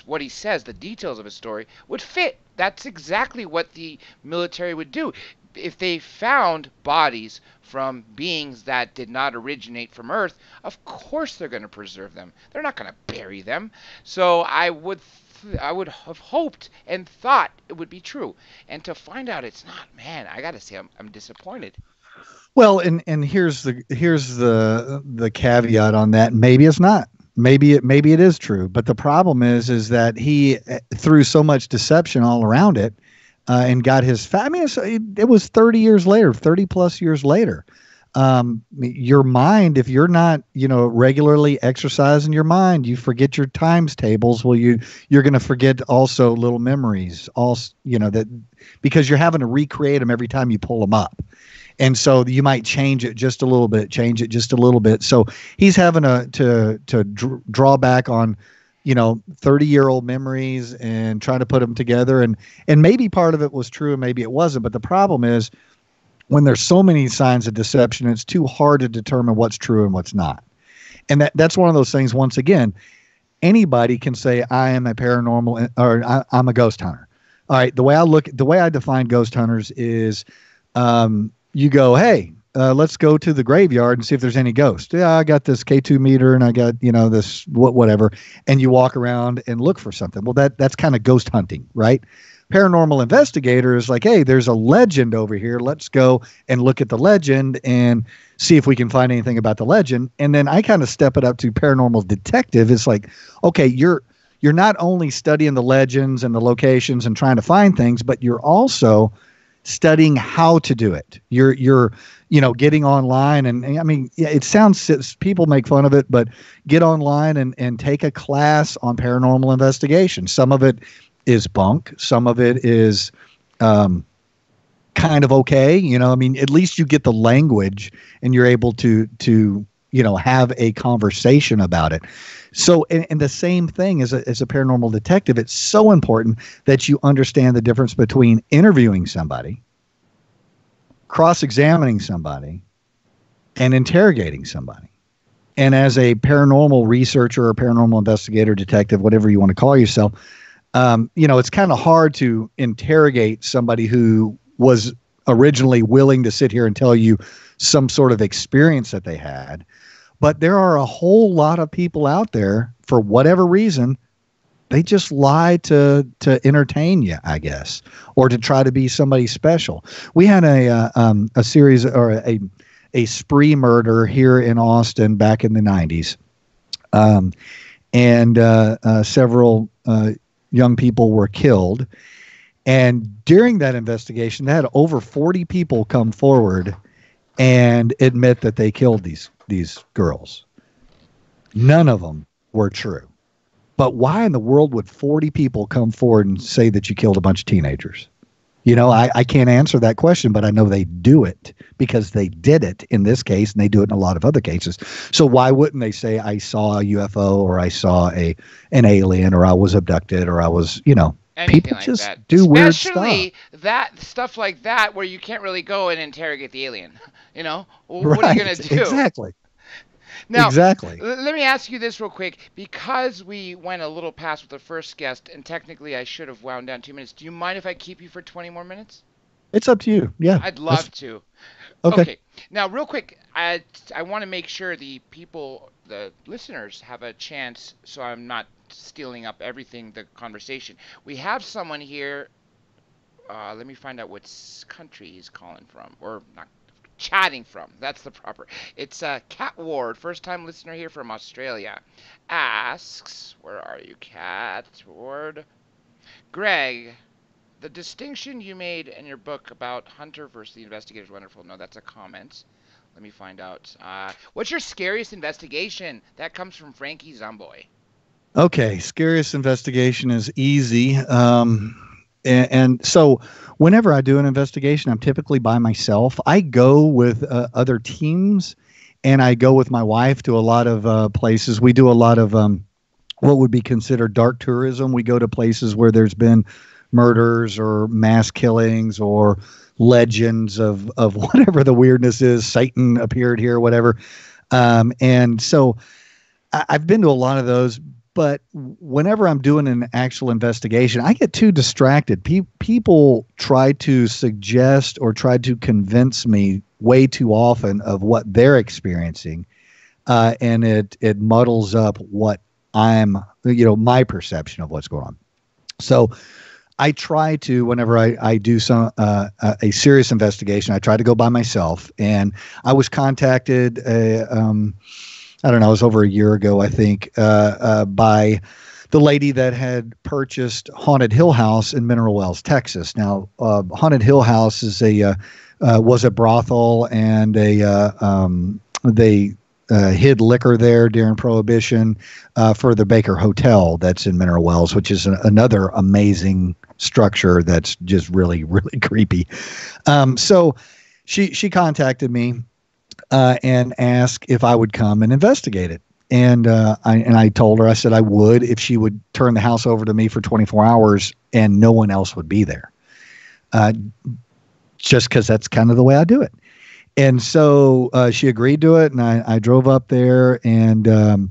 S1: what he says, the details of his story, would fit. That's exactly what the military would do. If they found bodies from beings that did not originate from Earth, of course they're going to preserve them. They're not going to bury them. So I would have hoped and thought it would be true. And to find out it's not, man, I got to say I'm disappointed.
S3: Well, and here's the caveat on that. Maybe it's not. Maybe it is true, but the problem is that he threw so much deception all around it, and got his. It was 30 plus years later. Your mind, if you're not, regularly exercising your mind, you forget your times tables. Well, you're going to forget also little memories. Also, that because you're having to recreate them every time you pull them up. And so you might change it just a little bit. So he's having to draw back on, 30-year-old memories and try to put them together. And maybe part of it was true and maybe it wasn't. But the problem is when there's so many signs of deception, it's too hard to determine what's true and what's not. And that's one of those things, once again, anybody can say, I am a paranormal or I'm a ghost hunter. All right. The way I define ghost hunters is, you go, hey, let's go to the graveyard and see if there's any ghosts. Yeah, I got this K2 meter and I got, this whatever. And you walk around and look for something. Well, that's kind of ghost hunting, right? Paranormal investigator is like, hey, there's a legend over here. Let's go and look at the legend and see if we can find anything about the legend. And then I kind of step it up to paranormal detective. It's like, okay, you're not only studying the legends and the locations and trying to find things, but you're also studying how to do it. You're getting online and I mean, it sounds, people make fun of it, but get online and take a class on paranormal investigation. Some of it is bunk. Some of it is kind of okay. I mean, at least you get the language and you're able to have a conversation about it. So, and the same thing as a paranormal detective, it's so important that you understand the difference between interviewing somebody, cross-examining somebody, and interrogating somebody. And as a paranormal researcher or paranormal investigator, detective, whatever you want to call yourself, it's kind of hard to interrogate somebody who was originally willing to sit here and tell you some sort of experience that they had. But there are a whole lot of people out there, for whatever reason, they just lie to entertain you, I guess, or to try to be somebody special. We had a series or a spree murder here in Austin back in the 90s. And several young people were killed. And during that investigation, they had over 40 people come forward and admit that they killed these girls. None of them were true. But why in the world would 40 people come forward and say that you killed a bunch of teenagers? I can't answer that question, but I know they do it because they did it in this case, and they do it in a lot of other cases. So why wouldn't they say, I saw a UFO, or I saw an alien, or I was abducted, or I was,
S1: Anything
S3: people
S1: like
S3: just
S1: that.
S3: do weird
S1: Especially
S3: stuff.
S1: that stuff like that where you can't really go and interrogate the alien. Well,
S3: Right,
S1: what are you going to do?
S3: Exactly.
S1: Now,
S3: Exactly.
S1: let me ask you this real quick. Because we went a little past with the first guest, and technically I should have wound down 2 minutes, do you mind if I keep you for 20 more minutes?
S3: It's up to you. Yeah.
S1: I'd love to.
S3: Okay.
S1: Now, real quick, I want to make sure the listeners have a chance, so I'm not stealing up everything, the conversation. We have someone here. Let me find out what country he's calling from, or not chatting from. That's the proper. It's Cat Ward, first-time listener here from Australia. Asks, where are you, Cat Ward? Greg, the distinction you made in your book about Hunter versus the investigator is wonderful. No, that's a comment. Let me find out. What's your scariest investigation? That comes from Frankie Zomboy.
S3: Okay, scariest investigation is easy. And so whenever I do an investigation, I'm typically by myself. I go with other teams, and I go with my wife to a lot of places. We do a lot of what would be considered dark tourism. We go to places where there's been murders or mass killings or legends of whatever the weirdness is. Satan appeared here, whatever. And so I've been to a lot of those. But whenever I'm doing an actual investigation, I get too distracted. People try to suggest or try to convince me way too often of what they're experiencing, and it muddles up what I'm, my perception of what's going on. So I try to, whenever I do a serious investigation, I try to go by myself. And I was contacted, I don't know, it was over a year ago, I think, by the lady that had purchased Haunted Hill House in Mineral Wells, Texas. Now, Haunted Hill House is was a brothel, and they hid liquor there during Prohibition for the Baker Hotel that's in Mineral Wells, which is another amazing structure that's just really, really creepy. So she contacted me and asked if I would come and investigate it. And I told her, I said I would if she would turn the house over to me for 24 hours and no one else would be there. Just because that's kind of the way I do it. And so she agreed to it, and I drove up there, and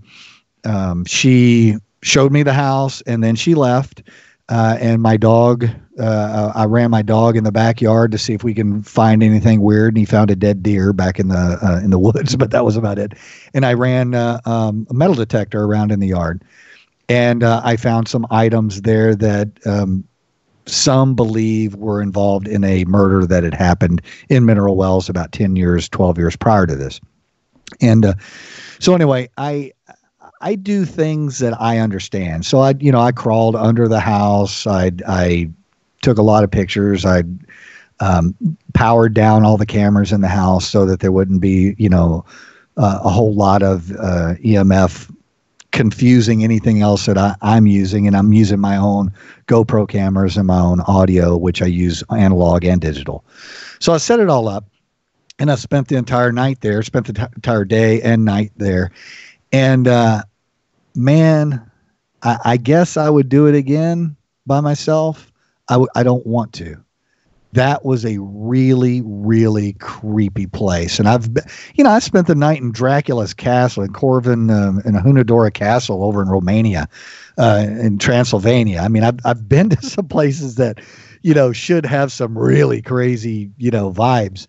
S3: she showed me the house, and then she left. And my dog, I ran my dog in the backyard to see if we can find anything weird, and he found a dead deer back in the woods, but that was about it. And I ran a metal detector around in the yard, and I found some items there that some believe were involved in a murder that had happened in Mineral Wells about 10 years, 12 years prior to this. And so anyway, I do things that I understand. So I crawled under the house. I took a lot of pictures. I powered down all the cameras in the house so that there wouldn't be, a whole lot of EMF confusing anything else that I'm using. And I'm using my own GoPro cameras and my own audio, which I use analog and digital. So I set it all up, and I spent the entire night there, spent the entire day and night there. And man, I guess I would do it again by myself. I don't want to. That was a really, really creepy place. And I spent the night in Dracula's castle in Corvin, in a Hunadora castle over in Romania, in Transylvania. I mean, I've been to some places that, should have some really crazy, vibes.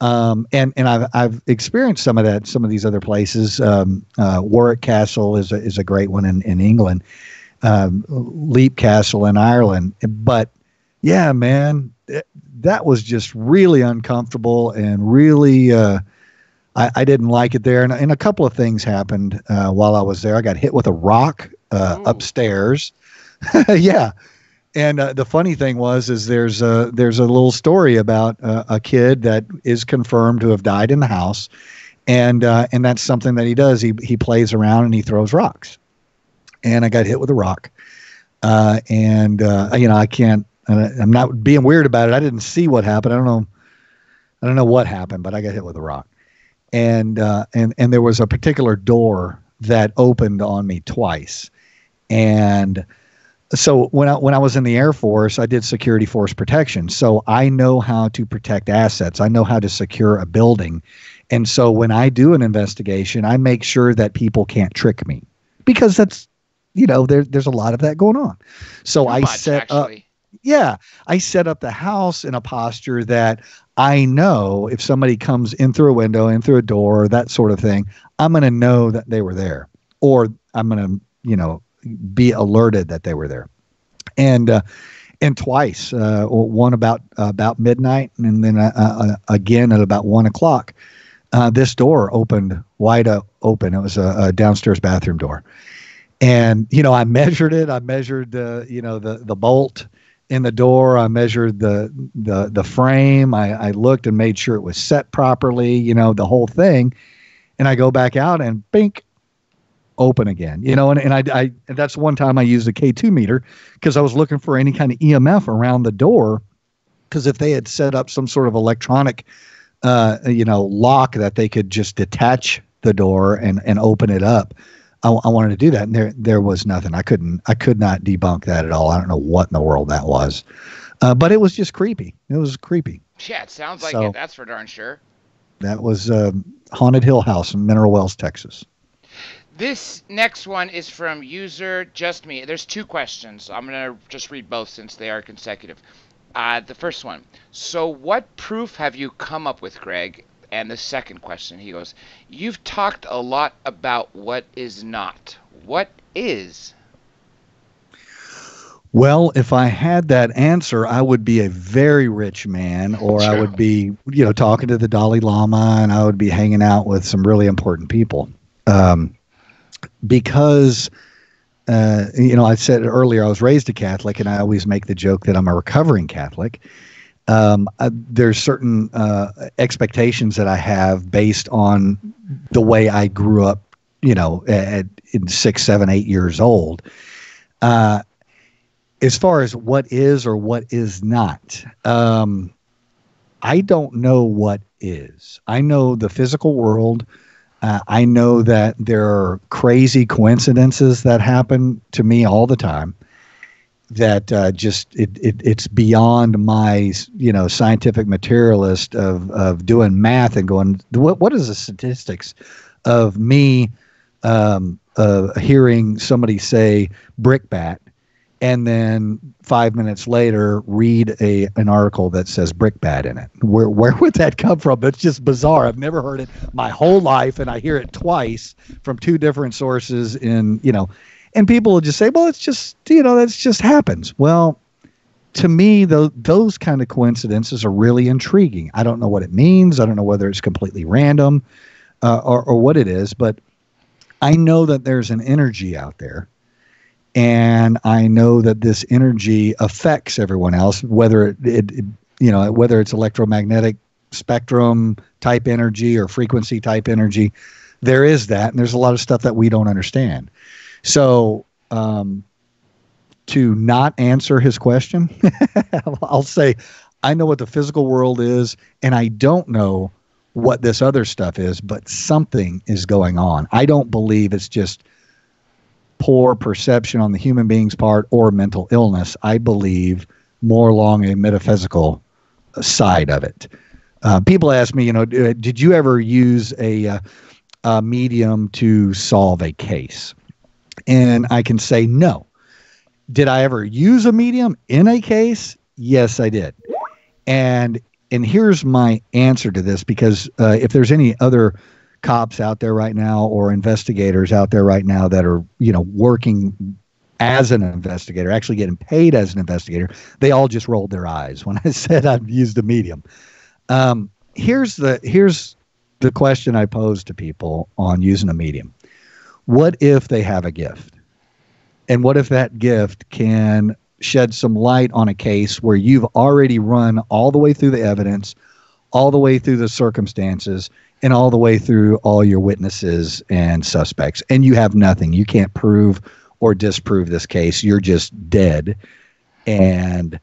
S3: And I've experienced some of these other places. Warwick Castle is a great one in England. Leap Castle in Ireland. But yeah, man, that was just really uncomfortable and really, I didn't like it there. And a couple of things happened while I was there. I got hit with a rock upstairs. Yeah. And the funny thing is there's a little story about a kid that is confirmed to have died in the house, and that's something that he does. He plays around and he throws rocks, and I got hit with a rock, I can't. I'm not being weird about it. I didn't see what happened. I don't know what happened, but I got hit with a rock, and there was a particular door that opened on me twice, and. So when I was in the Air Force, I did security force protection. So I know how to protect assets. I know how to secure a building. And so when I do an investigation, I make sure that people can't trick me, because that's, there's a lot of that going on. So I set up the house in a posture that I know if somebody comes in through a window, in through a door, that sort of thing, I'm going to know that they were there, or I'm going to, be alerted that they were there. And twice, one about midnight, and then again at about 1:00, this door opened wide open. It was a downstairs bathroom door. And, I measured it. I measured the bolt in the door. I measured the frame. I looked and made sure it was set properly, the whole thing. And I go back out and bink, open again, and I that's one time I used a K2 meter because I was looking for any kind of EMF around the door, because if they had set up some sort of electronic lock that they could just detach the door and open it up, I wanted to do that, and there was nothing. I could not debunk that at all. I don't know what in the world that was, but it was just creepy. It was creepy.
S1: Yeah, it sounds like it. That's for darn sure.
S3: That was Haunted Hill House in Mineral Wells, Texas.
S1: This next one is from user Just Me. There's two questions. I'm going to just read both since they are consecutive. The first one. So what proof have you come up with, Greg? And the second question, he goes, you've talked a lot about what is not. What is?
S3: Well, if I had that answer, I would be a very rich man, or sure. I would be, talking to the Dalai Lama, and I would be hanging out with some really important people. Because, I said earlier, I was raised a Catholic, and I always make the joke that I'm a recovering Catholic. There's certain expectations that I have based on the way I grew up, in 6, 7, 8 years old. As far as what is or what is not, I don't know what is. I know the physical world. I know that there are crazy coincidences that happen to me all the time. That it's beyond my scientific materialist of doing math and going, what is the statistics of me hearing somebody say brickbat and then 5 minutes later read an article that says brickbat in it. Where would that come from? It's just bizarre. I've never heard it my whole life, and I hear it twice from two different sources and people will just say, well, it's just, that just happens. Well, to me, those kind of coincidences are really intriguing. I don't know what it means. I don't know whether it's completely random or what it is, but I know that there's an energy out there. And I know that this energy affects everyone else, whether whether it's electromagnetic spectrum type energy or frequency type energy. There is that, and there's a lot of stuff that we don't understand. So, to not answer his question, I'll say, I know what the physical world is, and I don't know what this other stuff is, but something is going on. I don't believe it's just poor perception on the human being's part or mental illness. I believe more along a metaphysical side of it. People ask me, did you ever use a medium to solve a case? And I can say no. Did I ever use a medium in a case? Yes, I did. And here's my answer to this, because if there's any other cops out there right now or investigators out there right now that are, working as an investigator, actually getting paid as an investigator, they all just rolled their eyes when I said I've used a medium. Here's the question I pose to people on using a medium. What if they have a gift? And what if that gift can shed some light on a case where you've already run all the way through the evidence, all the way through the circumstances, and all the way through all your witnesses and suspects, and you have nothing. You can't prove or disprove this case. You're just dead. And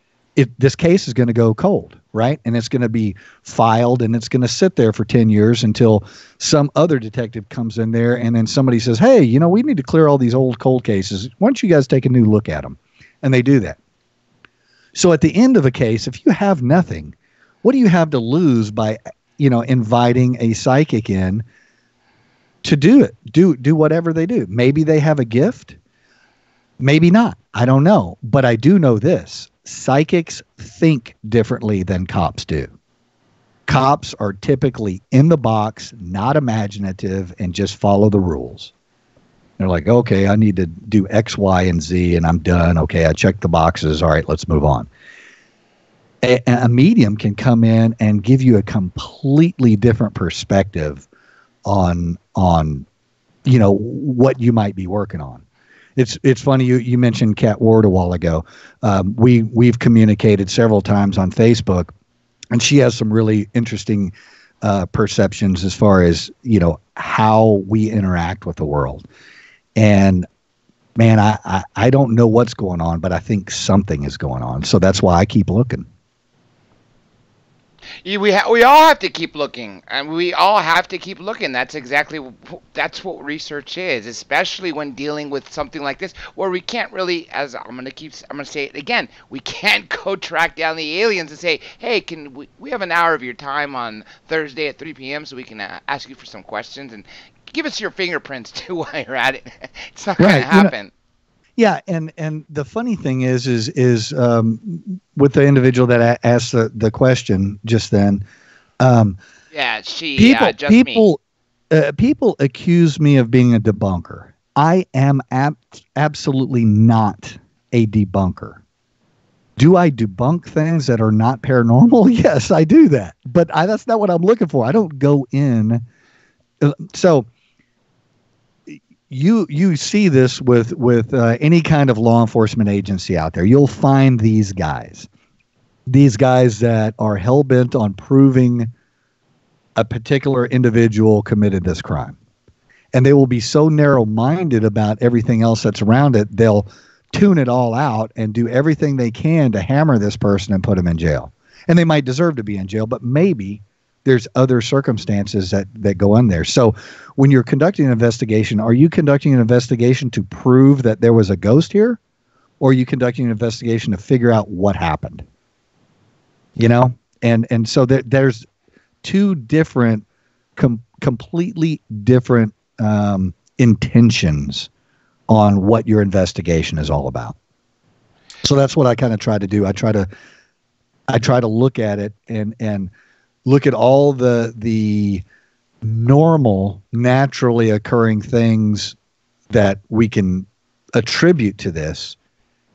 S3: this case is going to go cold, right? And it's going to be filed, and it's going to sit there for 10 years until some other detective comes in there, and then somebody says, hey, we need to clear all these old cold cases. Why don't you guys take a new look at them? And they do that. So at the end of a case, if you have nothing, what do you have to lose by, inviting a psychic in to do it? Do whatever they do. Maybe they have a gift. Maybe not. I don't know. But I do know this. Psychics think differently than cops do. Cops are typically in the box, not imaginative, and just follow the rules. They're like, okay, I need to do X, Y, and Z, and I'm done. Okay, I checked the boxes. All right, let's move on. A medium can come in and give you a completely different perspective on what you might be working on. It's funny you mentioned Kat Ward a while ago. We've communicated several times on Facebook, and she has some really interesting perceptions as far as how we interact with the world. And man, I don't know what's going on, but I think something is going on. So that's why I keep looking.
S1: We all have to keep looking, and we all have to keep looking. That's what research is, especially when dealing with something like this, where we can't really, as I'm gonna say it again, we can't go track down the aliens and say, hey, can we have an hour of your time on Thursday at 3 p.m. so we can ask you for some questions and give us your fingerprints too while you're at it. It's not going to happen.
S3: Yeah, and the funny thing is with the individual that asked the question just then. People accuse me of being a debunker. I am absolutely not a debunker. Do I debunk things that are not paranormal? Yes, I do that. But that's not what I'm looking for. I don't go in. So you see this with any kind of law enforcement agency out there. You'll find these guys that are hell-bent on proving a particular individual committed this crime. And they will be so narrow-minded about everything else that's around it, they'll tune it all out and do everything they can to hammer this person and put him in jail. and they might deserve to be in jail, but maybe there's other circumstances that go in there. So when you're conducting an investigation, are you conducting an investigation to prove that there was a ghost here, or are you conducting an investigation to figure out what happened? You know, and so there's two different, completely different intentions on what your investigation is all about. So that's what I kind of try to do. I try to look at it and look at all the normal, naturally occurring things that we can attribute to this.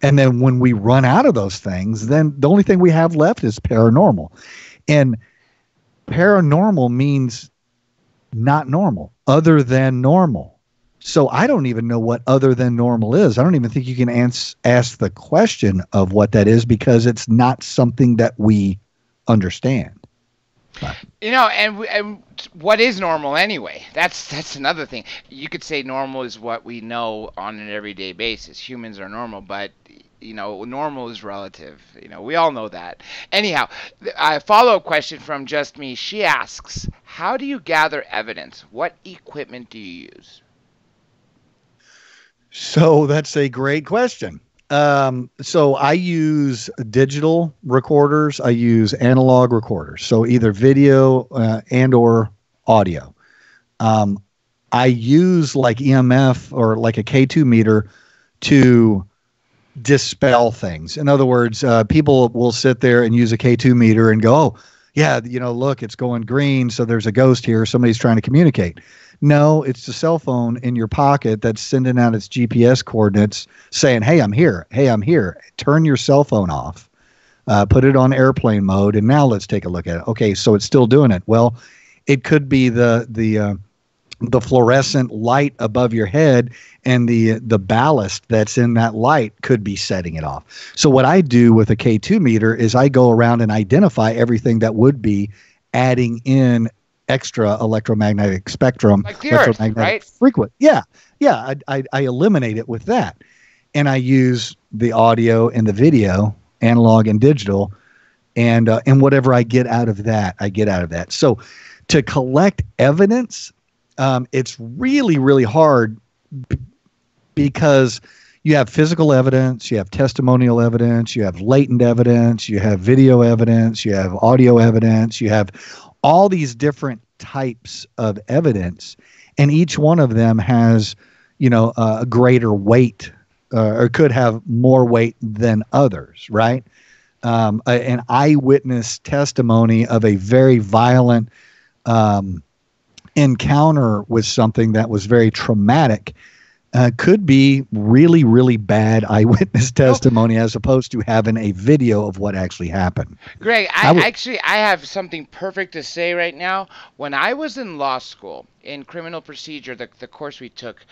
S3: And then when we run out of those things, then the only thing we have left is paranormal. And paranormal means not normal, other than normal. So I don't even know what other than normal is. I don't even think you can ask the question of what that is, because it's not something that we understand.
S1: You know, and what is normal anyway? That's another thing. You could say normal is what we know on an everyday basis. Humans are normal, but you know, normal is relative. You know, we all know that. Anyhow, a follow-up question from Just Me. She asks, how do you gather evidence? What equipment do you use?
S3: So that's a great question. So I use digital recorders. I use analog recorders. So either video and or audio. I use like EMF or like a K2 meter to dispel things. In other words, people will sit there and use a K2 meter and go, oh, yeah, you know, look, it's going green. So there's a ghost here. Somebody's trying to communicate. No, it's the cell phone in your pocket that's sending out its GPS coordinates saying, hey, I'm here. Hey, I'm here. Turn your cell phone off. Put it on airplane mode. And now let's take a look at it. Okay, so it's still doing it. Well, it could be the fluorescent light above your head, and the ballast that's in that light could be setting it off. So what I do with a K2 meter is I go around and identify everything that would be adding in extra electromagnetic spectrum,
S1: like the Earth, right?
S3: Frequent. Yeah. I eliminate it with that, and I use the audio and the video, analog and digital, and whatever I get out of that, I get out of that. So to collect evidence, it's really, really hard because you have physical evidence, you have testimonial evidence, you have latent evidence, you have video evidence, you have audio evidence, you have all these different types of evidence, and each one of them has, you know, a greater weight or could have more weight than others, right? An eyewitness testimony of a very violent encounter with something that was very traumatic could be really, really bad eyewitness testimony as opposed to having a video of what actually happened.
S1: Greg, I have something perfect to say right now. When I was in law school, in criminal procedure, the course we took,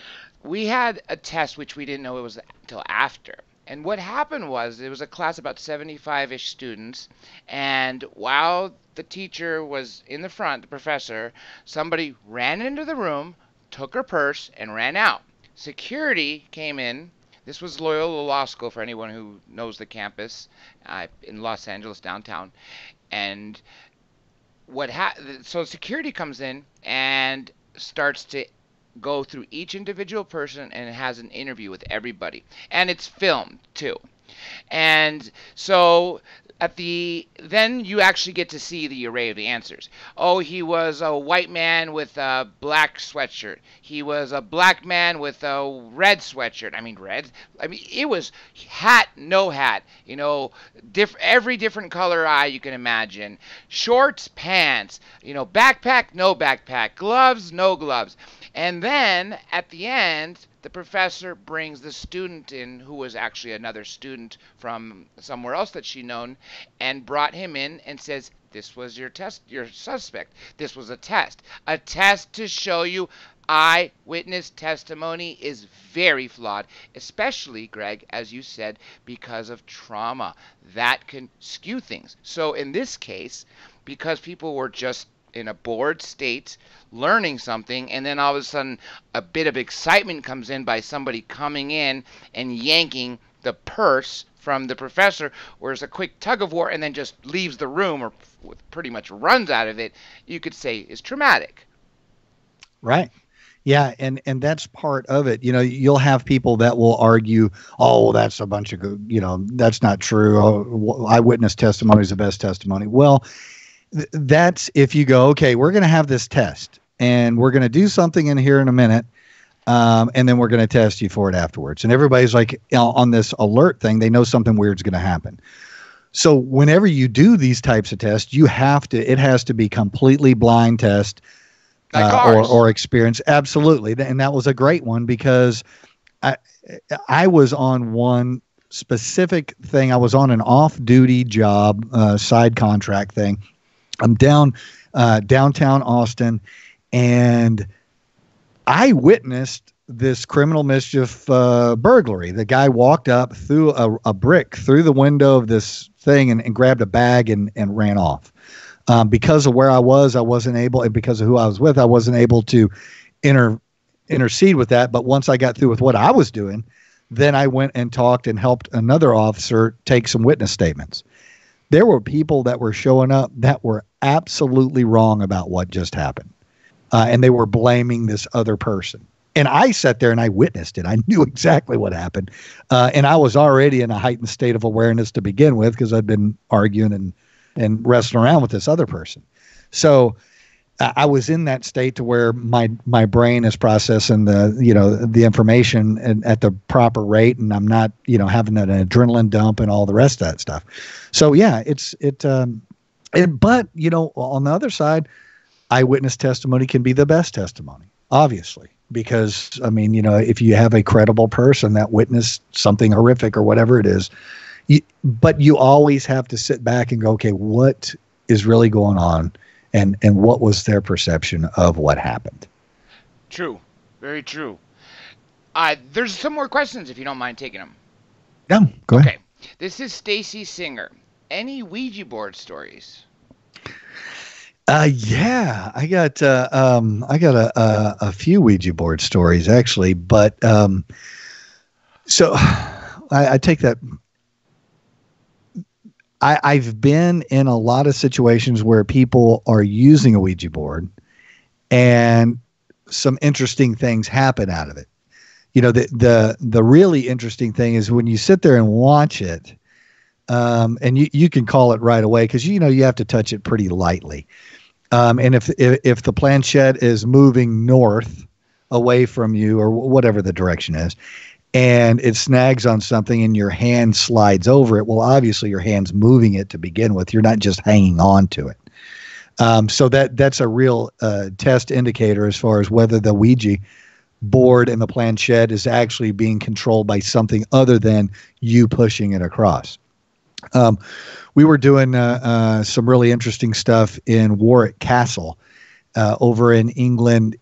S1: we had a test which we didn't know it was until after. And what happened was, it was a class about 75-ish students, and while the teacher was in the front, the professor, somebody ran into the room, took her purse, and ran out. Security came in. This was Loyola Law School, for anyone who knows the campus in Los Angeles downtown. And so security comes in and starts to go through each individual person and has an interview with everybody. And it's filmed too. And so then you actually get to see the array of the answers. Oh, he was a white man with a black sweatshirt. He was a black man with a red sweatshirt. I mean, red. I mean, it was hat, no hat. You know, every different color eye you can imagine. Shorts, pants. You know, backpack, no backpack. Gloves, no gloves. And then at the end, the professor brings the student in, who was actually another student from somewhere else that she known, and brought him in and says, this was your suspect. This was a test to show you eyewitness testimony is very flawed, especially, Greg, as you said, because of trauma. That can skew things. So in this case, because people were just in a bored state learning something, and then all of a sudden a bit of excitement comes in by somebody coming in and yanking the purse from the professor, or it's a quick tug of war, and then just leaves the room or pretty much runs out of it, you could say is traumatic.
S3: Right. Yeah, and that's part of it. You'll have people that will argue, "Oh, that's a bunch of, that's not true. Oh, eyewitness testimony is the best testimony." Well, that's if you go, "Okay, we're going to have this test, and we're going to do something in here in a minute, and then we're going to test you for it afterwards." And everybody's like, on this alert thing, they know something weird's going to happen. So whenever you do these types of tests, it has to be completely blind test. Or experience. Absolutely. And that was a great one because I was on one specific thing. I was on an off-duty job, side contract thing. I'm downtown Austin, and I witnessed this criminal mischief burglary. The guy walked up, threw a brick through the window of this thing and grabbed a bag and ran off. Because of where I wasn't able, and because of who I was with, I wasn't able to intercede with that. But once I got through with what I was doing, then I went and talked and helped another officer take some witness statements. There were people that were showing up that were absolutely wrong about what just happened. And they were blaming this other person. And I sat there and I witnessed it. I knew exactly what happened. And I was already in a heightened state of awareness to begin with because I'd been arguing and wrestling around with this other person. So I was in that state to where my brain is processing the information at the proper rate, and I'm not, having an adrenaline dump and all the rest of that stuff. So yeah, but on the other side, eyewitness testimony can be the best testimony, obviously, because if you have a credible person that witnessed something horrific or whatever it is, but you always have to sit back and go, okay, what is really going on, and what was their perception of what happened?
S1: True. Very true. There's some more questions if you don't mind taking them.
S3: Yeah, go ahead.
S1: Okay. This is Stacy Singer. Any Ouija board stories?
S3: Yeah, I got a few Ouija board stories actually, but so I take that. I've been in a lot of situations where people are using a Ouija board and some interesting things happen out of it. The really interesting thing is when you sit there and watch it, and you can call it right away because you have to touch it pretty lightly. And if the planchette is moving north away from you or whatever the direction is, and it snags on something and your hand slides over it, well, obviously your hand's moving it to begin with. You're not just hanging on to it. So that's a real test indicator as far as whether the Ouija board and the planchette is actually being controlled by something other than you pushing it across. We were doing some really interesting stuff in Warwick Castle over in England.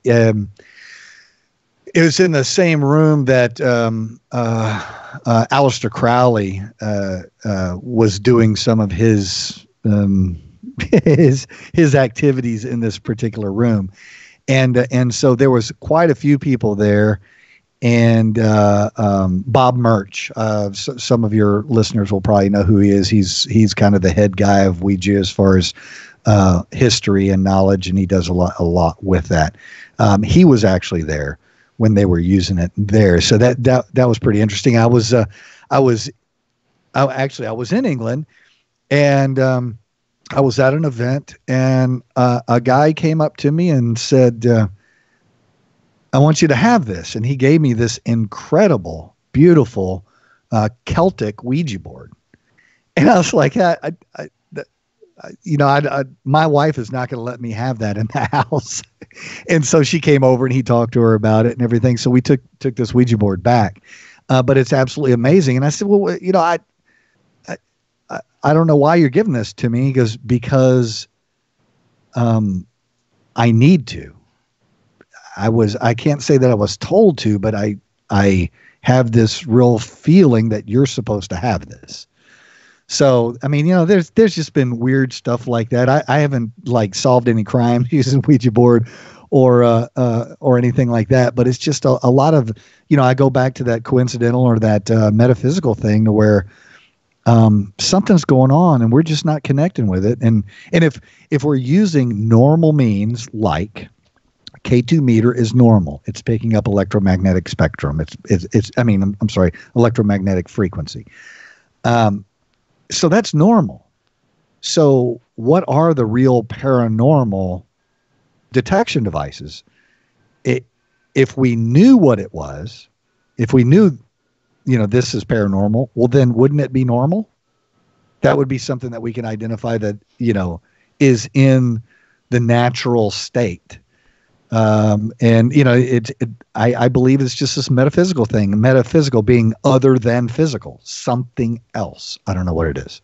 S3: It was in the same room that Aleister Crowley was doing some of his activities in this particular room, and so there was quite a few people there. And Bob Murch, some of your listeners will probably know who he is. He's kind of the head guy of Ouija as far as history and knowledge, and he does a lot with that. He was actually there when they were using it there, so that was pretty interesting. I was in England, and I was at an event, and a guy came up to me and said, I want you to have this. And he gave me this incredible, beautiful Celtic Ouija board. And I was like, my wife is not going to let me have that in the house. And so she came over and he talked to her about it and everything. So we took this Ouija board back. But it's absolutely amazing. And I said, well, I don't know why you're giving this to me. He goes, because I need to. I can't say that I was told to, but I have this real feeling that you're supposed to have this. So, there's just been weird stuff like that. I haven't solved any crimes using Ouija board or anything like that. But it's just a lot of, I go back to that coincidental or that metaphysical thing to where something's going on and we're just not connecting with it. And if we're using normal means like K2 meter is normal, it's picking up electromagnetic spectrum. I'm sorry, electromagnetic frequency. So that's normal. So what are the real paranormal detection devices? If we knew what it was, if we knew, this is paranormal, well, then wouldn't it be normal? That would be something that we can identify that, is in the natural state. I believe it's just this metaphysical thing, metaphysical being other than physical, something else. I don't know what it is.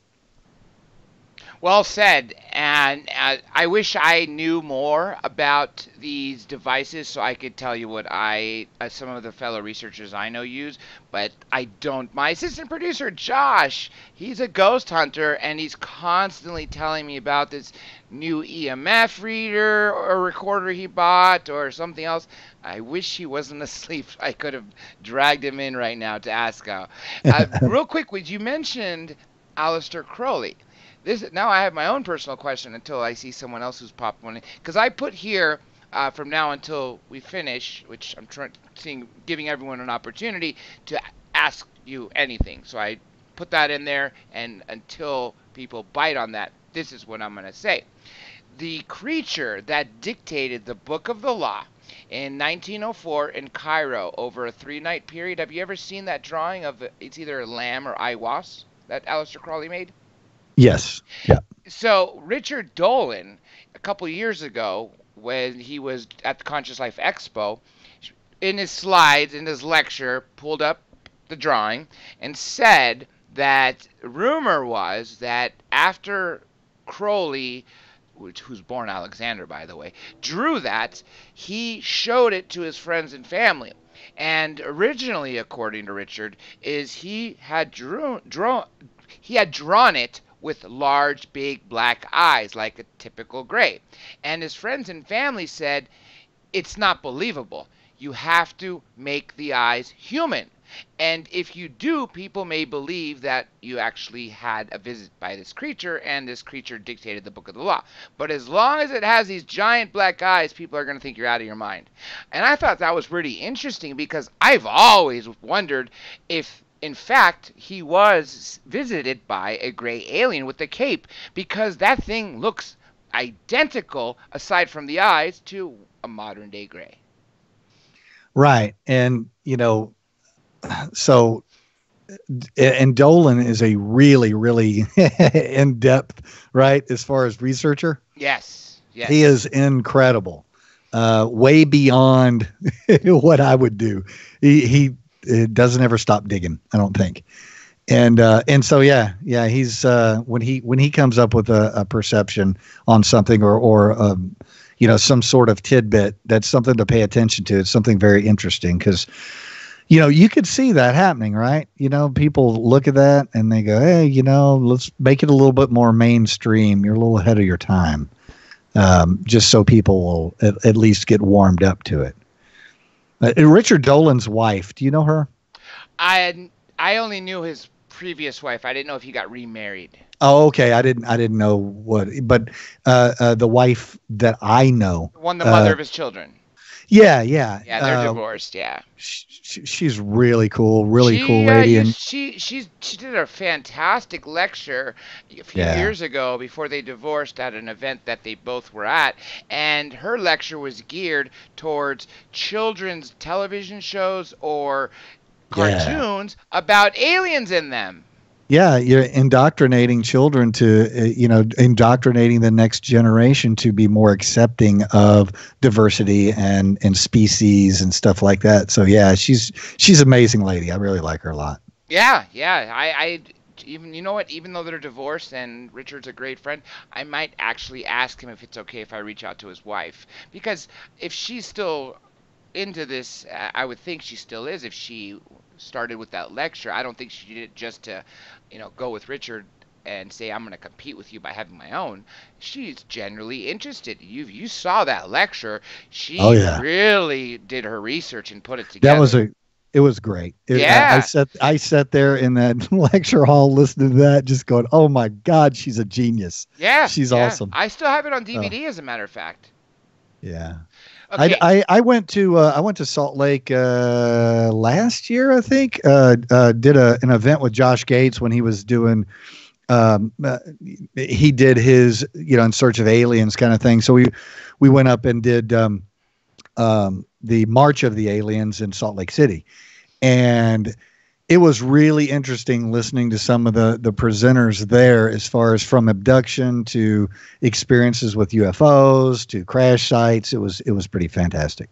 S1: Well said. And I wish I knew more about these devices so I could tell you what some of the fellow researchers I know use, but I don't. My assistant producer, Josh, he's a ghost hunter, and he's constantly telling me about this new EMF reader or recorder he bought or something else. I wish he wasn't asleep. I could have dragged him in right now to ask how. Real quick, you mentioned Aleister Crowley. Now I have my own personal question until I see someone else who's popped one in. Because I put here from now until we finish, which I'm giving everyone an opportunity to ask you anything. So I put that in there, and until people bite on that, this is what I'm going to say. The creature that dictated the Book of the Law in 1904 in Cairo over a 3-night period. Have you ever seen that drawing of it's either a lamb or Aiwass that Aleister Crowley made?
S3: Yes. Yeah.
S1: So Richard Dolan, a couple years ago, when he was at the Conscious Life Expo, in his slides, in his lecture, pulled up the drawing and said that rumor was that after Crowley, who's born Alexander, by the way, drew that, he showed it to his friends and family. And originally, according to Richard, he had drawn it with large, big black eyes, like a typical gray. And his friends and family said, it's not believable. You have to make the eyes human. And if you do, people may believe that you actually had a visit by this creature, and this creature dictated the Book of the Law. But as long as it has these giant black eyes, people are going to think you're out of your mind. And I thought that was pretty interesting, because I've always wondered if in fact, he was visited by a gray alien with a cape, because that thing looks identical, aside from the eyes, to a modern day gray.
S3: Right. And, so, and Dolan is a really, really in-depth, right, as far as researcher.
S1: Yes.
S3: He is incredible, way beyond what I would do. He doesn't ever stop digging, I don't think. And so, he's, when he comes up with a perception on something or some sort of tidbit, that's something to pay attention to. It's something very interesting, because, you could see that happening, right? People look at that and they go, hey, let's make it a little bit more mainstream. You're a little ahead of your time. Just so people will at least get warmed up to it. Richard Dolan's wife, do you know her?
S1: I only knew his previous wife. I didn't know if he got remarried.
S3: Oh, okay. I didn't know what, but the wife that I know,
S1: the mother of his children.
S3: Yeah,
S1: they're divorced. Yeah,
S3: she's really cool, cool lady, and
S1: she did a fantastic lecture a few years ago before they divorced at an event that they both were at, and her lecture was geared towards children's television shows or cartoons about aliens in them.
S3: Yeah, you're indoctrinating children to, indoctrinating the next generation to be more accepting of diversity and species and stuff like that. So yeah, she's an amazing lady. I really like her a lot.
S1: Yeah. I even, even though they're divorced and Richard's a great friend, I might actually ask him if it's okay if I reach out to his wife, because if she's still into this, I would think she still is. If she started with that lecture, I don't think she did it just to, go with Richard and say I'm going to compete with you by having my own. She's generally interested. You saw that lecture. She
S3: Oh yeah,
S1: really did her research and put it
S3: that was
S1: together.
S3: it was great.
S1: Yeah.
S3: I sat there in that lecture hall listening to that, just going, "Oh my God, she's a genius.
S1: Yeah,
S3: She's
S1: yeah.
S3: awesome."
S1: I still have it on
S3: Oh,
S1: DVD, as a matter of fact.
S3: yeah.
S1: Okay.
S3: I went to Salt Lake last year, I think. Did an event with Josh Gates when he was doing um, uh, he did his In Search of Aliens kind of thing. So we went up and did the March of the Aliens in Salt Lake City, and it was really interesting listening to some of the presenters there, as far as from abduction to experiences with UFOs to crash sites. It was pretty fantastic.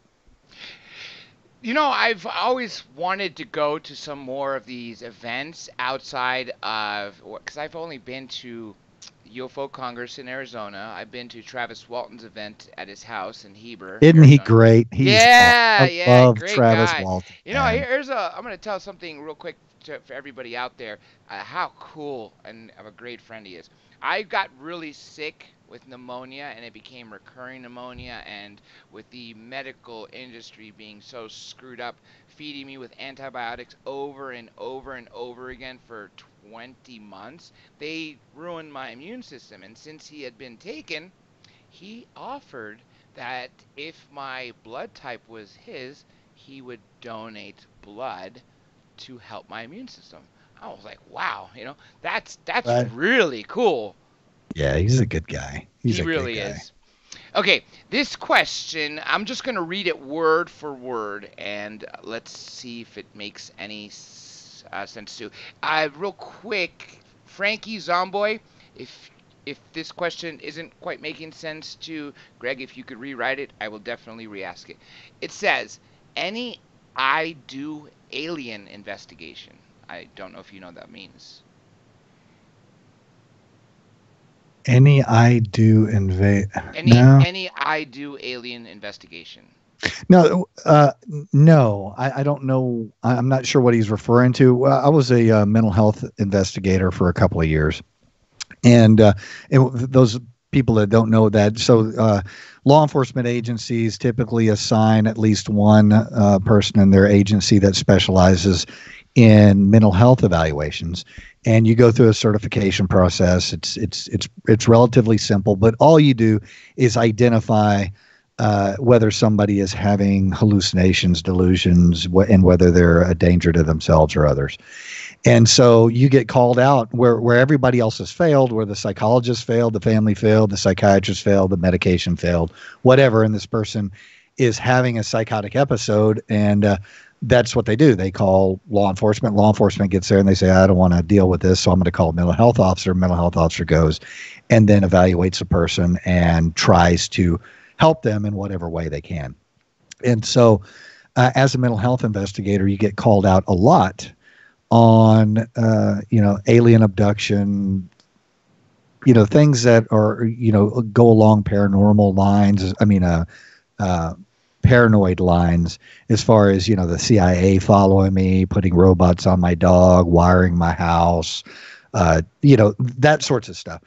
S1: I've always wanted to go to some more of these events outside of, because I've only been to UFO Congress in Arizona. I've been to Travis Walton's event at his house in Heber,
S3: Isn't he
S1: Arizona.
S3: great? He's
S1: Yeah,
S3: awesome. I
S1: yeah,
S3: love
S1: great
S3: Travis
S1: guy.
S3: Walton. Man.
S1: I'm going to tell something real quick for everybody out there, how cool and of a great friend he is. I got really sick with pneumonia, and it became recurring pneumonia, and with the medical industry being so screwed up, feeding me with antibiotics over and over and over again for 20 months, they ruined my immune system. And since he had been taken, he offered that if my blood type was his, he would donate blood to help my immune system. I was like, wow, that's
S3: Right.
S1: really cool.
S3: Yeah, he's a good guy. He's
S1: He
S3: a good
S1: really
S3: guy.
S1: is. Okay, this question, I'm just going to read it word for word, and let's see if it makes any sense to. Real quick, Frankie Zomboy, if this question isn't quite making sense to Greg, if you could rewrite it, I will definitely re-ask it. It says, any I do alien investigation. I don't know if you know what that means.
S3: Any I do invade?
S1: Any
S3: No,
S1: any I do alien investigation.
S3: no, no. I don't know. I'm not sure what he's referring to. I was a mental health investigator for a couple of years, and those people that don't know that, so law enforcement agencies typically assign at least one person in their agency that specializes in mental health evaluations, and you go through a certification process. It's relatively simple, but all you do is identify whether somebody is having hallucinations, delusions, and whether they're a danger to themselves or others. And so you get called out where everybody else has failed, where the psychologist failed, the family failed, the psychiatrist failed, the medication failed, whatever. And this person is having a psychotic episode, and that's what they do. They call law enforcement. Law enforcement gets there and they say, I don't want to deal with this, so I'm going to call a mental health officer. Mental health officer goes and then evaluates a person and tries to help them in whatever way they can. And so as a mental health investigator, you get called out a lot on, alien abduction, things that are, go along paranormal lines. Paranoid lines, as far as, the CIA following me, putting robots on my dog, wiring my house, that sorts of stuff.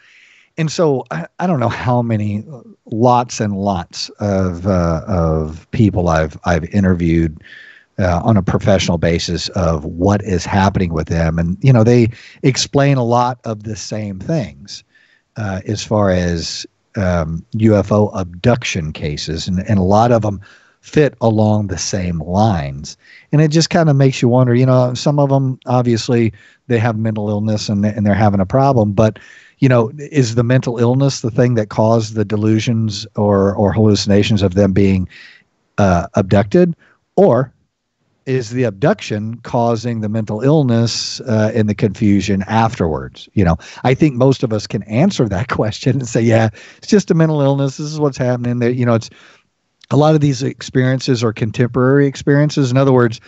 S3: And so I don't know how many lots and lots of people I've interviewed on a professional basis of what is happening with them. And, they explain a lot of the same things as far as UFO abduction cases. And a lot of them fit along the same lines. And it just kind of makes you wonder, some of them, obviously, they have mental illness and they're having a problem. But, is the mental illness the thing that caused the delusions or hallucinations of them being abducted? Or is the abduction causing the mental illness and the confusion afterwards? I think most of us can answer that question and say, yeah, it's just a mental illness. This is what's happening there. It's a lot of these experiences are contemporary experiences. In other words,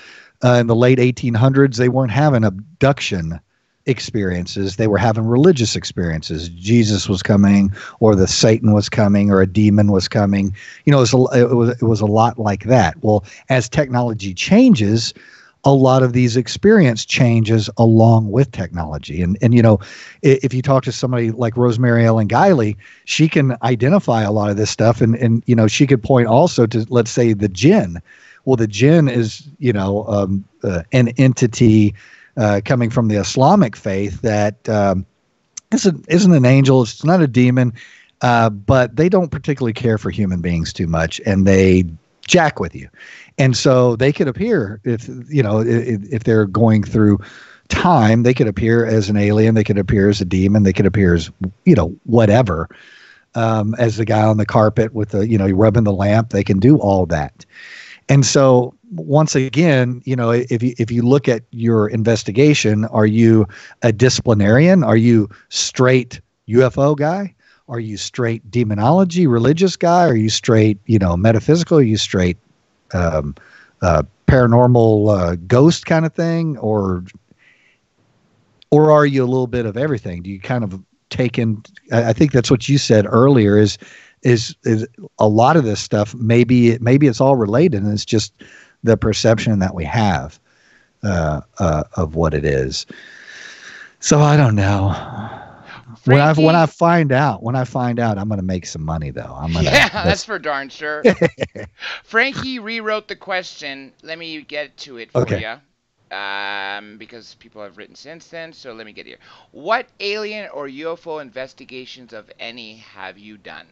S3: in the late 1800s, they weren't having abduction experiences. They were having religious experiences. Jesus was coming, or the Satan was coming, or a demon was coming. It was a lot like that. Well, as technology changes, a lot of these experience changes along with technology. And if you talk to somebody like Rosemary Ellen Guiley, she can identify a lot of this stuff. And she could point also to, let's say, the jinn. Well, the jinn is, an entity coming from the Islamic faith that isn't an angel. It's not a demon, but they don't particularly care for human beings too much, and they jack with you. And so they could appear, if they're going through time, they could appear as an alien, they could appear as a demon, they could appear as, whatever, as the guy on the carpet with the, rubbing the lamp. They can do all that. And so once again, if you look at your investigation, are you a disciplinarian? Are you straight UFO guy? Are you straight demonology, religious guy? Are you straight, metaphysical? Are you straight paranormal ghost kind of thing? Or are you a little bit of everything? Do you kind of take in? I think that's what you said earlier. Is a lot of this stuff? Maybe it's all related, and it's just the perception that we have of what it is. So I don't know.
S1: Frankie,
S3: when I find out, I'm going to make some money, though.
S1: That's for darn sure. Frankie rewrote the question. Let me get to it for you. Because people have written since then, so let me get here. What alien or UFO investigations, of any, have you done?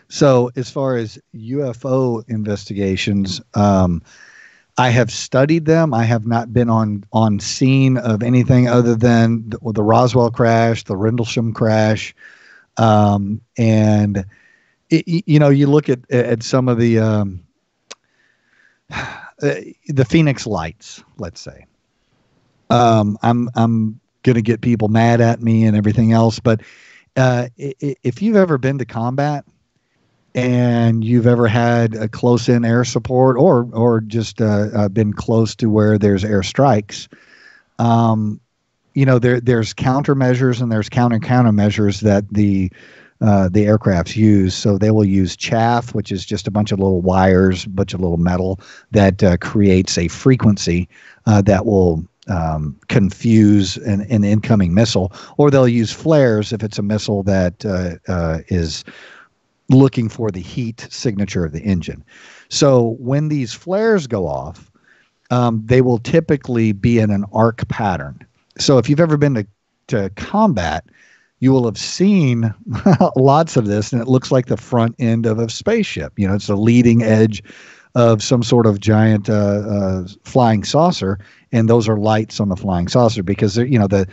S3: So as far as UFO investigations, I have studied them. I have not been on scene of anything other than the Roswell crash, the Rendlesham crash. And you look at some of the Phoenix lights, let's say. I'm going to get people mad at me and everything else, but if you've ever been to combat and you've ever had a close-in air support or just been close to where there's air strikes, there's countermeasures and there's countermeasures that the aircrafts use. So they will use chaff, which is just a bunch of little wires, a bunch of little metal that creates a frequency that will confuse an incoming missile, or they'll use flares if it's a missile that is looking for the heat signature of the engine. So when these flares go off, they will typically be in an arc pattern. So if you've ever been to combat, you will have seen lots of this, and it looks like the front end of a spaceship. It's the leading edge of some sort of giant flying saucer, and those are lights on the flying saucer because the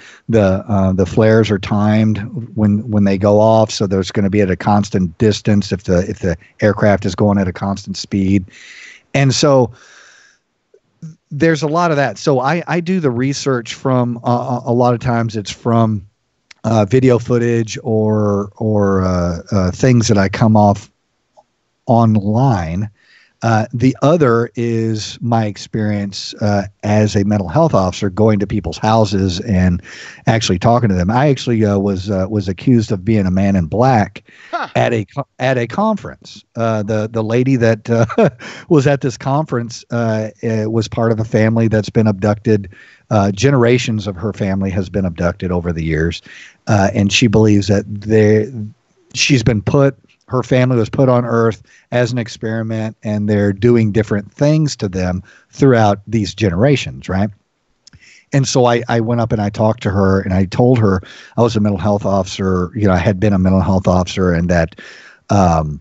S3: flares are timed when they go off, so there's going to be at a constant distance if the aircraft is going at a constant speed, and so there's a lot of that. So I do the research from a lot of times it's from video footage or things that I come off online. The other is my experience as a mental health officer, going to people's houses and actually talking to them. I actually was accused of being a man in black at a conference. The lady that was at this conference was part of a family that's been abducted. Generations of her family has been abducted over the years, and she believes that her family was put on Earth as an experiment, and they're doing different things to them throughout these generations, right? And so I went up and I talked to her, and I told her I was a mental health officer. I had been a mental health officer, and that, could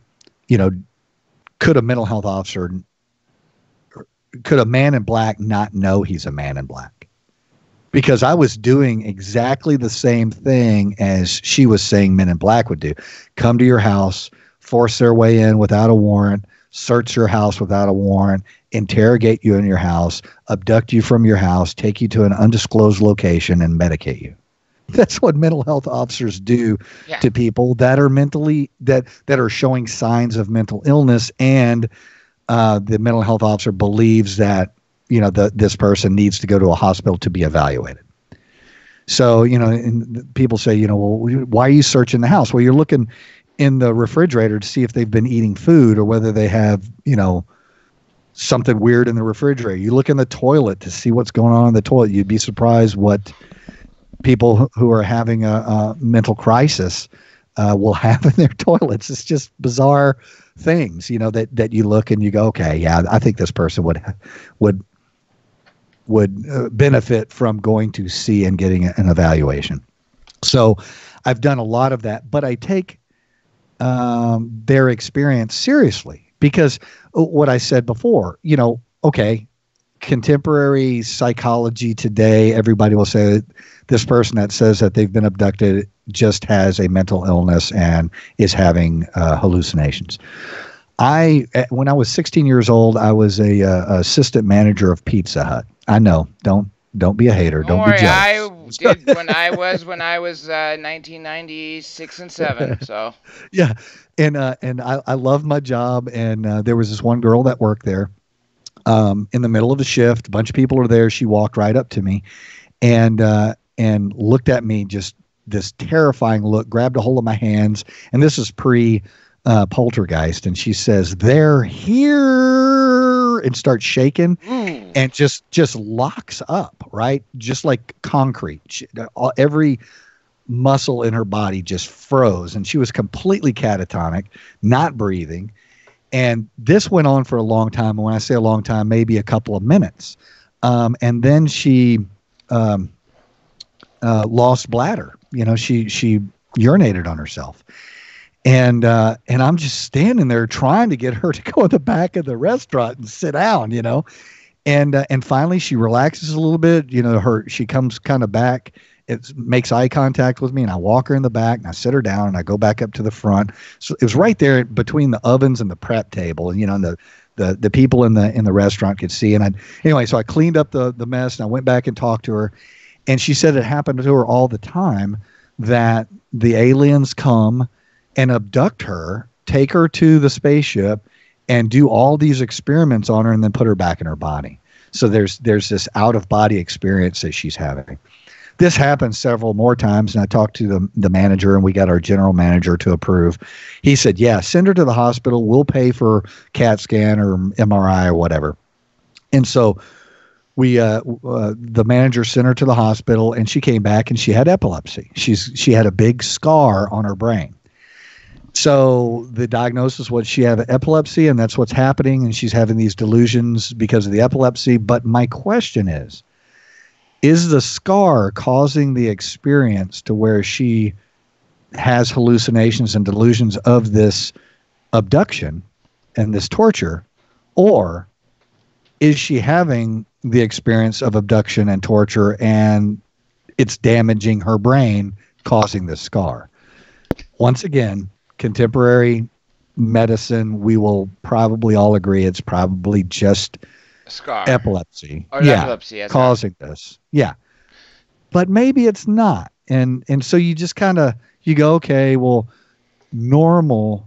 S3: a man in black not know he's a man in black? Because I was doing exactly the same thing as she was saying men in black would do. Come to your house, force their way in without a warrant, search your house without a warrant, interrogate you in your house, abduct you from your house, take you to an undisclosed location, and medicate you. That's what mental health officers do to people that are that are showing signs of mental illness, and the mental health officer believes that this person needs to go to a hospital to be evaluated. So, and people say, well, why are you searching the house? Well, you're looking in the refrigerator to see if they've been eating food or whether they have, something weird in the refrigerator. You look in the toilet to see what's going on in the toilet. You'd be surprised what people who are having a mental crisis will have in their toilets. It's just bizarre things, that you look and you go, okay, yeah, I think this person would benefit from going to see and getting an evaluation. So I've done a lot of that, but I take their experience seriously because what I said before, okay, contemporary psychology today, everybody will say that this person that says that they've been abducted just has a mental illness and is having hallucinations. When I was 16 years old, I was a assistant manager of Pizza Hut. I know, don't be a hater. Don't be jealous.
S1: I did when I was 1996 and 7. So
S3: yeah, and I loved my job. And there was this one girl that worked there. In the middle of the shift, a bunch of people are there. She walked right up to me, and looked at me, just this terrifying look. Grabbed a hold of my hands, and this is pre poltergeist, and she says, "They're here," and starts shaking. And just locks up, right? Just like concrete. Every muscle in her body just froze, and she was completely catatonic, not breathing. And this went on for a long time. And when I say a long time, maybe a couple of minutes. And then she lost bladder. She urinated on herself. And I'm just standing there trying to get her to go in the back of the restaurant and sit down, And finally she relaxes a little bit, she comes kind of back, makes eye contact with me, and I walk her in the back and I sit her down and I go back up to the front. So it was right there between the ovens and the prep table, and the people in the restaurant could see. And so I cleaned up the mess and I went back and talked to her, and she said it happened to her all the time, that the aliens come and abduct her, take her to the spaceship, and do all these experiments on her and then put her back in her body. So there's this out-of-body experience that she's having. This happens several more times, and I talked to the manager, and we got our general manager to approve. He said, yeah, send her to the hospital. We'll pay for CAT scan or MRI or whatever. And so the manager sent her to the hospital, and she came back, and she had epilepsy. She had a big scar on her brain. So the diagnosis was she had epilepsy, and that's what's happening, and she's having these delusions because of the epilepsy. But my question is the scar causing the experience to where she has hallucinations and delusions of this abduction and this torture, or is she having the experience of abduction and torture and it's damaging her brain, causing this scar? Once again, contemporary medicine, we will probably all agree it's probably just
S1: scar,
S3: epilepsy.
S1: Or epilepsy,
S3: causing this. Yeah. But maybe it's not. And so you just kind of, you go, okay, well, normal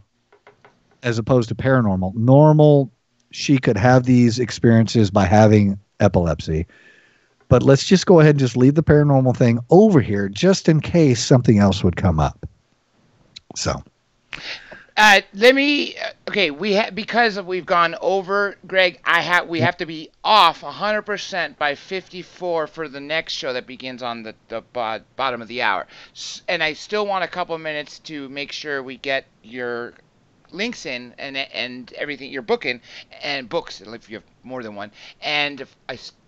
S3: as opposed to paranormal. Normal, she could have these experiences by having epilepsy. But let's just go ahead and just leave the paranormal thing over here just in case something else would come up. So
S1: because we've gone over, Greg, we have to be off 100% by 54 for the next show that begins on the bottom of the hour. And I still want a couple of minutes to make sure we get your links in and everything, your booking and books, if you have more than one. And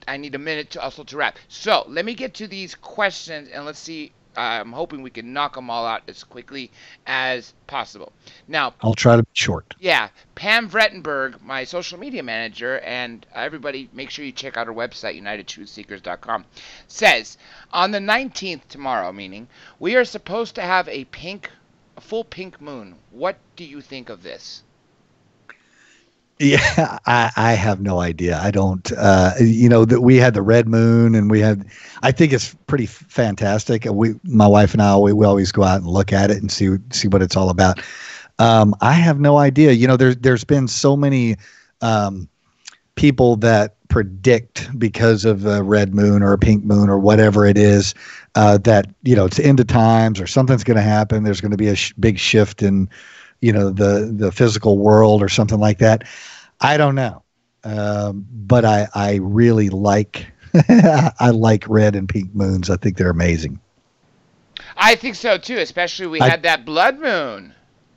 S1: I need a minute to wrap. So let me get to these questions and let's see. I'm hoping we can knock them all out as quickly as possible. Now,
S3: I'll try to be short.
S1: Yeah. Pam Vrettenberg, my social media manager, and everybody, make sure you check out her website, unitedtruthseekers.com, says, on the 19th, tomorrow, meaning, we are supposed to have a full pink moon. What do you think of this?
S3: Yeah, I have no idea. I don't, that we had the red moon and I think it's pretty fantastic. My wife and I, we always go out and look at it and see what it's all about. I have no idea. There's been so many people that predict because of a red moon or a pink moon or whatever it is, that, it's the end of times or something's going to happen. There's going to be a big shift in, the physical world or something like that. I don't know. But I really like I like red and pink moons. I think they're amazing.
S1: I think so too, especially we had that blood moon.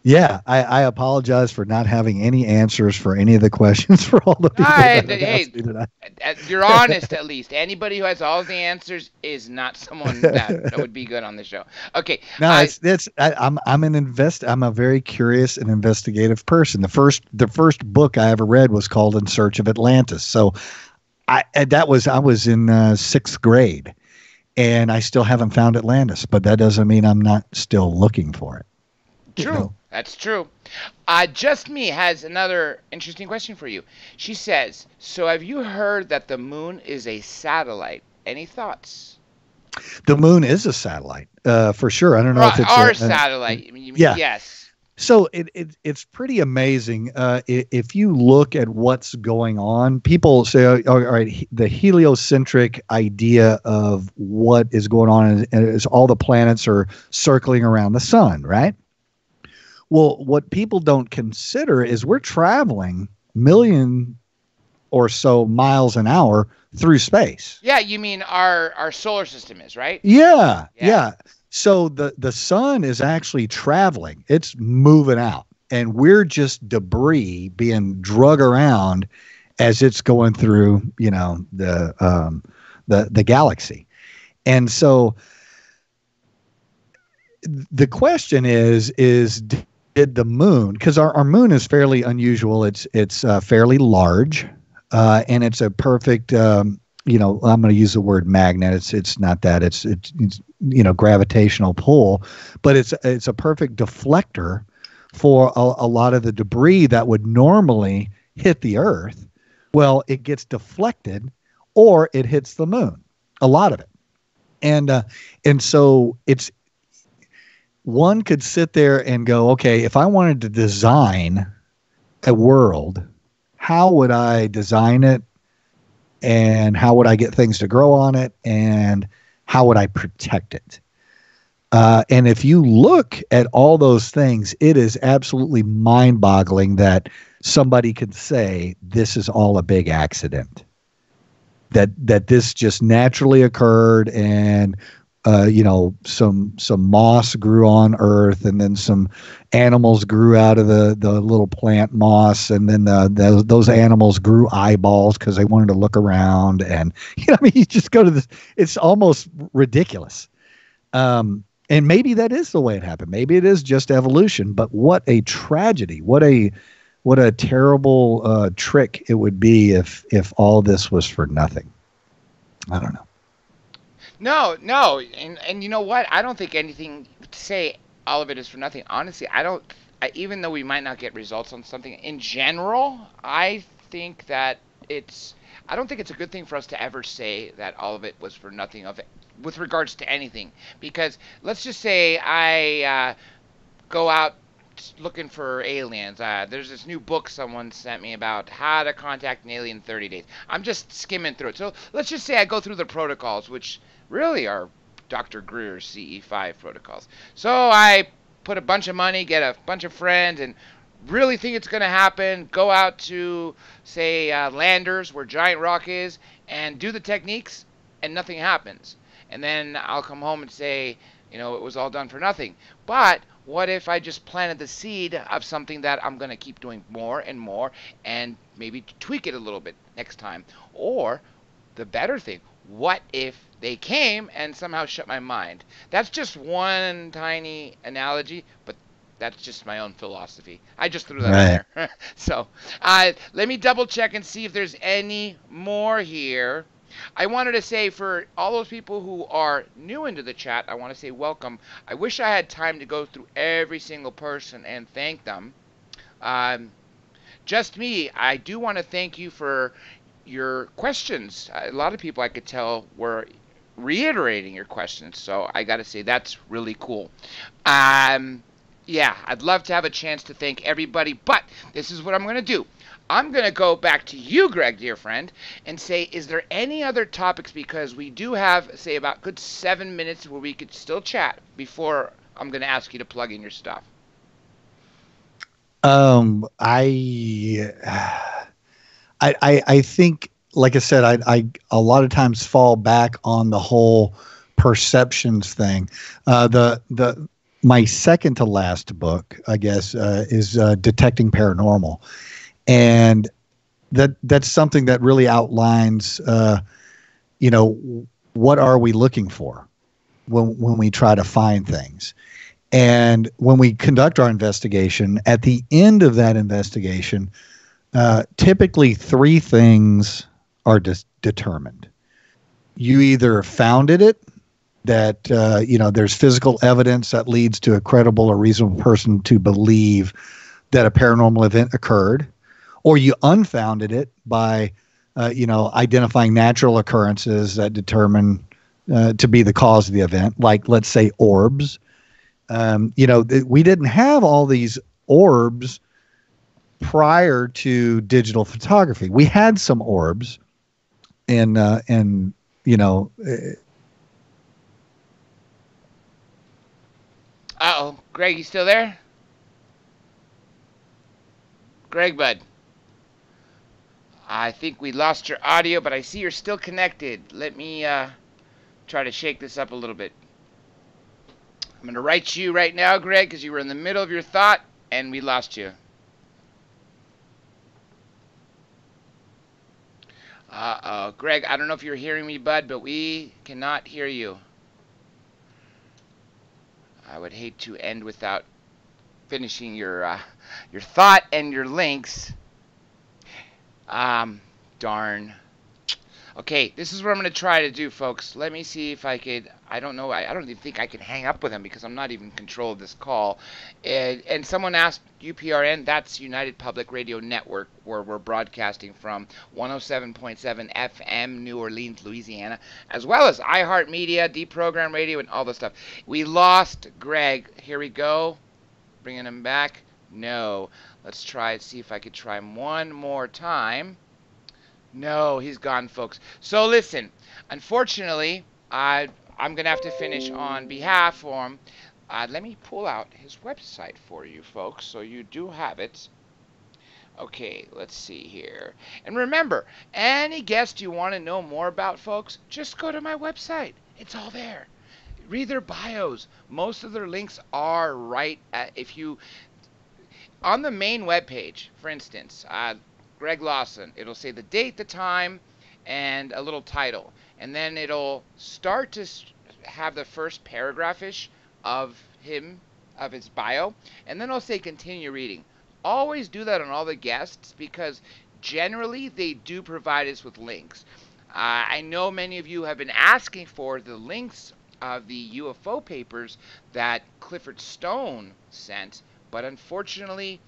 S3: Yeah, I apologize for not having any answers for any of the questions for all the people that have asked me tonight.
S1: You're honest at least. Anybody who has all the answers is not someone that would be good on the show. Okay.
S3: No, I'm a very curious and investigative person. The first book I ever read was called In Search of Atlantis. So I was in sixth grade, and I still haven't found Atlantis, but that doesn't mean I'm not still looking for it.
S1: True. You know? That's true. Just Me has another interesting question for you. She says, so have you heard that the moon is a satellite? Any thoughts?
S3: The moon is a satellite, for sure. I don't know if it's
S1: our satellite.
S3: Yeah.
S1: Yes.
S3: So it's pretty amazing. If you look at what's going on, people say, all right, the heliocentric idea of what is going on is all the planets are circling around the sun, right? Well, what people don't consider is we're traveling million or so miles an hour through space.
S1: Yeah, you mean our solar system is, right?
S3: Yeah. So the sun is actually traveling. It's moving out, and we're just debris being drug around as it's going through, the galaxy. And so the question is did the moon, because our moon is fairly unusual. It's fairly large, and it's a perfect, I'm going to use the word magnet. It's not that. It's gravitational pull, but it's a perfect deflector for a lot of the debris that would normally hit the Earth. Well, it gets deflected, or it hits the moon. A lot of it, and so it's. One could sit there and go, okay, if I wanted to design a world, how would I design it? And how would I get things to grow on it? And how would I protect it? And if you look at all those things, it is absolutely mind-boggling that somebody could say this is all a big accident. That this just naturally occurred, and some moss grew on Earth, and then some animals grew out of the little plant moss, and then those animals grew eyeballs because they wanted to look around. And you just go to this. It's almost ridiculous. And maybe that is the way it happened. Maybe it is just evolution. But what a tragedy! What a terrible trick it would be if all this was for nothing. I don't know.
S1: No, and you know what? I don't think anything to say all of it is for nothing. Honestly, even though we might not get results on something in general, I think that I don't think it's a good thing for us to ever say that all of it was for nothing with regards to anything. Because let's just say I go out looking for aliens. There's this new book someone sent me about how to contact an alien in 30 days. I'm just skimming through it. So let's just say I go through the protocols, which really are Dr. Greer's CE5 protocols. So I put a bunch of money, get a bunch of friends, and really think it's going to happen. Go out to, say, Landers, where Giant Rock is, and do the techniques, and nothing happens. And then I'll come home and say, it was all done for nothing. But what if I just planted the seed of something that I'm going to keep doing more and more, and maybe tweak it a little bit next time? Or the better thing, what if they came and somehow shut my mind? That's just one tiny analogy, but that's just my own philosophy. I just threw that in there. So let me double check and see if there's any more here. I wanted to say, for all those people who are new into the chat, I want to say welcome. I wish I had time to go through every single person and thank them. Just Me, I do want to thank you for your questions. A lot of people, I could tell, were reiterating your questions, so I got to say that's really cool. Yeah, I'd love to have a chance to thank everybody, but this is what I'm going to do. I'm going to go back to you, Greg, dear friend, and say, is there any other topics? Because we do have, say, about good 7 minutes where we could still chat before I'm going to ask you to plug in your stuff. I
S3: I think, like I said, I a lot of times fall back on the whole perceptions thing. My second to last book, I guess, is Detecting Paranormal, and that's something that really outlines, what are we looking for when we try to find things. And when we conduct our investigation, at the end of that investigation, typically three things are determined. You either founded it, that there's physical evidence that leads to a credible or reasonable person to believe that a paranormal event occurred, or you unfounded it by identifying natural occurrences that determine to be the cause of the event, like, let's say, orbs. We didn't have all these orbs prior to digital photography. We had some orbs, and
S1: Uh-oh. Greg, you still there? Greg, bud. I think we lost your audio, but I see you're still connected. Let me try to shake this up a little bit. I'm going to write you right now, Greg, because you were in the middle of your thought, and we lost you. Uh-oh. Greg, I don't know if you're hearing me, bud, but we cannot hear you. I would hate to end without finishing your thought and your links. Darn. Okay, this is what I'm going to try to do, folks. Let me see if I could. I don't know. I don't even think I can hang up with him because I'm not even in control of this call. And someone asked UPRN, that's United Public Radio Network, where we're broadcasting from 107.7 FM, New Orleans, Louisiana, as well as iHeartMedia, Deprogrammed Radio, and all this stuff. We lost Greg. Here we go. Bringing him back. No. Let's try, see if I could try him one more time. No, he's gone, folks. So listen, unfortunately, I'm going to have to finish on behalf of him. Let me pull out his website for you, folks, so you do have it. Okay, let's see here. And remember, any guest you want to know more about, folks, just go to my website. It's all there. Read their bios. Most of their links are right at, if you, on the main webpage, for instance, Greg Lawson, it'll say the date, the time, and a little title. And then it'll start to have the first paragraph-ish of his bio. And then it'll say continue reading. Always do that on all the guests because generally they do provide us with links. I know many of you have been asking for the links of the UFO papers that Clifford Stone sent, but unfortunately,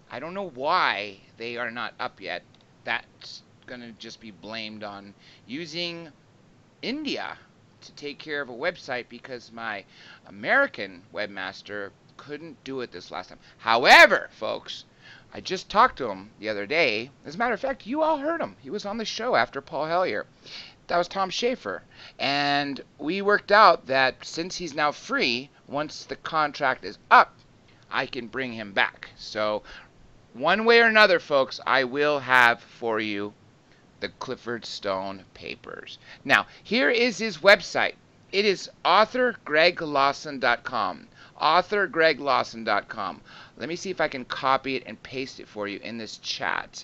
S1: I don't know why they are not up yet. That's going to just be blamed on using India to take care of a website because my American webmaster couldn't do it this last time. However, folks, I just talked to him the other day. As a matter of fact, you all heard him. He was on the show after Paul Hellier. That was Tom Schaefer. And we worked out that since he's now free, once the contract is up, I can bring him back. So one way or another, folks, I will have for you the Clifford Stone papers. Now, here is his website. It is authorgreglawson.com. authorgreglawson.com. Let me see if I can copy it and paste it for you in this chat.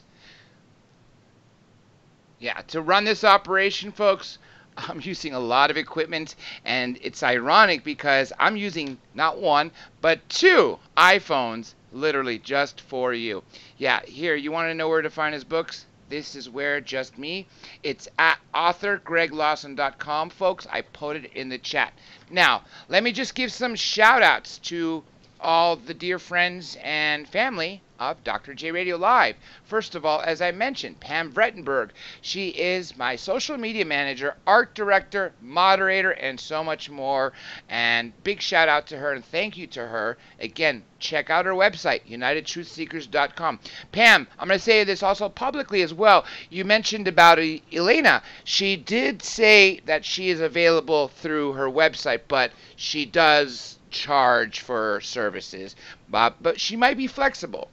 S1: Yeah, to run this operation, folks, I'm using a lot of equipment, and it's ironic because I'm using not one, but two iPhones, literally just for you. Yeah, here, you want to know where to find his books? This is where, just me. It's at authorgreglawson.com, folks. I put it in the chat. Now, let me just give some shout-outs to all the dear friends and family of Dr. J Radio Live. First of all, as I mentioned, Pam Vrettenberg. She is my social media manager, art director, moderator, and so much more. And big shout out to her and thank you to her. Again, check out her website, unitedtruthseekers.com. Pam, I'm going to say this also publicly as well. You mentioned about Elena. She did say that she is available through her website, but she does charge for services, but she might be flexible.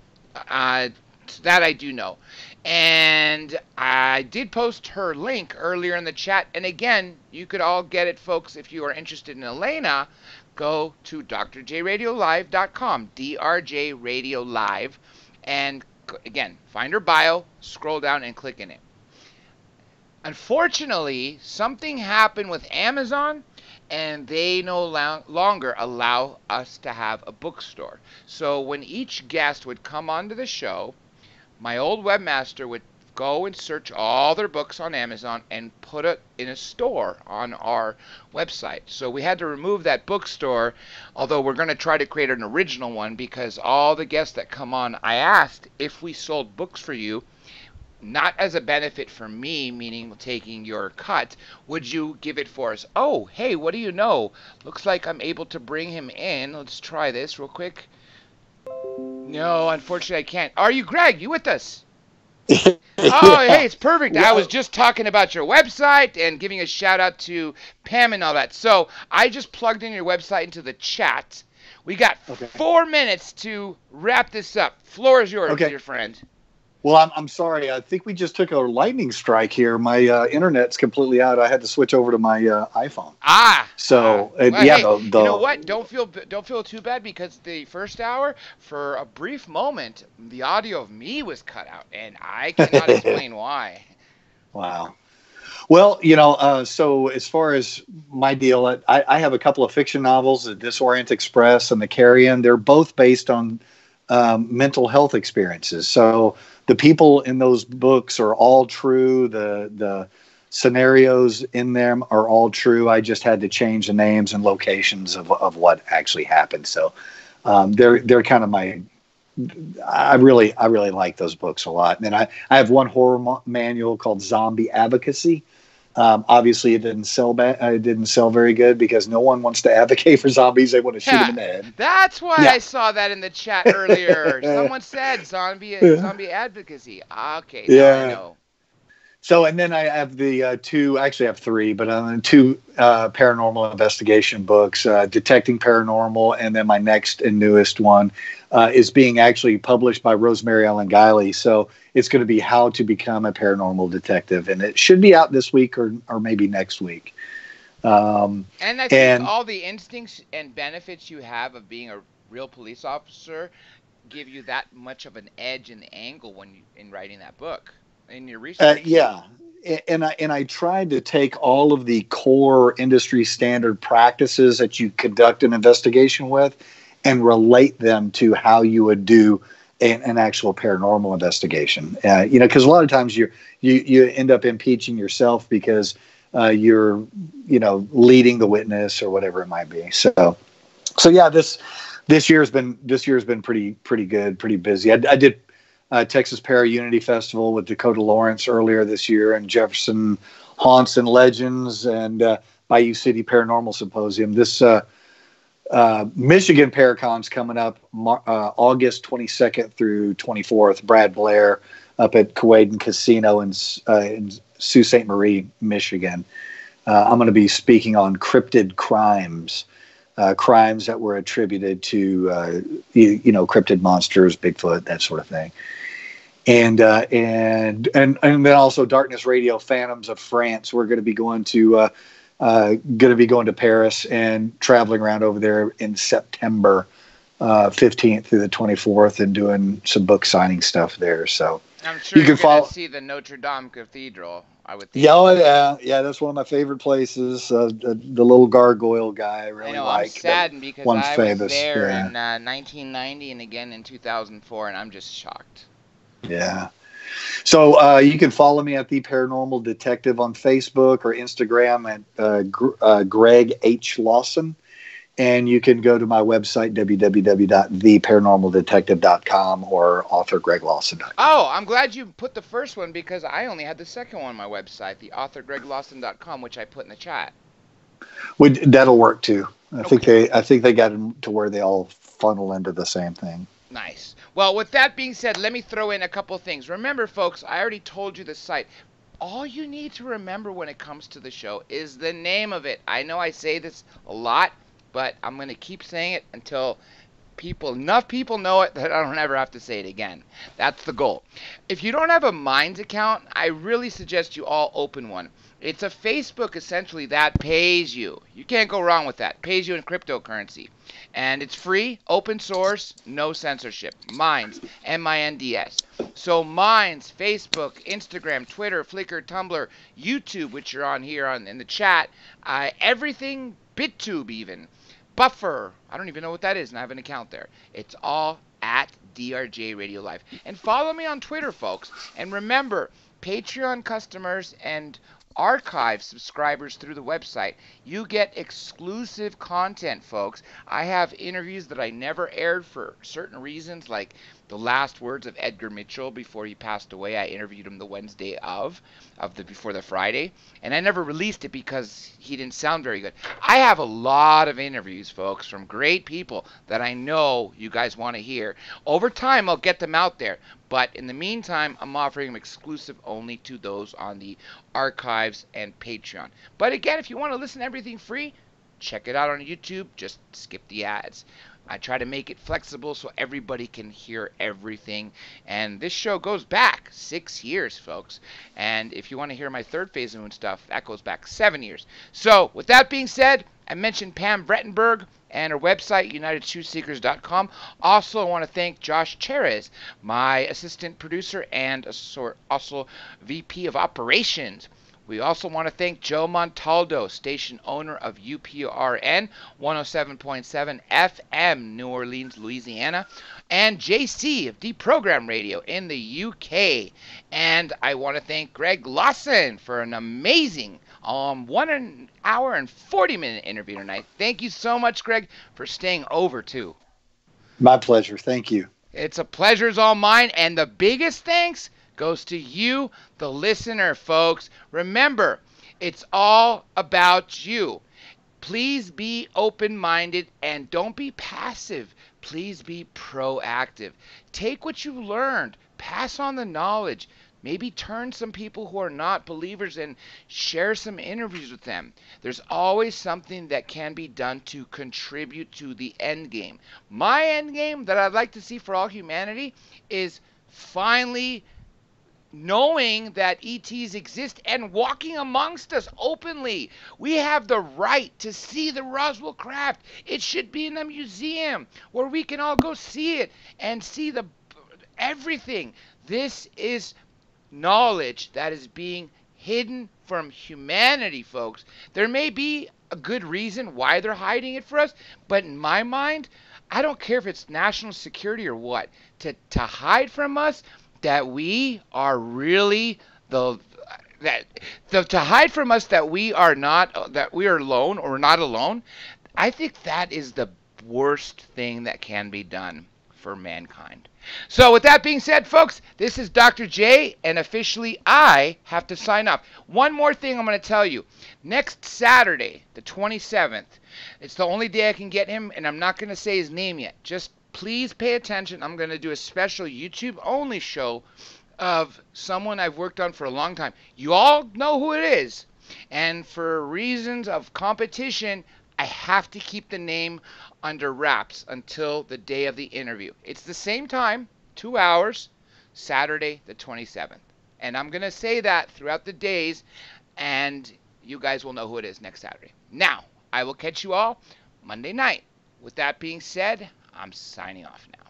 S1: That I do know. And I did post her link earlier in the chat. And again, you could all get it, folks. If you are interested in Elena, go to drjradiolive.com, DRJ Radio Live. And again, find her bio, scroll down, and click in it. Unfortunately, something happened with Amazon, and they no longer allow us to have a bookstore. So when each guest would come onto the show, my old webmaster would go and search all their books on Amazon and put it in a store on our website. So we had to remove that bookstore, although we're going to try to create an original one, because all the guests that come on, I asked if we sold books for you, not as a benefit for me, meaning taking your cut, would you give it for us? Oh, hey, what do you know? Looks like I'm able to bring him in. Let's try this real quick. No, unfortunately I can't. Are you Greg? You with us? Oh, yeah. Hey, it's perfect. Yeah. I was just talking about your website and giving a shout out to Pam and all that. So I just plugged in your website into the chat. We got 4 minutes to wrap this up. Floor is yours, dear friend.
S3: Well, I'm sorry. I think we just took a lightning strike here. My internet's completely out. I had to switch over to my iPhone. So
S1: well,
S3: yeah,
S1: hey, you know what? Don't feel too bad, because the first hour, for a brief moment, the audio of me was cut out, and I cannot explain why.
S3: Wow. Well, you know, so as far as my deal, I have a couple of fiction novels, The Disorient Express and The Carrion. They're both based on mental health experiences. So the people in those books are all true. The scenarios in them are all true. I just had to change the names and locations of what actually happened. So they're kind of my. I really like those books a lot. And then I have one horror manual called Zombie Advocacy. Obviously, it didn't sell very good, because no one wants to advocate for zombies. They want to shoot them in the head.
S1: That's why I saw that in the chat earlier. Someone said zombie advocacy. Okay, now I know.
S3: So, and then I have the two. Actually, I have three, but two paranormal investigation books: Detecting Paranormal, and then my next and newest one is being actually published by Rosemary Ellen Guiley. So it's going to be How to Become a Paranormal Detective, and it should be out this week or maybe next week.
S1: And I think all the instincts and benefits you have of being a real police officer give you that much of an edge and angle in writing that book in your research.
S3: Yeah. And I tried to take all of the core industry standard practices that you conduct an investigation with and relate them to how you would do an actual paranormal investigation. Because a lot of times you end up impeaching yourself because you're leading the witness or whatever it might be. So yeah, this year's been pretty good, pretty busy. I did Texas Para Unity Festival with Dakota Lawrence earlier this year, and Jefferson Haunts and Legends, and Bayou City Paranormal Symposium. This Michigan Paracon's coming up August 22nd through 24th. Brad Blair up at Kuwait Casino in Sault Ste. Marie, Michigan. I'm going to be speaking on cryptid crimes. Crimes that were attributed to, cryptid monsters, Bigfoot, that sort of thing. And then also Darkness Radio, Phantoms of France. We're going to be going to Paris and traveling around over there in September 15th through the 24th and doing some book signing stuff there. So
S1: I'm sure you're going to see the Notre Dame Cathedral, I would think.
S3: Yeah, that's one of my favorite places. The little gargoyle guy I really like.
S1: I'm saddened because I was there in 1990 and again in 2004, and I'm just shocked.
S3: Yeah. So you can follow me at The Paranormal Detective on Facebook or Instagram at Greg H. Lawson. And you can go to my website, www.theparanormaldetective.com, or authorgreglawson.com.
S1: Oh, I'm glad you put the first one, because I only had the second one on my website, the authorgreglawson.com, which I put in the chat.
S3: That'll work too. I think they got them to where they all funnel into the same thing.
S1: Nice. Well, with that being said, let me throw in a couple things. Remember, folks, I already told you the site. All you need to remember when it comes to the show is the name of it. I know I say this a lot, but I'm going to keep saying it until enough people know it that I don't ever have to say it again. That's the goal. If you don't have a Minds account, I really suggest you all open one. It's a Facebook essentially that pays you. You can't go wrong with that. Pays you in cryptocurrency. And it's free, open source, no censorship. Minds, M-I-N-D-S. So Minds, Facebook, Instagram, Twitter, Flickr, Tumblr, YouTube, which you're on here in the chat, everything, BitTube even, Buffer, I don't even know what that is, and I have an account there. It's all at DRJ Radio Live. And follow me on Twitter, folks. And remember, Patreon customers and archive subscribers through the website, you get exclusive content, folks. I have interviews that I never aired for certain reasons, like the last words of Edgar Mitchell before he passed away. I interviewed him the Wednesday before the Friday, and I never released it because he didn't sound very good. I have a lot of interviews, folks, from great people that I know you guys want to hear. Over time, I'll get them out there, but in the meantime, I'm offering them exclusive only to those on the archives and Patreon. But again, if you want to listen to everything free, check it out on YouTube. Just skip the ads. I try to make it flexible so everybody can hear everything. And this show goes back 6 years, folks. And if you want to hear my third phase of moon stuff, that goes back 7 years. So with that being said, I mentioned Pam Brettenberg and her website, UnitedTruthSeekers.com. Also, I want to thank Josh Cherez, my assistant producer and also VP of Operations. We also want to thank Joe Montaldo, station owner of UPRN 107.7 FM, New Orleans, Louisiana, and JC of Deprogrammed Radio in the UK. And I want to thank Greg Lawson for an amazing 1 hour and 40-minute interview tonight. Thank you so much, Greg, for staying over, too.
S3: My pleasure. Thank you.
S1: It's a pleasure is all mine. And the biggest thanks goes to you, the listener, folks. Remember, it's all about you. Please be open-minded and don't be passive. Please be proactive. Take what you learned. Pass on the knowledge. Maybe turn some people who are not believers and share some interviews with them. There's always something that can be done to contribute to the end game. My end game that I'd like to see for all humanity is finally knowing that ETs exist and walking amongst us openly. We have the right to see the Roswell craft. It should be in a museum where we can all go see it and see everything. This is knowledge that is being hidden from humanity, folks. There may be a good reason why they're hiding it for us, but in my mind, I don't care if it's national security or what, to hide from us that we are really to hide from us that we are alone or not alone. I think that is the worst thing that can be done for mankind. So with that being said, folks, this is Dr. J, and officially I have to sign off. One more thing I'm going to tell you. Next Saturday, the 27th, it's the only day I can get him, and I'm not going to say his name yet. Just please pay attention. I'm going to do a special YouTube-only show of someone I've worked on for a long time. You all know who it is. And for reasons of competition, I have to keep the name under wraps until the day of the interview. It's the same time, 2 hours, Saturday the 27th. And I'm going to say that throughout the days, and you guys will know who it is next Saturday. Now, I will catch you all Monday night. With that being said, I'm signing off now.